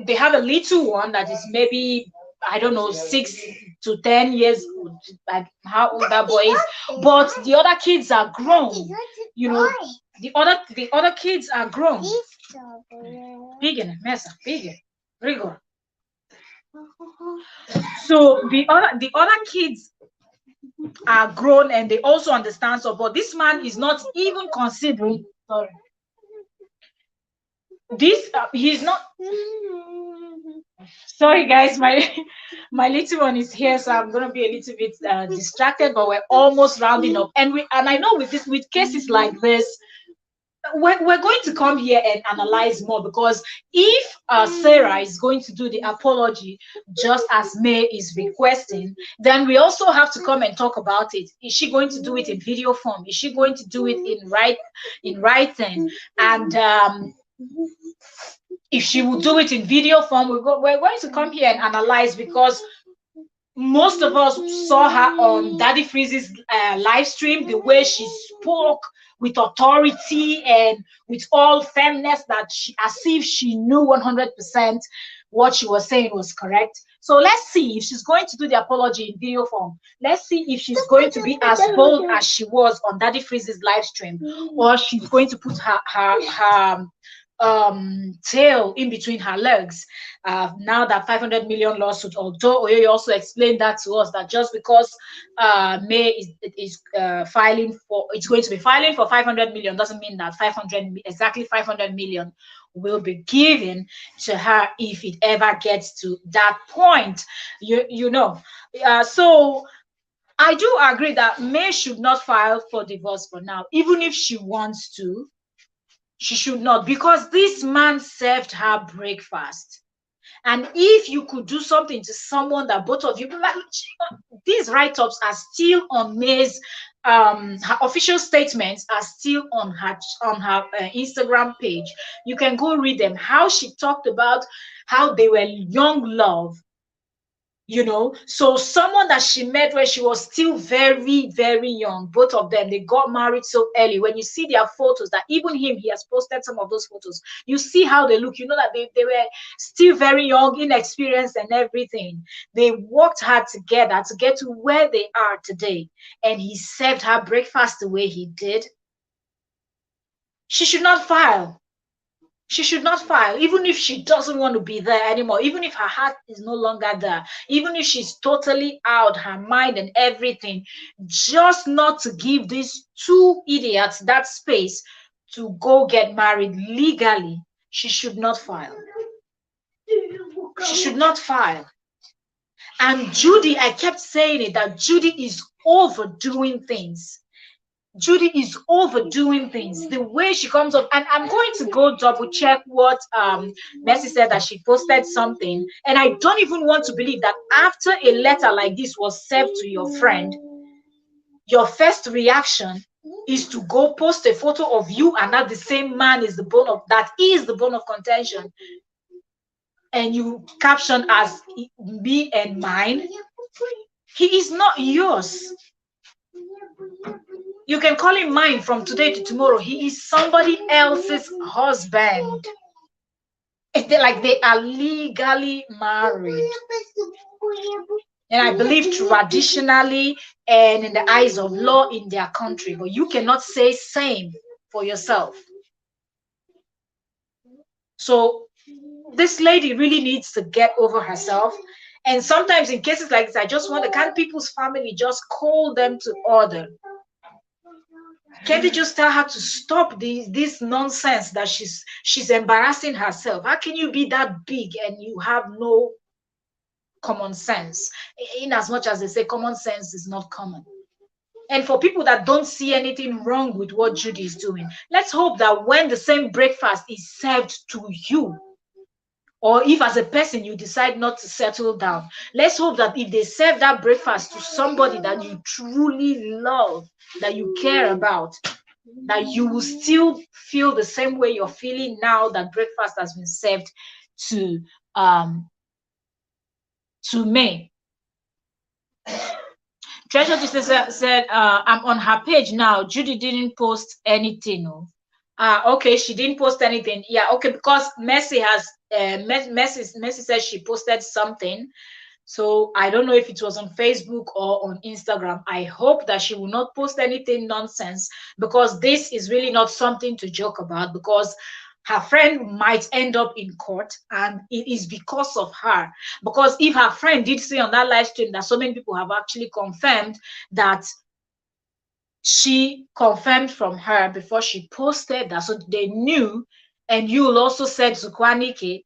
they have a little one that is maybe, I don't know, 6 to 10 years old, like how old that boy is. But the other kids are grown. You know, the other kids are grown. Bigger, mesa, bigger, rigor. So the other kids are grown and they also understand. So, but this man is not even considering. Sorry. This he's not. Sorry, guys, my little one is here, so I'm gonna be a little bit distracted. But we're almost rounding up, and I know with cases like this, we're going to come here and analyze more, because if Sarah is going to do the apology just as May is requesting, then we also have to come and talk about it. Is she going to do it in video form? Is she going to do it in writing? And if she will do it in video form, we're going to come here and analyze, because most of us saw her on Daddy Freeze's live stream, the way she spoke with authority and with all firmness, that as if she knew 100% what she was saying was correct. So let's see if she's going to do the apology in video form. Let's see if she's going to be as bold as she was on Daddy Freeze's live stream, or she's going to put her tail in between her legs. Now that 500 million lawsuit, although Oyoyo also explained that to us, that just because May is filing for, it's going to be filing for 500 million, doesn't mean that exactly 500 million will be given to her if it ever gets to that point. You know, so I do agree that May should not file for divorce for now. Even if she wants to, she should not, because this man served her breakfast. And if you could do something to someone that both of you, these write-ups are still on May's, her official statements are still on her Instagram page. You can go read them, how she talked about how they were young love. You know, so someone that she met when she was still very, very young, both of them, they got married so early. When you see their photos, that even him, he has posted some of those photos, you see how they look, you know that they were still very young, inexperienced and everything. They worked hard together to get to where they are today, and he served her breakfast the way he did. She should not file. She should not file, even if she doesn't want to be there anymore, even if her heart is no longer there, even if she's totally out, her mind and everything, just not to give these two idiots that space to go get married legally. She should not file. She should not file. And Judy, I kept saying it, that Judy is overdoing things. Judy is overdoing things. The way she comes up, and I'm going to go double check what Mercy said, that she posted something, and I don't even want to believe that after a letter like this was served to your friend, your first reaction is to go post a photo of you and that the same man is the bone of contention, and you caption as me and mine. He is not yours. You can call him mine from today to tomorrow. He is somebody else's husband. Like they are legally married. And I believe traditionally and in the eyes of law in their country. But you cannot say same for yourself. So this lady really needs to get over herself. And sometimes in cases like this, I just wonder, can people's family just call them to order? Can't they just tell her to stop this nonsense that she's embarrassing herself? How can you be that big and you have no common sense? In as much as they say common sense is not common. And for people that don't see anything wrong with what Judy is doing, let's hope that when the same breakfast is served to you, or if as a person you decide not to settle down, let's hope that if they serve that breakfast to somebody that you truly love, that you care about, that you will still feel the same way you're feeling now that breakfast has been served to May. Treasure just said, I'm on her page now. Judy didn't post anything. No. Okay, she didn't post anything. Yeah, okay, because Messi has Messi said she posted something. So I don't know if it was on Facebook or on Instagram. I hope that she will not post anything nonsense, because this is really not something to joke about, because her friend might end up in court, and it is because of her. Because if her friend did say on that live stream that so many people have actually confirmed that she confirmed from her before she posted that, so they knew. And Yul also said to Kwanike,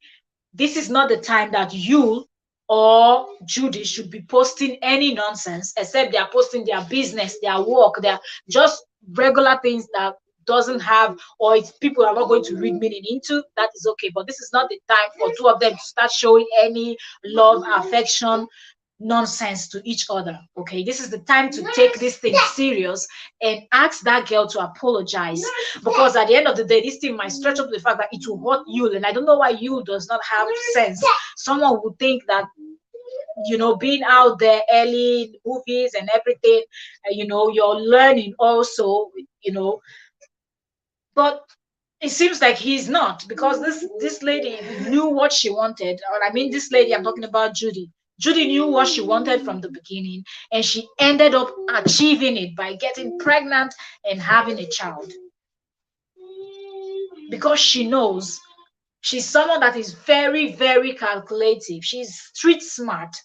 this is not the time that Yul or Judy should be posting any nonsense, except they are posting their business, their work, their just regular things that doesn't have, or it's people are not going to read meaning into. That is okay, but this is not the time for two of them to start showing any love, affection, nonsense to each other. Okay, this is the time to take this thing serious and ask that girl to apologize, because at the end of the day, this thing might stretch up to the fact that it will hurt Yul, and I don't know why Yul does not have sense. Someone would think that, you know, being out there early in movies and everything, you know, you're learning also, you know, but it seems like he's not, because this lady knew what she wanted. Or I mean, this lady, I'm talking about Judy. Judy knew what she wanted from the beginning, and she ended up achieving it by getting pregnant and having a child, because she knows she's someone that is very, very calculative. She's street smart.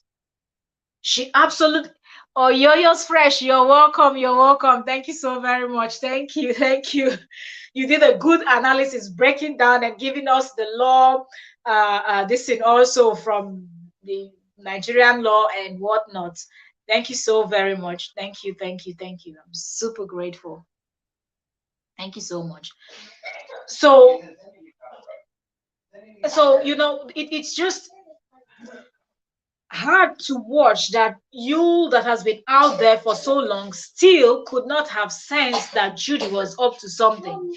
She absolutely. Oh, Yo-Yo's fresh. You're welcome. You're welcome. Thank you so very much. Thank you. Thank you. You did a good analysis, breaking down and giving us the law, this thing also from the Nigerian law and whatnot. Thank you so very much. Thank you. Thank you. Thank you. I'm super grateful. Thank you so much. So you know, it's just hard to watch that Yul, that has been out there for so long, still could not have sensed that Judy was up to something.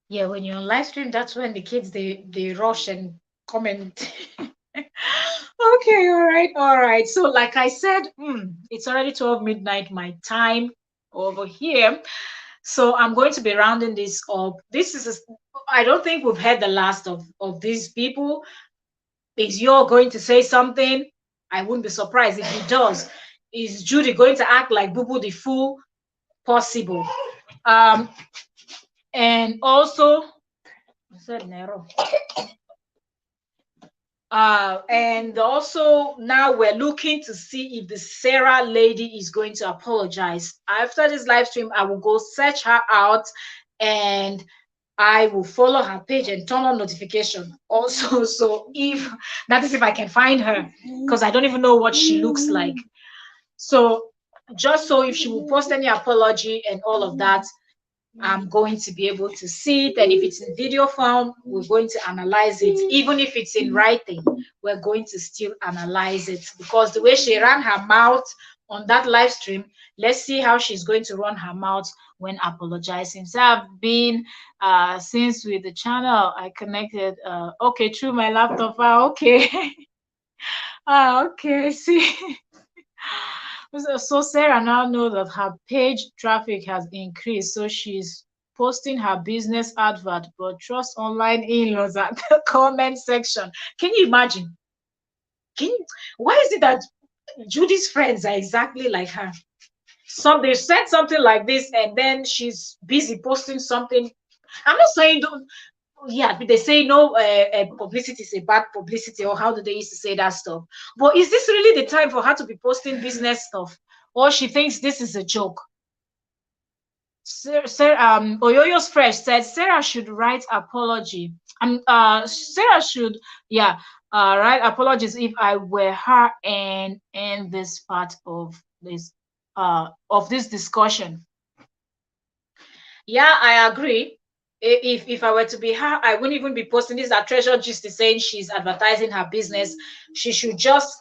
Yeah, when you're on live stream, that's when the kids they rush and comment. Okay, all right. So, like I said, it's already 12 midnight my time over here. So I'm going to be rounding this up. This is I don't think we've had the last of these people. Is Yo going to say something? I wouldn't be surprised if he does. Is Judy going to act like Boo Boo the Fool? Possible. And also, I said Nero. And also now we're looking to see if the Sarah lady is going to apologize. After this live stream, I will go search her out, and I will follow her page and turn on notification also. So if that is if I can find her, because I don't even know what she looks like. So just so if she will post any apology and all of that, I'm going to be able to see it. And if it's in video form, we're going to analyze it. Even if it's in writing, we're going to still analyze it, because the way she ran her mouth on that live stream, let's see how she's going to run her mouth when apologizing. So I've been since with the channel I connected okay, through my laptop. Okay. Okay, I see. So Sarah now knows that her page traffic has increased, so she's posting her business advert, but trust online in-laws at the comment section. Can you imagine? Why is it that Judy's friends are exactly like her? They said something like this, and then she's busy posting something. I'm not saying don't. Yeah, they say no, publicity is a bad publicity, or how do they used to say that stuff? But is this really the time for her to be posting business stuff, or she thinks this is a joke? Oyoyo's Fresh said Sarah should write apology. Sarah should, yeah, write apologies if I were her and this part of this. of this discussion. Yeah, I agree. If I were to be her, I wouldn't even be posting this. Our treasure just is saying she's advertising her business. She should just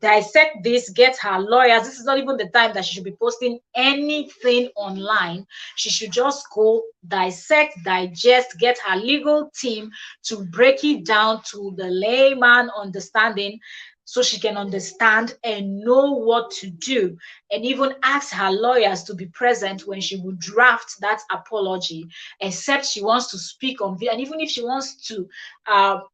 dissect this, get her lawyers. This is not even the time that she should be posting anything online. She should just go dissect, digest, get her legal team to break it down to the layman understanding, so she can understand and know what to do, and even ask her lawyers to be present when she will draft that apology, except she wants to speak on video. And even if she wants to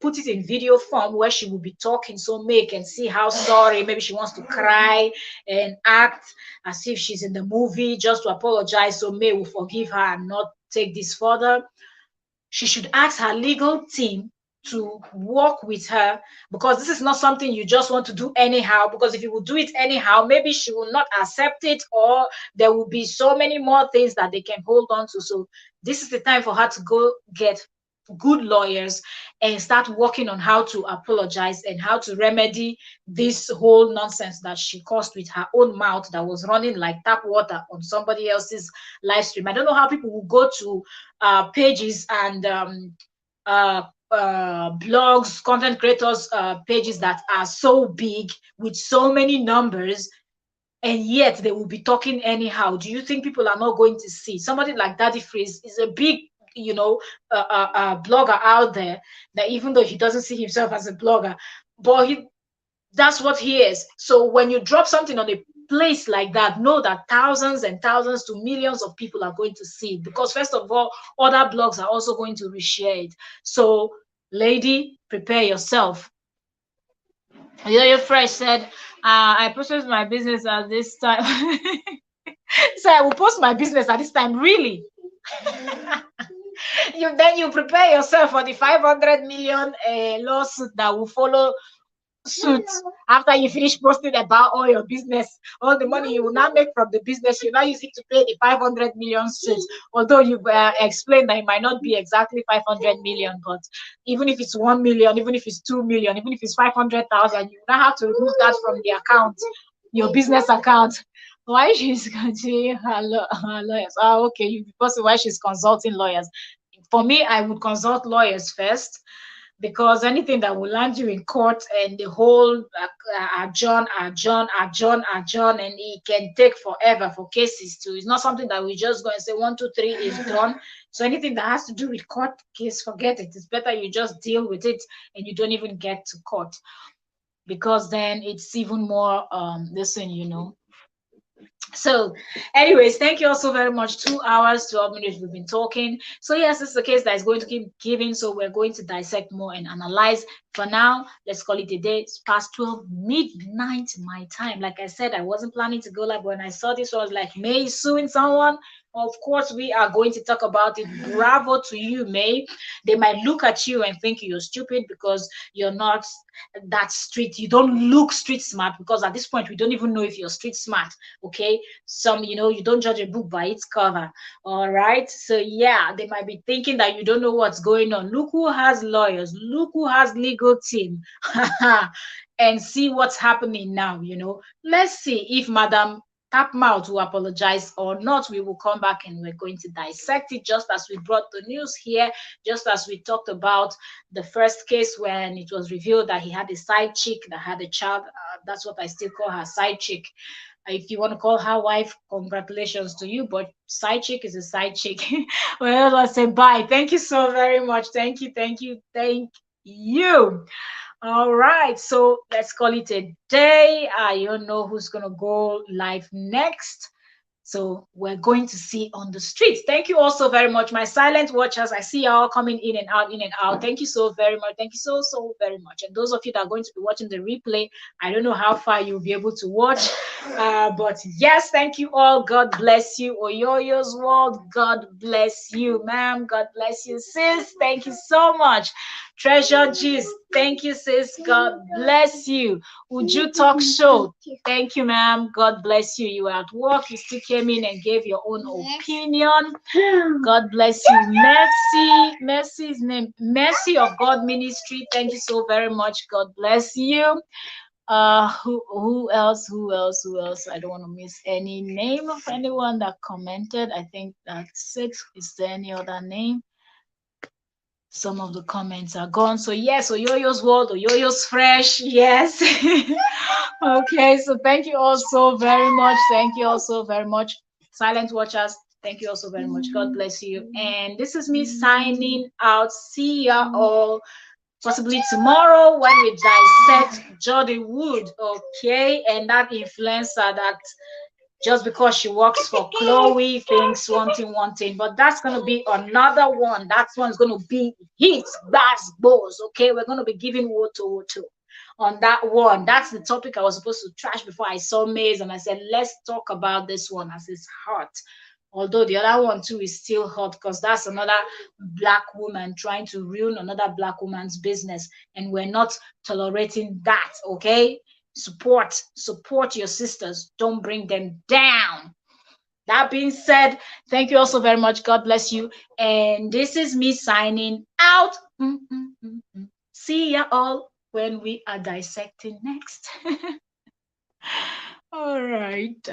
put it in video form where she will be talking, so May can see how sorry, maybe she wants to cry and act as if she's in the movie just to apologize, so May will forgive her and not take this further. She should ask her legal team to work with her, because this is not something you just want to do anyhow, because if you will do it anyhow, maybe she will not accept it, or there will be so many more things that they can hold on to. So this is the time for her to go get good lawyers and start working on how to apologize and how to remedy this whole nonsense that she caused with her own mouth that was running like tap water on somebody else's live stream. I don't know how people will go to pages and blogs, content creators pages that are so big with so many numbers, and yet they will be talking anyhow. Do you think people are not going to see? Somebody like Daddy Freeze is a big, blogger out there, that even though he doesn't see himself as a blogger, but that's what he is. So when you drop something on a place like that, know that thousands and thousands to millions of people are going to see it, because first of all, other blogs are also going to reshare it. So lady, prepare yourself. Yo Fresh said, I posted my business at this time. So I will post my business at this time, really? You prepare yourself for the 500 million lawsuit that will follow suit after you finish posting about all your business. All the money you will now make from the business, you now use it to pay the 500 million suit. Although you explained that it might not be exactly 500 million, but even if it's 1 million, even if it's 2 million, even if it's 500,000, you now have to remove that from the account, your business account. Why she's continuing her lawyers? Oh, okay, because why she's consulting lawyers. For me, I would consult lawyers first, because anything that will land you in court and the whole adjourn, and it can take forever for cases too. It's not something that we just go and say 1, 2, 3 is done. So anything that has to do with court case, forget it. It's better you just deal with it and you don't even get to court, because then it's even more So anyways, thank you all so very much. 2 hours, 12 minutes we've been talking. So yes, this is a case that is going to keep giving, so we're going to dissect more and analyze. For now, let's call it a day. It's past 12 midnight my time. Like I said, I wasn't planning to go live. When I saw this, I was like, May is suing someone. Of course, we are going to talk about it. Bravo to you, May. They might look at you and think you're stupid because you're not that street. You don't look street smart, because at this point, we don't even know if you're street smart. Okay. You don't judge a book by its cover. All right. So yeah, they might be thinking that you don't know what's going on. Look who has lawyers. Look who has legal team. And see what's happening now. Let's see if Madam Tapmouth will apologize or not. We will come back and we're going to dissect it, just as we brought the news here, just as we talked about the first case when it was revealed that he had a side chick that had a child. That's what I still call her, side chick. If you want to call her wife, congratulations to you, but side chick is a side chick. Well, let's say bye. Thank you so very much. Thank you. All right, so let's call it a day. I don't know who's going to go live next. So we're going to see on the streets. Thank you all so very much, my silent watchers. I see you all coming in and out. Thank you so very much. Thank you so very much. And those of you that are going to be watching the replay, I don't know how far you'll be able to watch. But yes, thank you all. God bless you. Oyoyo's World, God bless you, ma'am. God bless you, sis. Thank you so much. Treasure G's, thank you, sis. God bless you. Uju Talk Show, thank you, ma'am. God bless you. You were at work, you still came in and gave your own opinion. God bless you. Mercy's name, Mercy of God Ministry, thank you so very much. God bless you. Who else? I don't want to miss any name of anyone that commented. I think that's it. Is there any other name? Some of the comments are gone. So yes, Oyoyo's World, Oyoyo's Fresh. Yes. Okay, so thank you all so very much. Thank you all so very much. Silent watchers, thank you also very much. God bless you. And this is me signing out. See ya all possibly tomorrow when we dissect Jody Wood, okay? And that influencer that just because she works for Chloe thinks one thing, but that's gonna be another one. That one's gonna be hits, bass, balls, okay? We're gonna be giving woto on that one. That's the topic I was supposed to trash before I saw Maze, and I said, let's talk about this one as it's hot. Although the other one too is still hot because that's another black woman trying to ruin another black woman's business, and we're not tolerating that, okay? Support your sisters. Don't bring them down. That being said, thank you also very much. God bless you. And this is me signing out. See ya all when we are dissecting next. All right.